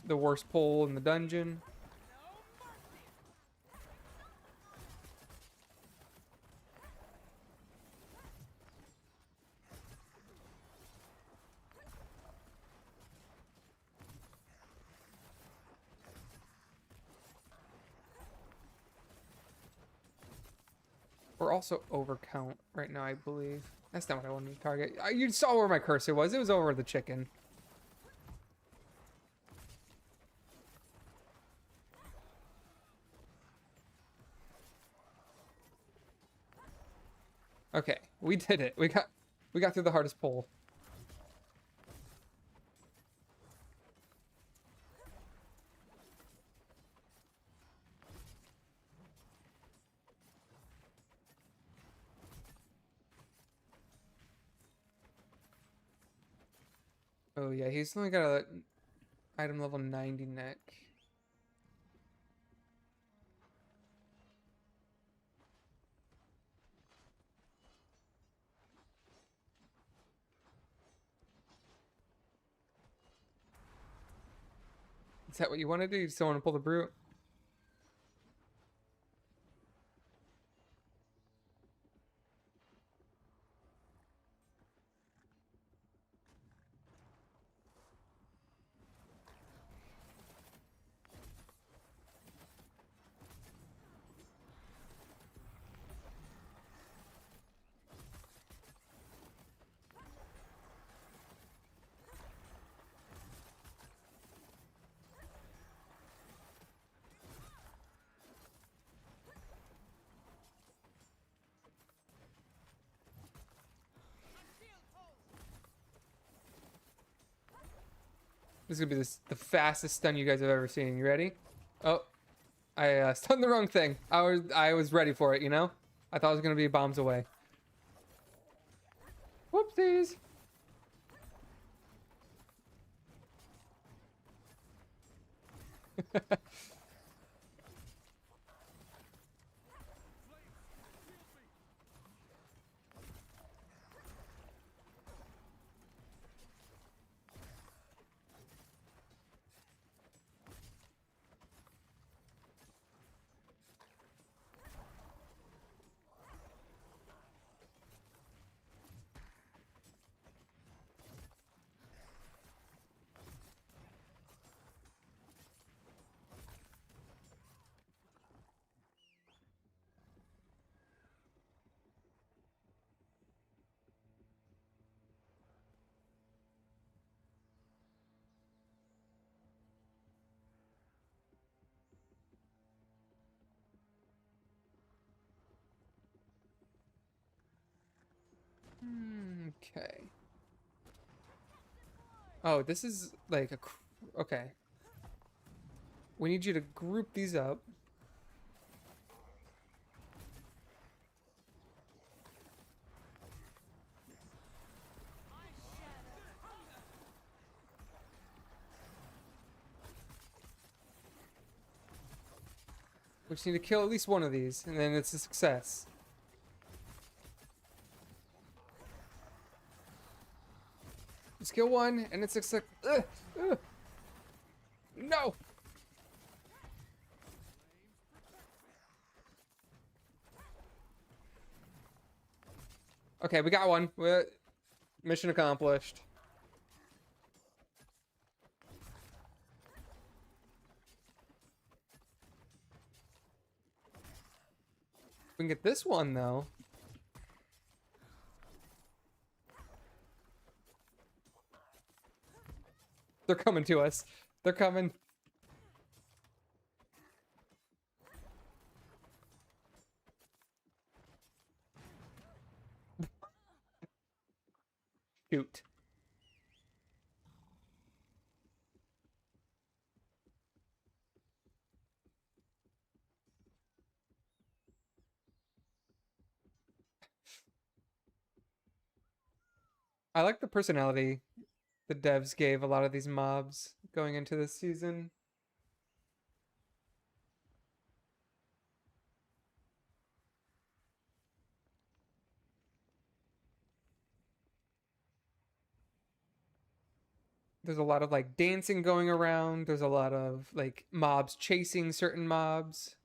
the worst pull in the dungeon. We're also over count right now, I believe. That's not what I wanted to target. You saw where my cursor was. It was over the chicken. Okay, we did it. We got through the hardest pull. Oh yeah, he's only got a item level 90 neck. Is that what you want to do? You still want to pull the brute? This is gonna be the fastest stun you guys have ever seen. You ready? Oh, I stunned the wrong thing. I was ready for it. You know, I thought it was gonna be bombs away. Whoopsies. Okay. Oh, this is like okay. We need you to group these up. We just need to kill at least one of these, and then it's a success. Just kill one, and it's a success. No! Okay, we got one. Mission accomplished. We can get this one, though. They're coming to us. They're coming. Shoot. I like the personality the devs gave a lot of these mobs going into this season. There's a lot of like dancing going around. There's a lot of like mobs chasing certain mobs.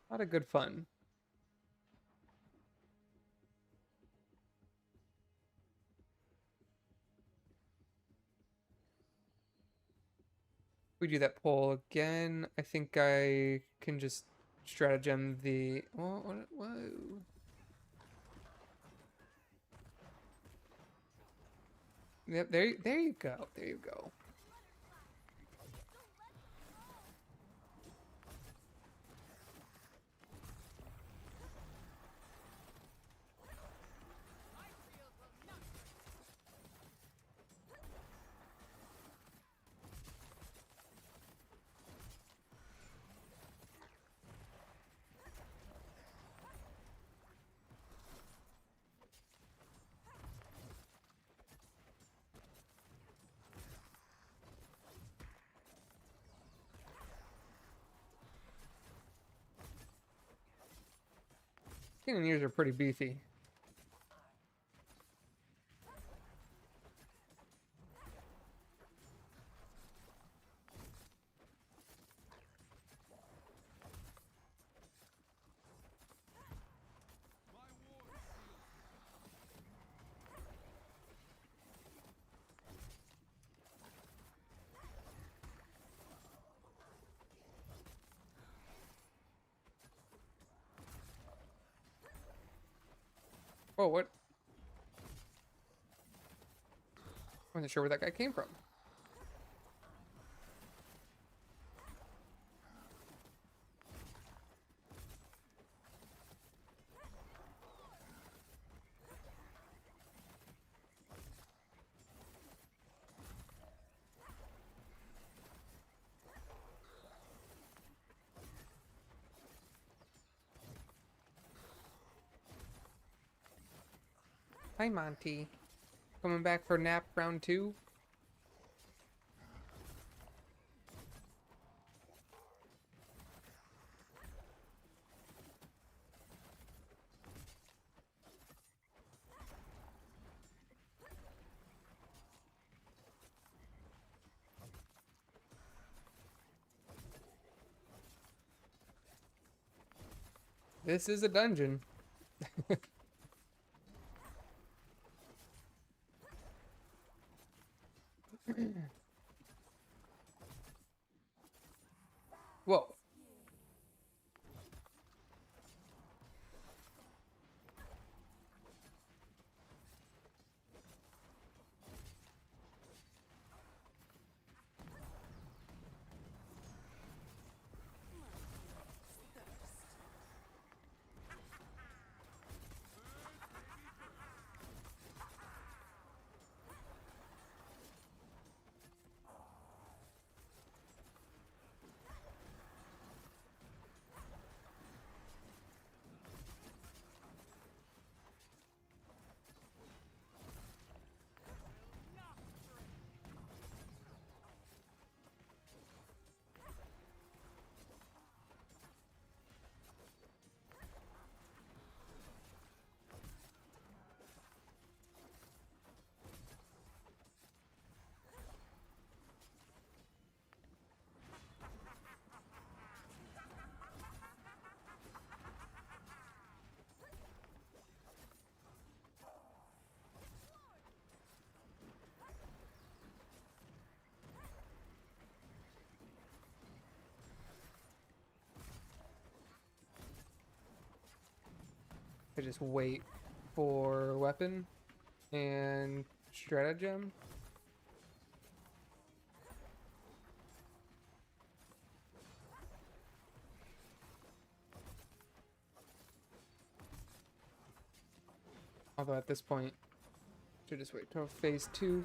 A lot of good fun. We do that poll again. I think I can just stratagem the. Whoa. Yep, there you go. There you go. Cannoneers are pretty beefy. Oh, what? Wasn't sure where that guy came from. Hi, Monty. Coming back for nap round 2? This is a dungeon. Whoa. I just wait for weapon and stratagem. Although at this point, should just wait till phase 2.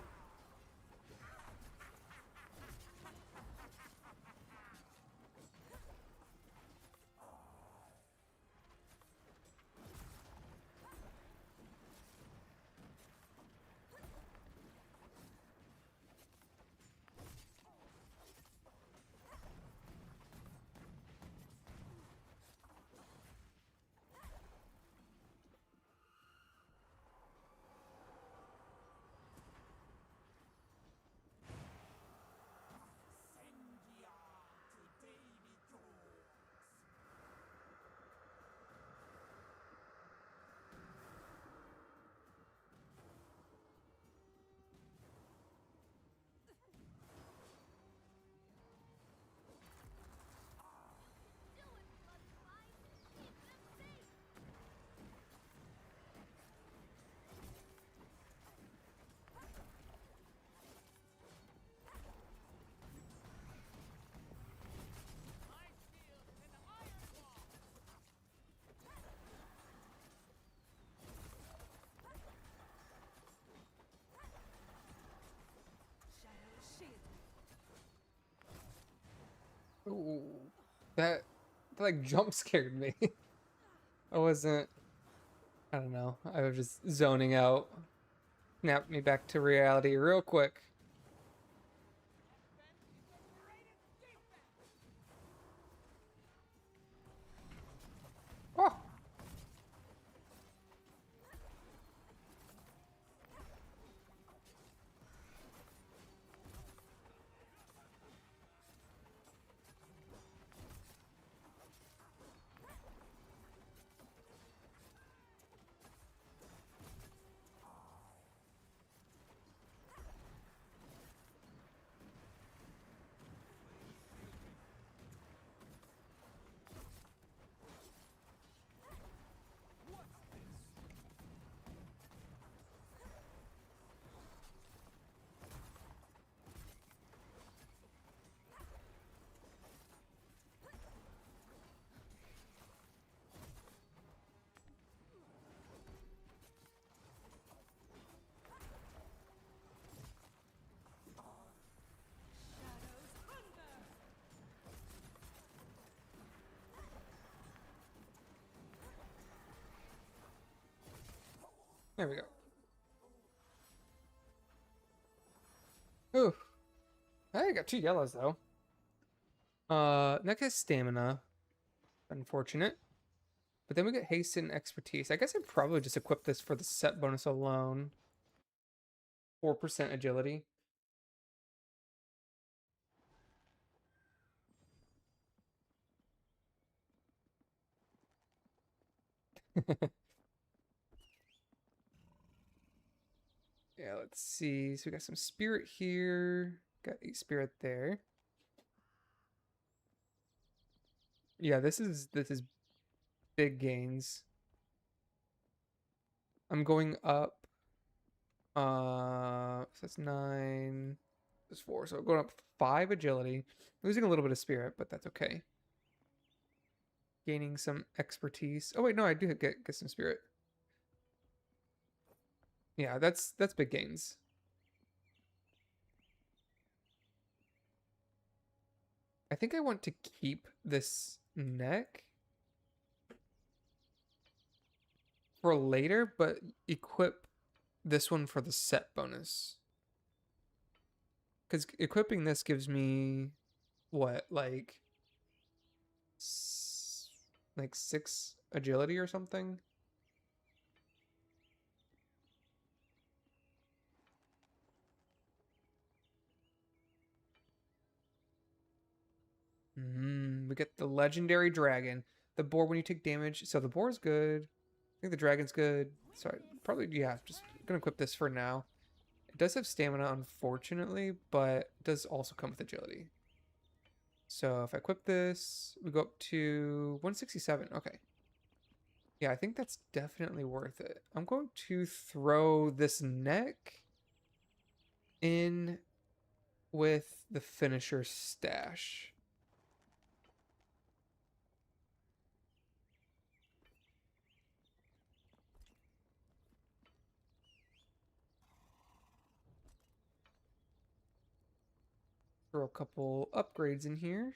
Ooh, that like jump scared me. I wasn't. I don't know. I was just zoning out. Snapped me back to reality real quick. Oh, There we go. Ooh. I got 2 yellows though. That guy's stamina. Unfortunate. But then we get haste and expertise. I guess I'd probably just equip this for the set bonus alone. 4% agility. Yeah, let's see. So we got some spirit here. Got 8 spirit there. Yeah, this is big gains. I'm going up. So that's 9. That's 4. So going up 5 agility. Losing a little bit of spirit, but that's okay. Gaining some expertise. Oh wait, no, I do get some spirit. Yeah, that's big gains. I think I want to keep this neck for later, but equip this one for the set bonus. Because equipping this gives me what, like 6 agility or something? We get the legendary dragon. The boar when you take damage. So the boar's good. I think the dragon's good. So I probably, yeah, just gonna equip this for now. It does have stamina, unfortunately, but it does also come with agility. So if I equip this, we go up to 167. Okay. Yeah, I think that's definitely worth it. I'm going to throw this neck in with the finisher stash. Throw a couple upgrades in here.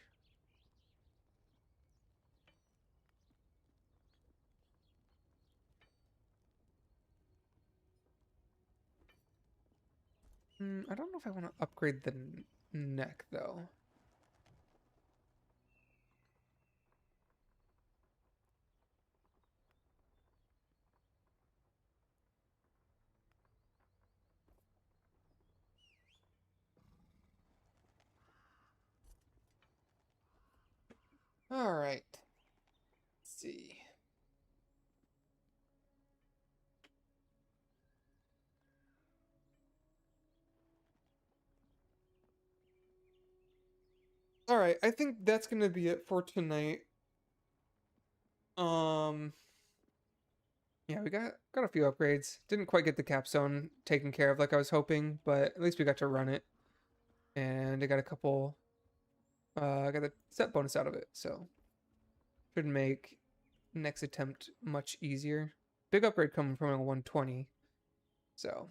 I don't know if I want to upgrade the neck though. All right. Let's see. All right, I think that's gonna be it for tonight. Um, yeah, we got a few upgrades. Didn't quite get the capstone taken care of like I was hoping, but at least we got to run it. And I got a couple I got the set bonus out of it, so should make next attempt much easier. Big upgrade coming from a 120. So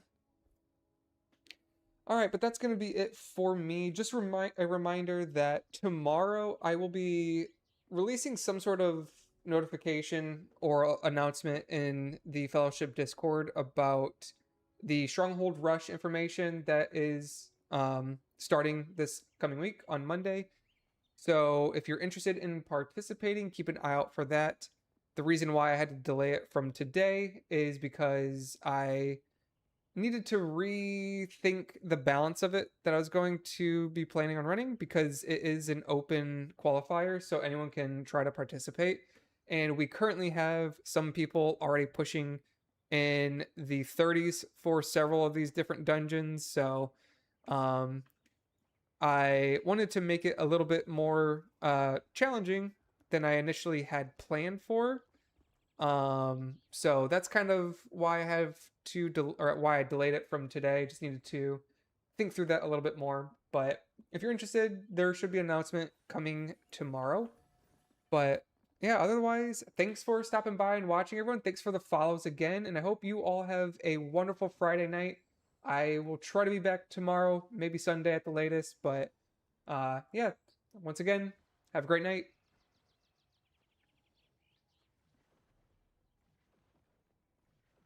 all right, but that's going to be it for me. Just a reminder that tomorrow I will be releasing some sort of notification or announcement in the Fellowship Discord about the Stronghold Rush information that is starting this coming week on Monday. So if you're interested in participating, keep an eye out for that. The reason why I had to delay it from today is because I needed to rethink the balance of it that I was going to be planning on running, because it is an open qualifier, so anyone can try to participate. And we currently have some people already pushing in the 30s for several of these different dungeons. So I wanted to make it a little bit more challenging than I initially had planned for. So that's kind of why I have to or why I delayed it from today. Just needed to think through that a little bit more. But if you're interested, there should be an announcement coming tomorrow. But yeah, otherwise, thanks for stopping by and watching, everyone. Thanks for the follows again, and I hope you all have a wonderful Friday night. I will try to be back tomorrow, maybe Sunday at the latest. But yeah, once again, have a great night.